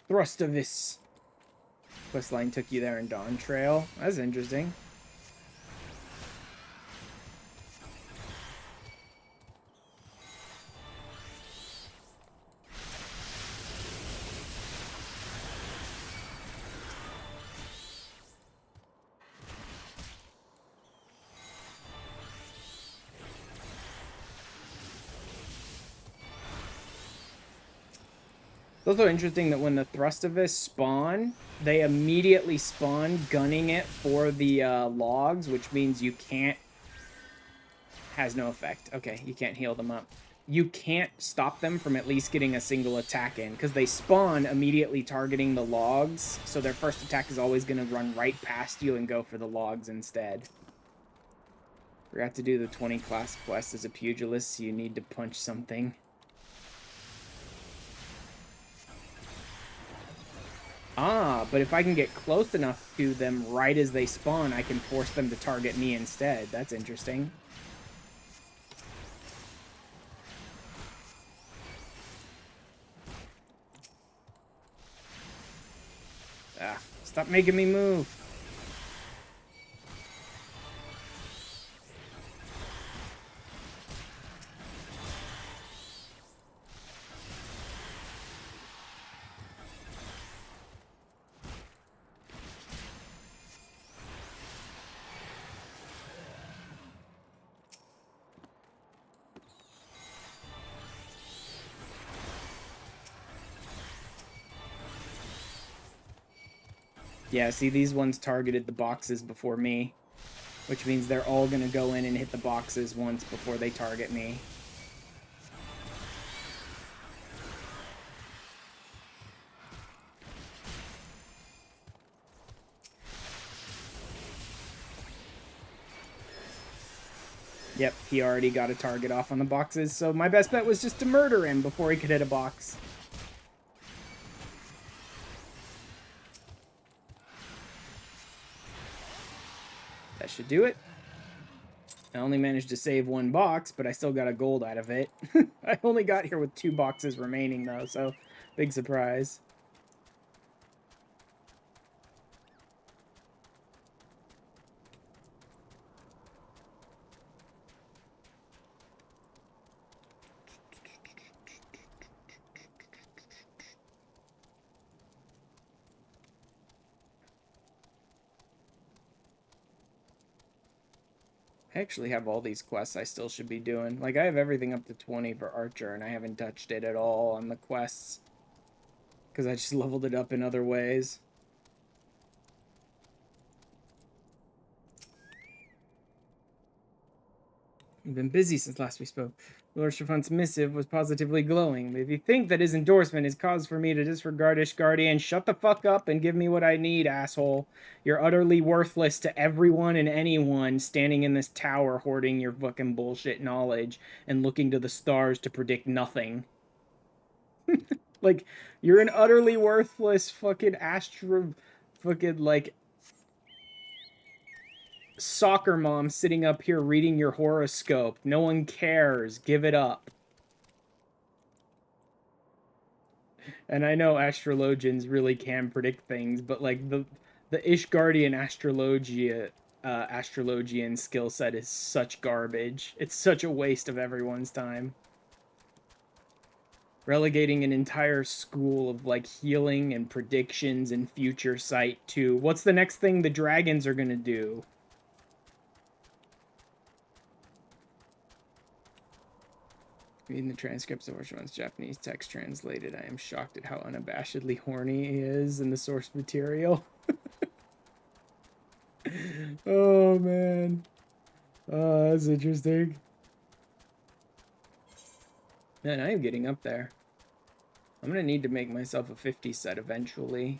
Thrust of this. Questline took you there in Dawn Trail. That's interesting. It's also interesting that when the Thrustivists spawn, they immediately spawn gunning it for the logs, which means you can't... Has no effect. Okay, you can't heal them up. You can't stop them from at least getting a single attack in, because they spawn immediately targeting the logs, so their first attack is always going to run right past you and go for the logs instead. Forgot to do the 20 class quest as a pugilist, so you need to punch something. Ah, but if I can get close enough to them right as they spawn, I can force them to target me instead. That's interesting. Ah, stop making me move. Yeah, see, these ones targeted the boxes before me, which means they're all gonna go in and hit the boxes once before they target me. Yep, he already got a target off on the boxes, so my best bet was just to murder him before he could hit a box. That should do it. I only managed to save one box, but I still got a gold out of it. I only got here with 2 boxes remaining, though, so big surprise. I actually have all these quests I still should be doing. Like, I have everything up to 20 for Archer, and I haven't touched it at all on the quests. Because I just leveled it up in other ways. I've been busy since last we spoke. Lord Chiffant's missive was positively glowing, but if you think that his endorsement is cause for me to disregard Ishgardian, shut the fuck up and give me what I need, asshole. You're utterly worthless to everyone and anyone standing in this tower hoarding your fucking bullshit knowledge and looking to the stars to predict nothing. Like, you're an utterly worthless fucking fucking, like, soccer mom sitting up here reading your horoscope. No one cares. Give it up. And I know astrologians really can predict things, but like the Ishgardian astrologian skill set is such garbage. It's such a waste of everyone's time. Relegating an entire school of like healing and predictions and future sight to what's the next thing the dragons are gonna do? Reading the transcripts of which one's Japanese text translated, I am shocked at how unabashedly horny he is in the source material. Oh, man. Oh, that's interesting. Man, I am getting up there. I'm going to need to make myself a 50 set eventually.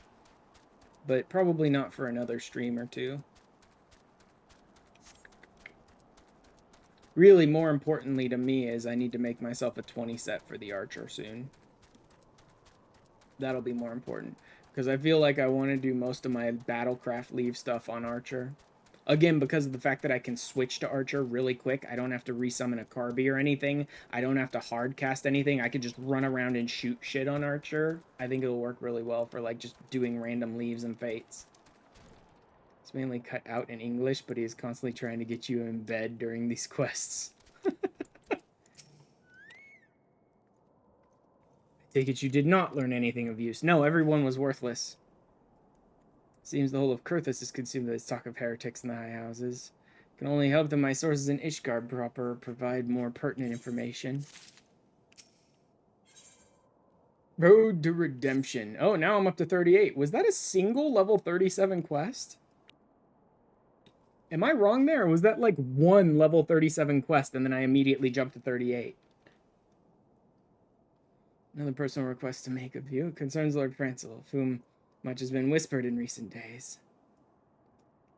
But probably not for another stream or two. Really, more importantly to me is I need to make myself a 20 set for the Archer soon. That'll be more important. Because I feel like I want to do most of my Battlecraft Leave stuff on Archer. Again, because of the fact that I can switch to Archer really quick. I don't have to resummon a Carby or anything. I don't have to hardcast anything. I could just run around and shoot shit on Archer. I think it'll work really well for like just doing random leaves and fates. It's mainly cut out in English, but he is constantly trying to get you in bed during these quests. I take it you did not learn anything of use. No, everyone was worthless. Seems the whole of Kurthus is consumed by this talk of heretics in the high houses. Can only hope that my sources in Ishgard proper provide more pertinent information. Road to Redemption. Oh, now I'm up to 38. Was that a single level 37 quest? Am I wrong there? Or was that like one level 37 quest and then I immediately jumped to 38? Another personal request to make of you. It concerns Lord Francel, of whom much has been whispered in recent days.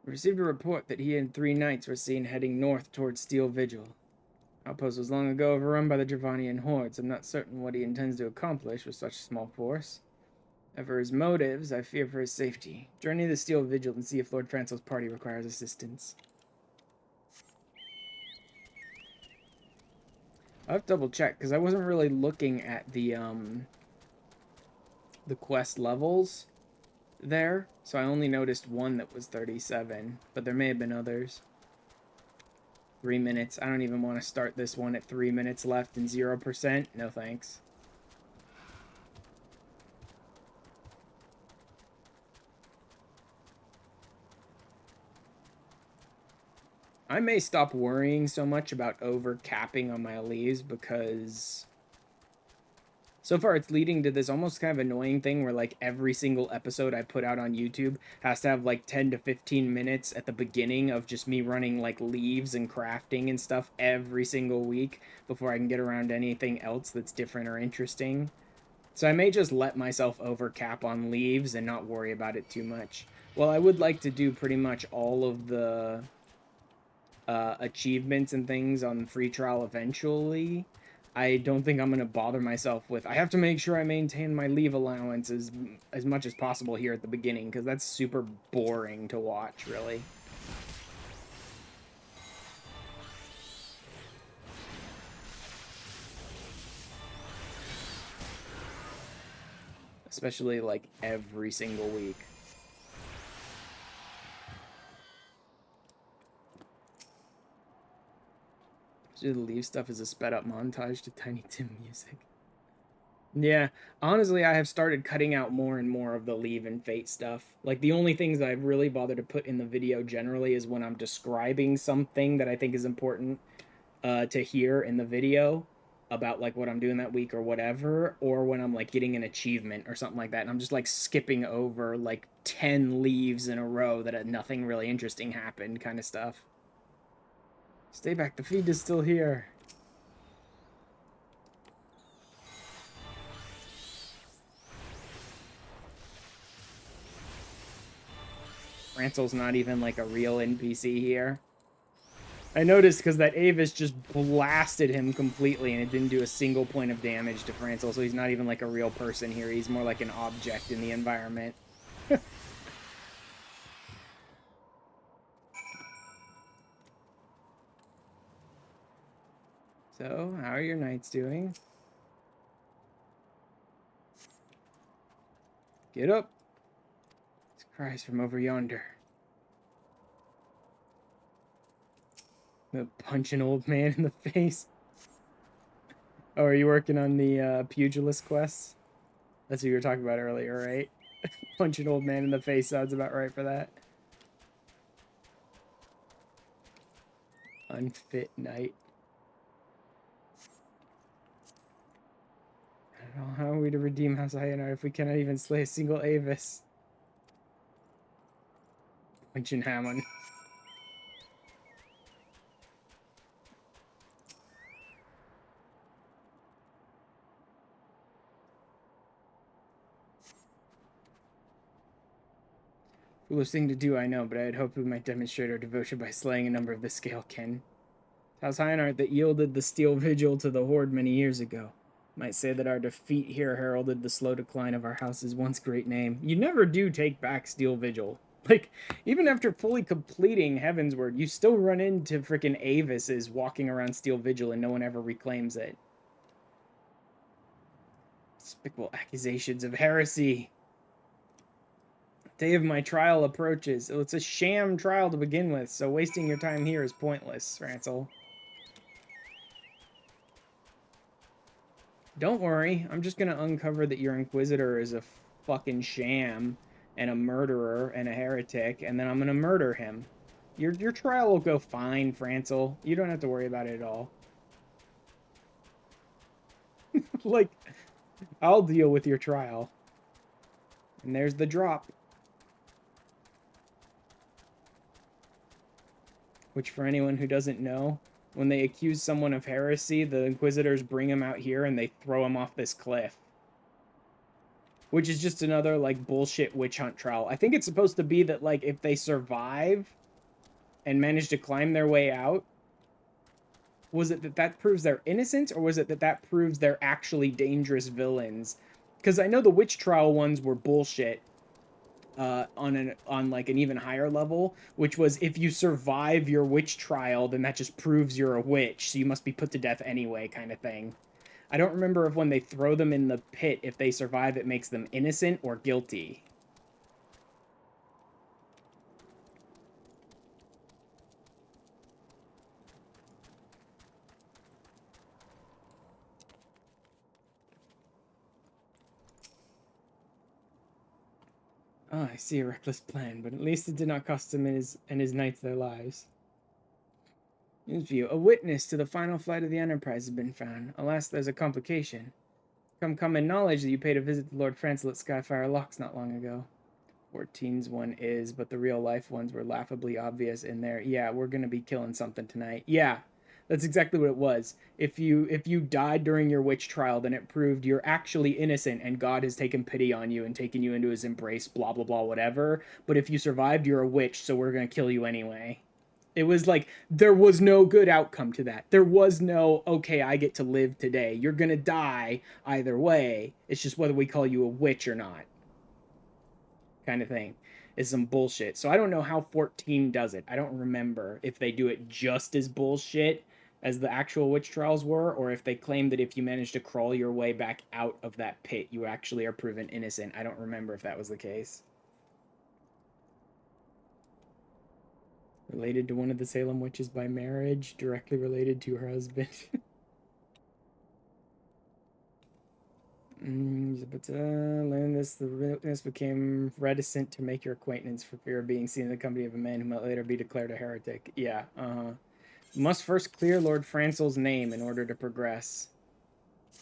We received a report that he and 3 knights were seen heading north towards Steel Vigil. Outpost was long ago overrun by the Dravanian hordes. I'm not certain what he intends to accomplish with such a small force. As for his motives, I fear for his safety. Journey to the Steel Vigil and see if Lord Francel's party requires assistance. I'll have to double check, because I wasn't really looking at the quest levels there, so I only noticed one that was 37, but there may have been others. 3 minutes. I don't even want to start this one at 3 minutes left and 0%. No thanks. I may stop worrying so much about over-capping on my leaves because so far it's leading to this almost kind of annoying thing where like every single episode I put out on YouTube has to have like 10 to 15 minutes at the beginning of just me running like leaves and crafting and stuff every single week before I can get around to anything else that's different or interesting. So I may just let myself over-cap on leaves and not worry about it too much. Well, I would like to do pretty much all of the achievements and things on free trial eventually, I don't think I'm going to bother myself with, I have to make sure I maintain my leave allowance as much as possible here at the beginning, because that's super boring to watch, really. Especially, like, every single week. The leave stuff is a sped up montage to Tiny Tim music. Yeah, honestly, I have started cutting out more and more of the leave and fate stuff. Like, the only things I've really bothered to put in the video generally is when I'm describing something that I think is important to hear in the video about, like, what I'm doing that week or whatever, or when I'm, like, getting an achievement or something like that, and I'm just, like, skipping over, like, 10 leaves in a row that nothing really interesting happened kind of stuff. Stay back, the feed is still here. Rancel's not even, like, a real NPC here. I noticed because that Avis just blasted him completely and it didn't do a single point of damage to Francel, so he's not even, like, a real person here. He's more like an object in the environment. So, how are your knights doing? Get up! It's cries from over yonder. The punch an old man in the face. Oh, are you working on the pugilist quests? That's what you were talking about earlier, right? Punch an old man in the face sounds about right for that. Unfit knight. I don't know, how are we to redeem House Hyanar if we cannot even slay a single Avis? Punch and Hammond. Foolish thing to do, I know, but I had hoped we might demonstrate our devotion by slaying a number of the Scalekin. House Hyanar that yielded the Steel Vigil to the Horde many years ago. Might say that our defeat here heralded the slow decline of our house's once great name. You never do take back Steel Vigil. Like, even after fully completing Heavensward, you still run into frickin' Avises walking around Steel Vigil and no one ever reclaims it. Despicable accusations of heresy. Day of my trial approaches. Oh, it's a sham trial to begin with, so wasting your time here is pointless, Rancel. Don't worry, I'm just gonna uncover that your Inquisitor is a fucking sham and a murderer and a heretic, and then I'm gonna murder him. Your trial will go fine, Francel. You don't have to worry about it at all. Like, I'll deal with your trial. And there's the drop. Which, for anyone who doesn't know, when they accuse someone of heresy, the Inquisitors bring him out here and they throw him off this cliff. Which is just another, like, bullshit witch hunt trial. I think it's supposed to be that, like, if they survive and manage to climb their way out, was it that that proves they're innocent, or was it that that proves they're actually dangerous villains? Because I know the witch trial ones were bullshit. On like an even higher level, which was if you survive your witch trial, then that just proves you're a witch, so you must be put to death anyway, kind of thing. I don't remember if when they throw them in the pit, if they survive, it makes them innocent or guilty. Oh, I see a reckless plan, but at least it did not cost him and his knights their lives. News view. A witness to the final flight of the Enterprise has been found. Alas, there's a complication. Come common knowledge that you paid a visit to Lord Francel at Skyfire Locks not long ago. 14's one is, but the real life ones were laughably obvious in there. Yeah, we're gonna be killing something tonight. Yeah, that's exactly what it was. If you died during your witch trial, then it proved you're actually innocent and God has taken pity on you and taken you into his embrace, blah, blah, blah, whatever. But if you survived, you're a witch, so we're gonna kill you anyway. It was like, there was no good outcome to that. There was no, okay, I get to live today. You're gonna die either way. It's just whether we call you a witch or not. Kind of thing. Is some bullshit. So I don't know how 14 does it. I don't remember if they do it just as bullshit as the actual witch trials were, or if they claim that if you manage to crawl your way back out of that pit, you actually are proven innocent. I don't remember if that was the case. Related to one of the Salem witches by marriage, directly related to her husband. Learn this, the witness became reticent to make your acquaintance for fear of being seen in the company of a man who might later be declared a heretic. Yeah, Must first clear Lord Francel's name in order to progress.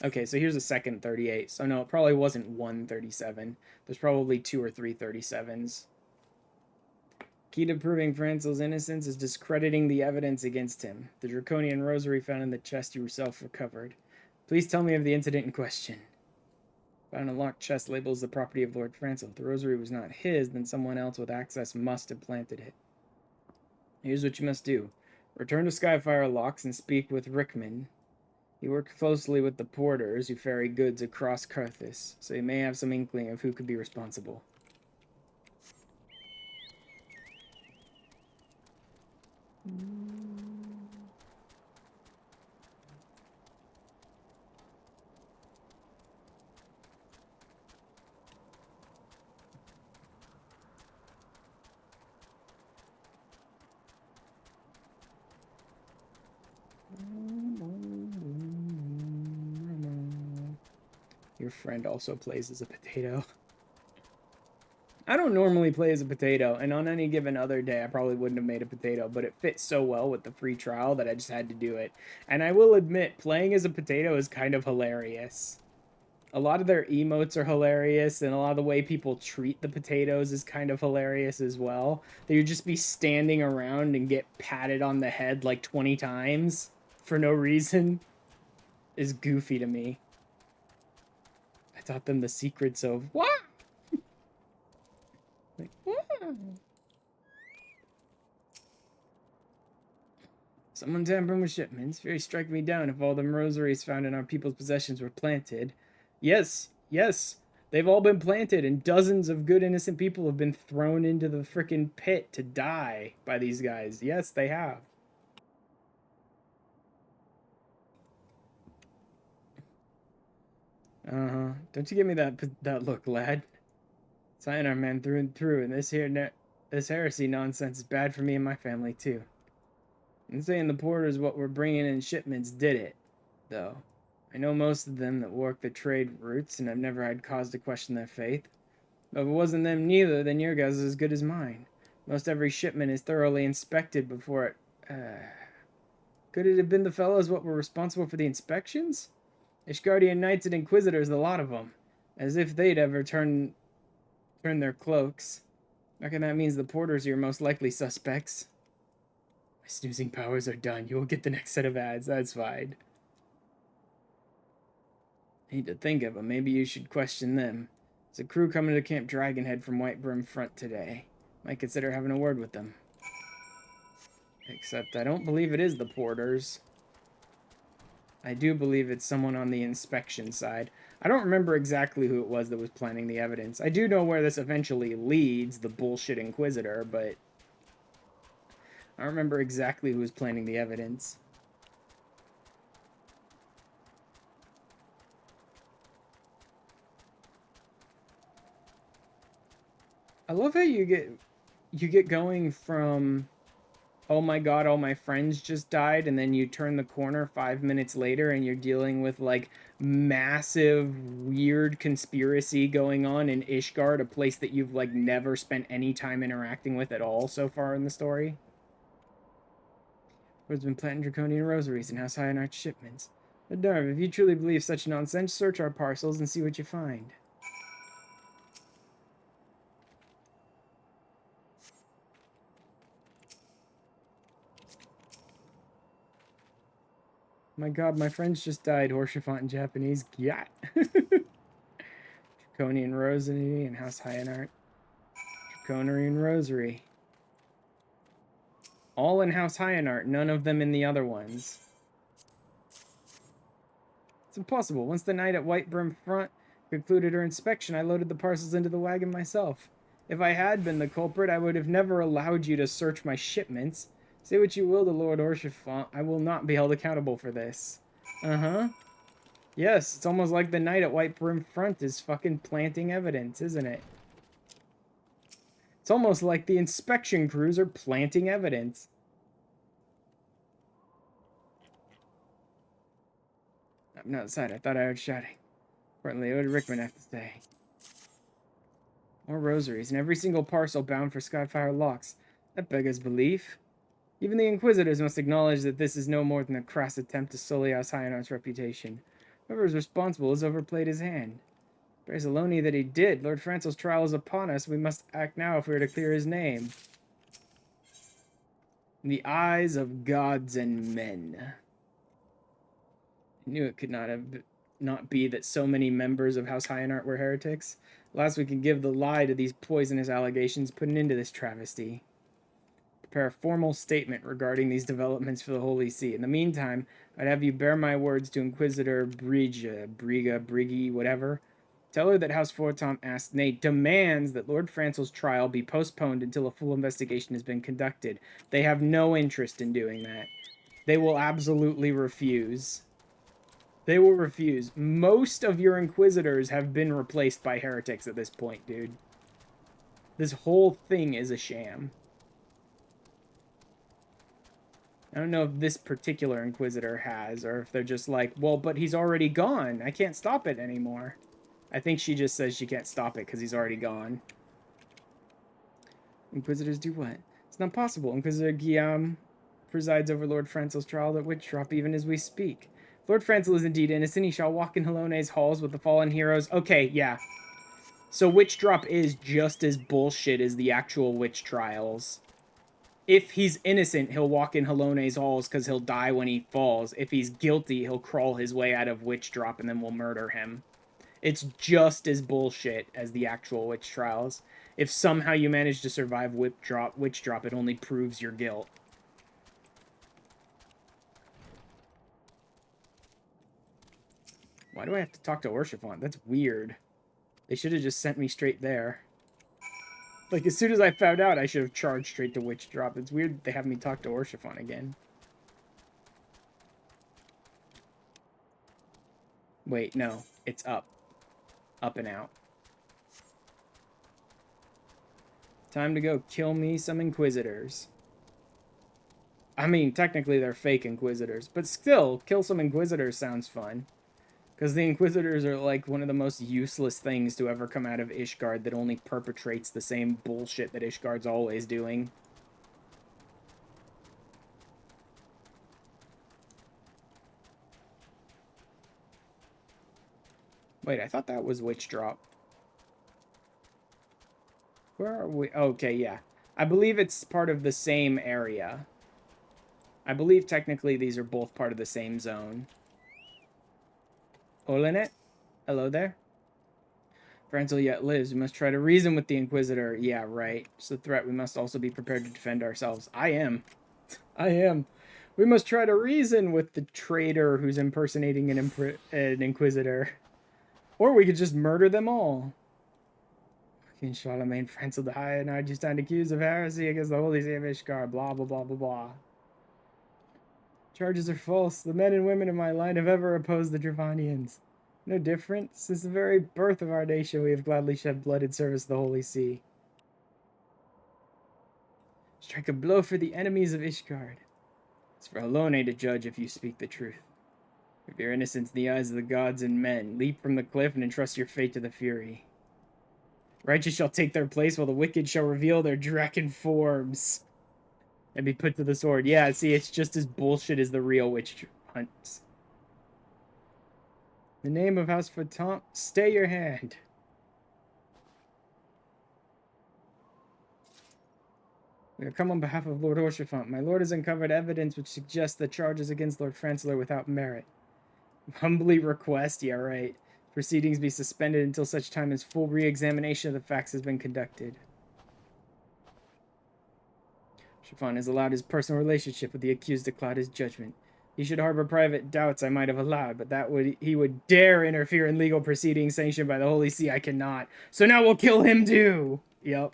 Okay, so here's a second 38. So no, it probably wasn't 137. There's probably 2 or 3 37s. Key to proving Francel's innocence is discrediting the evidence against him. The draconian rosary found in the chest you yourself recovered. Please tell me of the incident in question. Found a locked chest labels the property of Lord Francel. If the rosary was not his, then someone else with access must have planted it. Here's what you must do. Return to Skyfire Locks and speak with Rickman. He worked closely with the porters who ferry goods across Carthus, so you may have some inkling of who could be responsible. Your friend also plays as a potato. I don't normally play as a potato, and on any given other day, I probably wouldn't have made a potato, but it fits so well with the free trial that I just had to do it. And I will admit, playing as a potato is kind of hilarious. A lot of their emotes are hilarious, and a lot of the way people treat the potatoes is kind of hilarious as well. That you'd just be standing around and get patted on the head like 20 times for no reason is goofy to me. I taught them the secrets of what? Like, what? Someone tampering with shipments. Very strike me down if all the rosaries found in our people's possessions were planted. Yes, yes. They've all been planted, and dozens of good innocent people have been thrown into the frickin' pit to die by these guys. Yes, they have. Uh-huh. Don't you give me that look, lad. Sayonara man through and through, and this heresy nonsense is bad for me and my family, too. I'm saying the porters what we're bringing in shipments did it, though. I know most of them that work the trade routes, and I've never had cause to question their faith. But if it wasn't them neither, then your guys is as good as mine. Most every shipment is thoroughly inspected before it... Could it have been the fellows what were responsible for the inspections? Ishgardian Knights and Inquisitors, a lot of them. As if they'd ever turn their cloaks. I reckon that means the porters are your most likely suspects. My snoozing powers are done. You will get the next set of ads. That's fine. Need to think of them. Maybe you should question them. There's a crew coming to Camp Dragonhead from White Brim Front today. Might consider having a word with them. Except I don't believe it is the porters. I do believe it's someone on the inspection side. I don't remember exactly who it was that was planning the evidence. I do know where this eventually leads, the bullshit Inquisitor, but I don't remember exactly who was planning the evidence. I love how you get going from, oh my god, all my friends just died, and then you turn the corner 5 minutes later and you're dealing with like massive weird conspiracy going on in Ishgard, a place that you've like never spent any time interacting with at all so far in the story. Who's been planting draconian rosaries and House High on our shipments. But darn, if you truly believe such nonsense, search our parcels and see what you find. My god, my friends just died. Horsefant in Japanese. Gyat. Draconian Rosary and House Hyanart. Draconian Rosary. All in House Hyanart, none of them in the other ones. It's impossible. Once the night at White Brim Front concluded her inspection, I loaded the parcels into the wagon myself. If I had been the culprit, I would have never allowed you to search my shipments. Say what you will to Lord Orchifont, I will not be held accountable for this. Uh-huh. Yes, it's almost like the night at White Brim Front is fucking planting evidence, isn't it? It's almost like the inspection crews are planting evidence. I'm outside. I thought I heard shouting. Apparently, what did Rickman have to say? More rosaries, and every single parcel bound for Skyfire locks. That beggars belief. Even the Inquisitors must acknowledge that this is no more than a crass attempt to sully House Hyanar's reputation. Whoever is responsible has overplayed his hand. Praise Aloni that he did. Lord Francel's trial is upon us. We must act now if we are to clear his name. In the eyes of gods and men. I knew it could not be that so many members of House Hyanart were heretics. Last we can give the lie to these poisonous allegations, put an end to this travesty. Prepare a formal statement regarding these developments for the Holy See. In the meantime, I'd have you bear my words to Inquisitor Briggi, whatever. Tell her that House Fortom asks, nay, demands that Lord Francel's trial be postponed until a full investigation has been conducted. They have no interest in doing that. They will absolutely refuse. They will refuse. Most of your Inquisitors have been replaced by heretics at this point, dude. This whole thing is a sham. I don't know if this particular Inquisitor has, or if they're just like, well, but he's already gone. I can't stop it anymore. I think she just says she can't stop it because he's already gone. Inquisitors do what? It's not possible. Inquisitor Guillaume presides over Lord Francel's trial at Witch Drop even as we speak. If Lord Francel is indeed innocent, he shall walk in Halone's halls with the fallen heroes. Okay, yeah. So Witch Drop is just as bullshit as the actual witch trials. If he's innocent, he'll walk in Halone's halls because he'll die when he falls. If he's guilty, he'll crawl his way out of Witch Drop and then we'll murder him. It's just as bullshit as the actual witch trials. If somehow you manage to survive Witch Drop, it only proves your guilt. Why do I have to talk to Orchifont? That's weird. They should have just sent me straight there. Like, as soon as I found out, I should have charged straight to Witch Drop. It's weird that they have me talk to Orchifont again. Wait, no. It's up. Up and out. Time to go kill me some Inquisitors. I mean, technically they're fake Inquisitors, but still, kill some Inquisitors sounds fun. Because the Inquisitors are like one of the most useless things to ever come out of Ishgard that only perpetrates the same bullshit that Ishgard's always doing. Wait, I thought that was Witch Drop. Where are we? Okay, yeah. I believe it's part of the same area. I believe technically these are both part of the same zone. Olinet? Hello there. Franzel yet lives. We must try to reason with the Inquisitor. Yeah, right. It's a threat. We must also be prepared to defend ourselves. I am. I am. We must try to reason with the traitor who's impersonating an Inquisitor. Or we could just murder them all. King Charlemagne, Franzel the High, and I just stand accused of heresy against the Holy See of Ishgard. Blah, blah, blah, blah, blah. Charges are false. The men and women of my line have ever opposed the Dravanians. No different. Since the very birth of our nation, we have gladly shed blood in service of the Holy See. Strike a blow for the enemies of Ishgard. It's for Alone to judge if you speak the truth. If your innocence in the eyes of the gods and men, leap from the cliff and entrust your fate to the Fury. Righteous shall take their place, while the wicked shall reveal their draken forms and be put to the sword. Yeah, see, it's just as bullshit as the real witch hunts. In the name of House Fatant, stay your hand. We have come on behalf of Lord Orchifont. My lord has uncovered evidence which suggests the charges against Lord Franzel are without merit. Humbly request, yeah, right. Proceedings be suspended until such time as full re-examination of the facts has been conducted. Chiffon has allowed his personal relationship with the accused to cloud his judgment. He should harbor private doubts I might have allowed, but he would dare interfere in legal proceedings sanctioned by the Holy See. I cannot. So now we'll kill him too. Yep.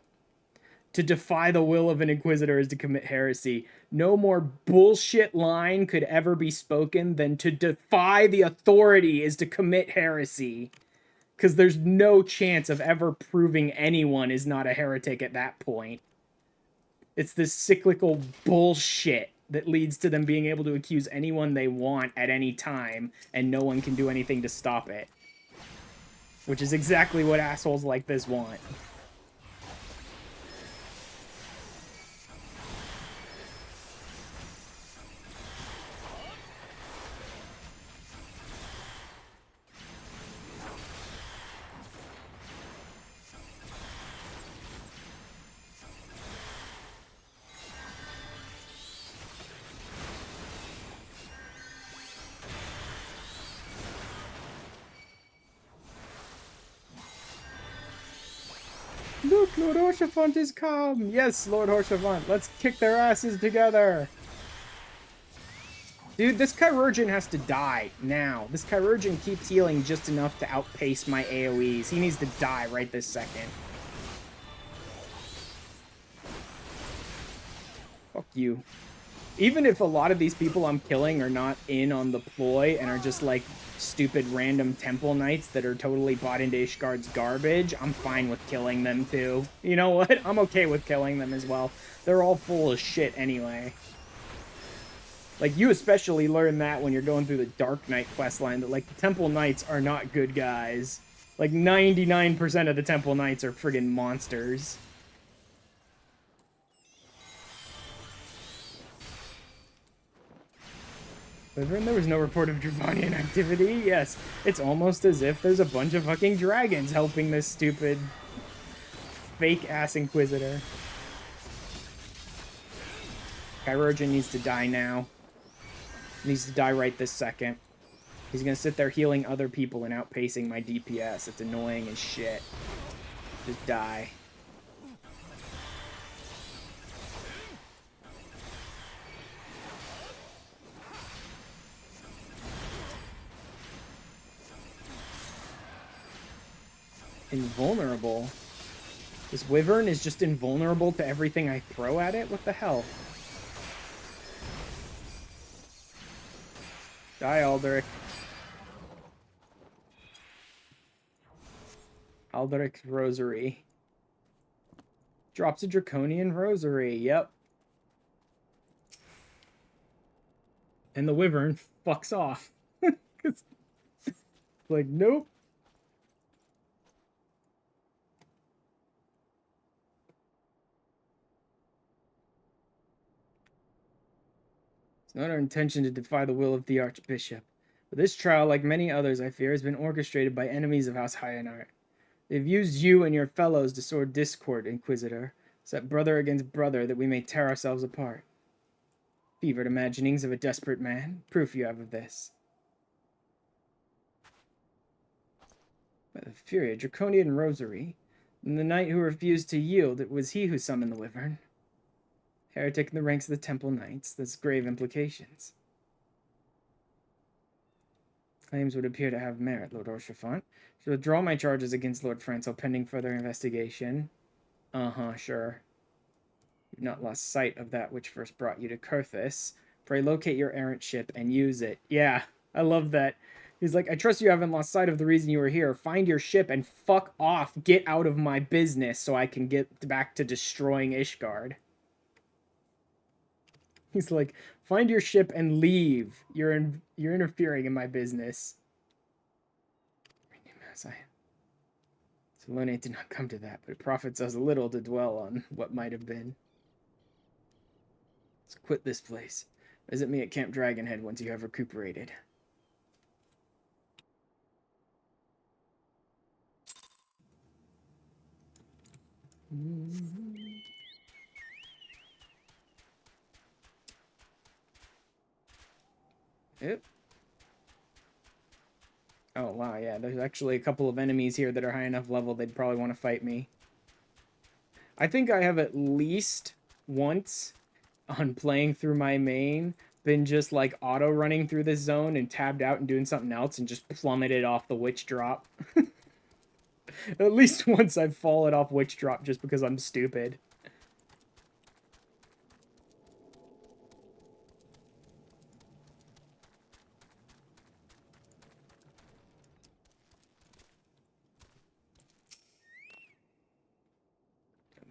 To defy the will of an inquisitor is to commit heresy. No more bullshit line could ever be spoken than to defy the authority is to commit heresy. Because there's no chance of ever proving anyone is not a heretic at that point. It's this cyclical bullshit that leads to them being able to accuse anyone they want at any time, and no one can do anything to stop it. Which is exactly what assholes like this want. Look, Lord Horsefront is come! Yes, Lord Horsefront, let's kick their asses together! Dude, this Chirurgeon has to die now. This Chirurgeon keeps healing just enough to outpace my AoEs. He needs to die right this second. Fuck you. Even if a lot of these people I'm killing are not in on the ploy and are just like stupid random temple knights that are totally bought into Ishgard's garbage, I'm fine with killing them too. You know what? I'm okay with killing them as well. They're all full of shit anyway. Like, you especially learn that when you're going through the Dark Knight questline, that like the temple knights are not good guys. Like 99% of the temple knights are friggin' monsters. There was no report of Dravanian activity. Yes, it's almost as if there's a bunch of fucking dragons helping this stupid fake-ass Inquisitor. Chirurgeon needs to die now. Needs to die right this second. He's gonna sit there healing other people and outpacing my DPS. It's annoying as shit. Just die. Invulnerable. This Wyvern is just invulnerable to everything I throw at it? What the hell? Die, Alderic. Alderic's Rosary. Drops a Draconian Rosary, yep. And the Wyvern fucks off. It's like, nope. It's not our intention to defy the will of the Archbishop. But this trial, like many others, I fear, has been orchestrated by enemies of House Hyenart. They've used you and your fellows to sow discord, Inquisitor, set brother against brother that we may tear ourselves apart. Fevered imaginings of a desperate man, proof you have of this. By the fury of Draconian Rosary, and the knight who refused to yield, it was he who summoned the Wyvern. Heretic in the ranks of the Temple Knights, that's grave implications. Claims would appear to have merit, Lord Orchefant. Shall withdraw my charges against Lord Franzel pending further investigation. Sure. You've not lost sight of that which first brought you to Kurthus. Pray locate your errant ship and use it. Yeah, I love that. He's like, I trust you haven't lost sight of the reason you were here. Find your ship and fuck off. Get out of my business so I can get back to destroying Ishgard. He's like, find your ship and leave. You're interfering in my business. Salone did not come to that, but it profits us little to dwell on what might have been. Let's quit this place. Visit me at Camp Dragonhead once you have recuperated. Yep. Oh, wow, yeah, there's actually a couple of enemies here that are high enough level they'd probably want to fight me. I think I have at least once on playing through my main been just like auto running through this zone and tabbed out and doing something else and just plummeted off the witch drop. At least once I've fallen off witch drop just because I'm stupid.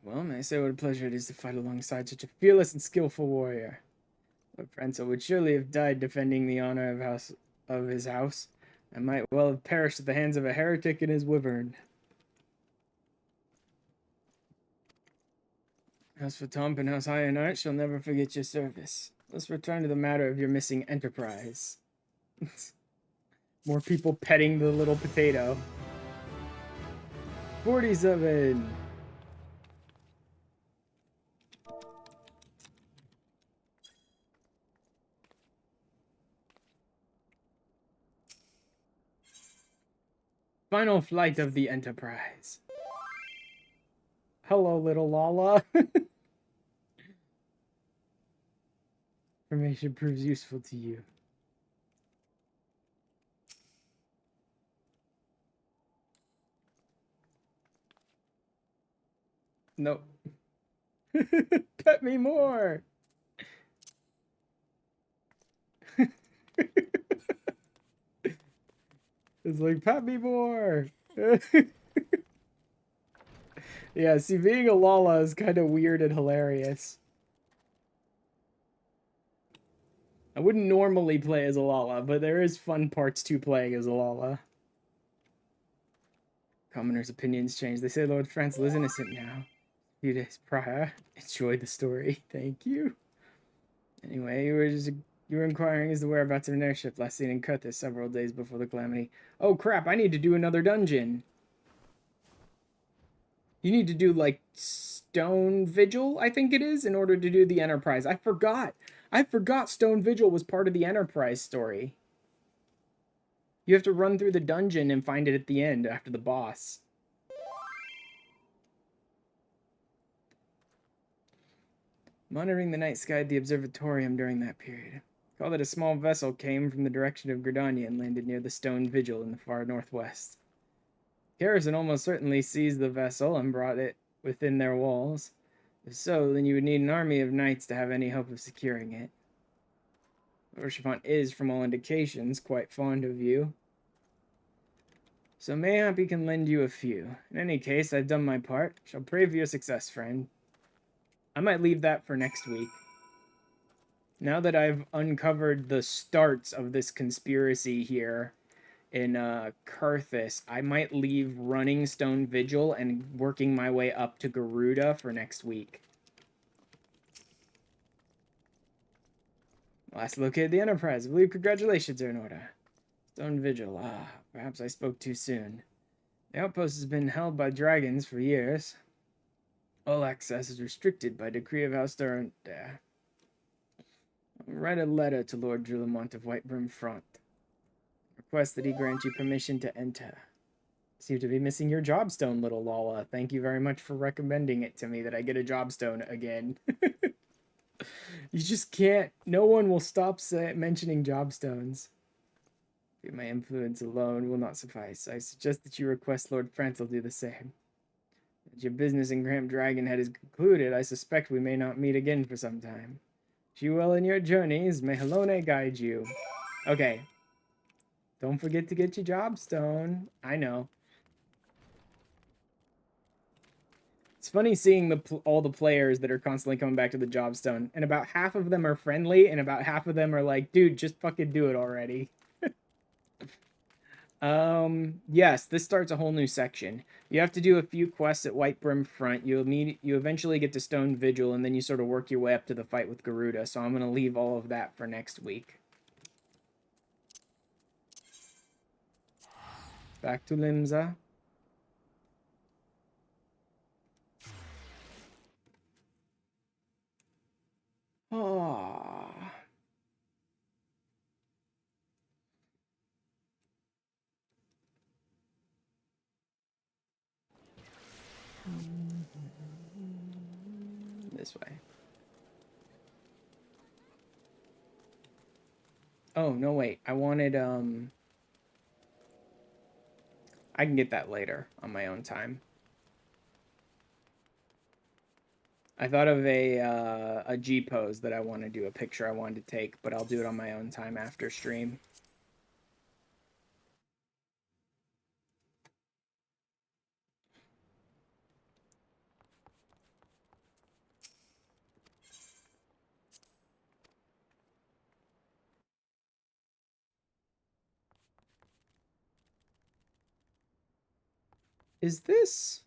Well, may I say what a pleasure it is to fight alongside such a fearless and skillful warrior. Lord Prancer would surely have died defending the honor of his house, and might well have perished at the hands of a heretic and his wyvern. As for Tomp and House Ironheart, shall never forget your service. Let's return to the matter of your missing enterprise. More people petting the little potato. 47! Final flight of the Enterprise. Hello, little Lala. Information proves useful to you. Nope. Pet me more! It's like, pet me more! Yeah, see, being a Lala is kind of weird and hilarious. I wouldn't normally play as a Lala, but there is fun parts to playing as a Lala. Commoners' opinions change. They say Lord Francis is innocent now. A few days prior. Enjoy the story. Thank you. Anyway, you were inquiring as to the whereabouts of an airship last seen in Kurthis several days before the calamity. Oh crap, I need to do another dungeon. You need to do, like, Stone Vigil, I think it is, in order to do the Enterprise. I forgot. I forgot Stone Vigil was part of the Enterprise story. You have to run through the dungeon and find it at the end after the boss. Monitoring the night sky at the observatorium during that period. Call that a small vessel came from the direction of Gridania and landed near the Stone Vigil in the far northwest. Garrison almost certainly seized the vessel and brought it within their walls. If so, then you would need an army of knights to have any hope of securing it. Orshifant is, from all indications, quite fond of you. So mayhap he can lend you a few. In any case, I've done my part. Shall pray for your success, friend. I might leave that for next week. Now that I've uncovered the starts of this conspiracy here in Kurthis, I might leave running Stone Vigil and working my way up to Garuda for next week. Last located the Enterprise. I believe congratulations are in order. Stone Vigil. Perhaps I spoke too soon. The outpost has been held by dragons for years. All access is restricted by decree of House Durant. Write a letter to Lord Drulamont of Whitebrim Front. Request that he grant you permission to enter. Seem to be missing your jobstone, little Lala. Thank you very much for recommending it to me that I get a jobstone again. You just can't. No one will stop mentioning jobstones. My influence alone will not suffice. I suggest that you request Lord Francis do the same. As your business in Cramped Dragonhead is concluded, I suspect we may not meet again for some time. Wish you well in your journeys. May Halone guide you. Okay. Don't forget to get your jobstone. I know. It's funny seeing all the players that are constantly coming back to the jobstone, and about half of them are friendly, and about half of them are like, dude, just fucking do it already. Yes, this starts a whole new section. You have to do a few quests at Whitebrim Front. You eventually get to Stone Vigil, and then you sort of work your way up to the fight with Garuda, so I'm going to leave all of that for next week. Back to Limsa. Oh. This way. Oh, no, wait. I wanted, I can get that later on my own time. I thought of a G pose that I want to do, a picture I wanted to take, but I'll do it on my own time after stream. Is this...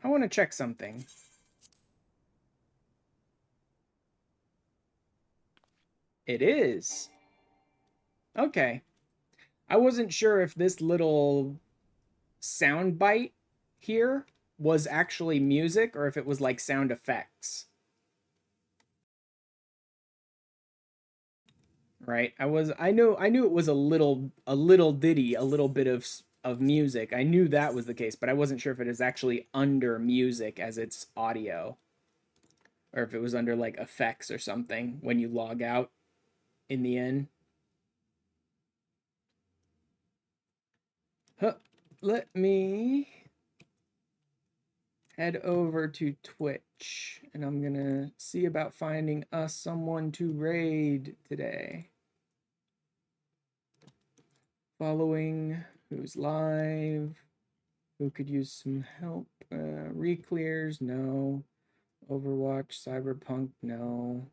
I want to check something. It is. Okay. I wasn't sure if this little sound bite here was actually music or if it was like sound effects. Right? I knew it was a little ditty, a little bit of music. I knew that was the case, but I wasn't sure if it is actually under music as its audio or if it was under like effects or something when you log out in the end. Huh. Let me head over to Twitch and I'm gonna see about finding us someone to raid today. Following who's live, who could use some help. Reclears, no. Overwatch, Cyberpunk, no.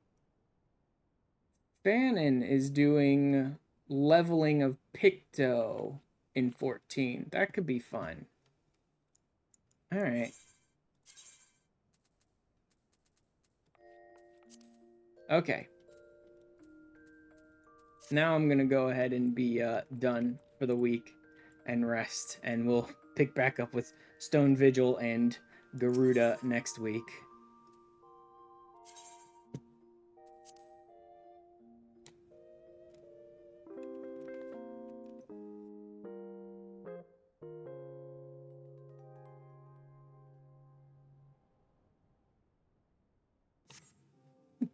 Fannin is doing leveling of Picto in 14. That could be fun. All right. Okay. Now I'm going to go ahead and be done for the week and rest. And we'll pick back up with Stone Vigil and Garuda next week.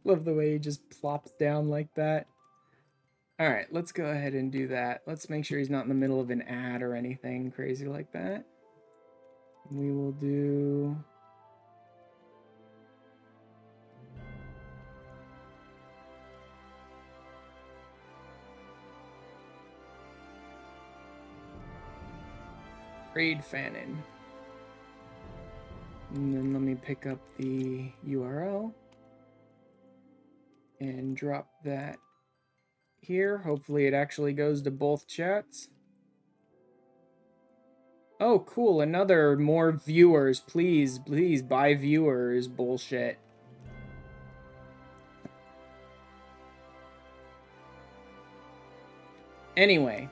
Love the way he just plops down like that. All right, let's go ahead and do that. Let's make sure he's not in the middle of an ad or anything crazy like that. We will do... Raid Fannin. And then let me pick up the URL and drop that here. Hopefully it actually goes to both chats. Oh, cool. Another more viewers. Please, please buy viewers. Bullshit. Anyway,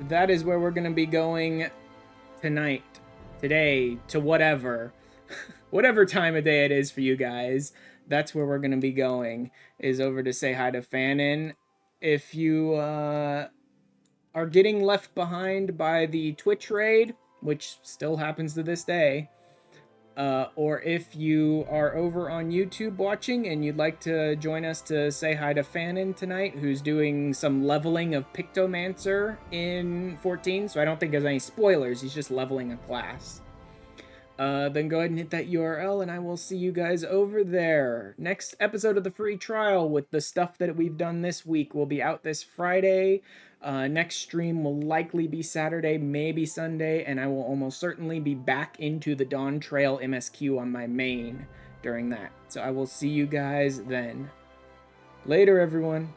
that is where we're going to be going tonight, today, to whatever. Whatever time of day it is for you guys. That's where we're going to be going, is over to say hi to Fannin. If you are getting left behind by the Twitch raid, which still happens to this day, or if you are over on YouTube watching and you'd like to join us to say hi to Fannin tonight, who's doing some leveling of Pictomancer in 14, so I don't think there's any spoilers, he's just leveling a class. Then go ahead and hit that URL, and I will see you guys over there. Next episode of the free trial with the stuff that we've done this week will be out this Friday. Next stream will likely be Saturday, maybe Sunday, and I will almost certainly be back into the Dawn Trail MSQ on my main during that. So I will see you guys then. Later, everyone.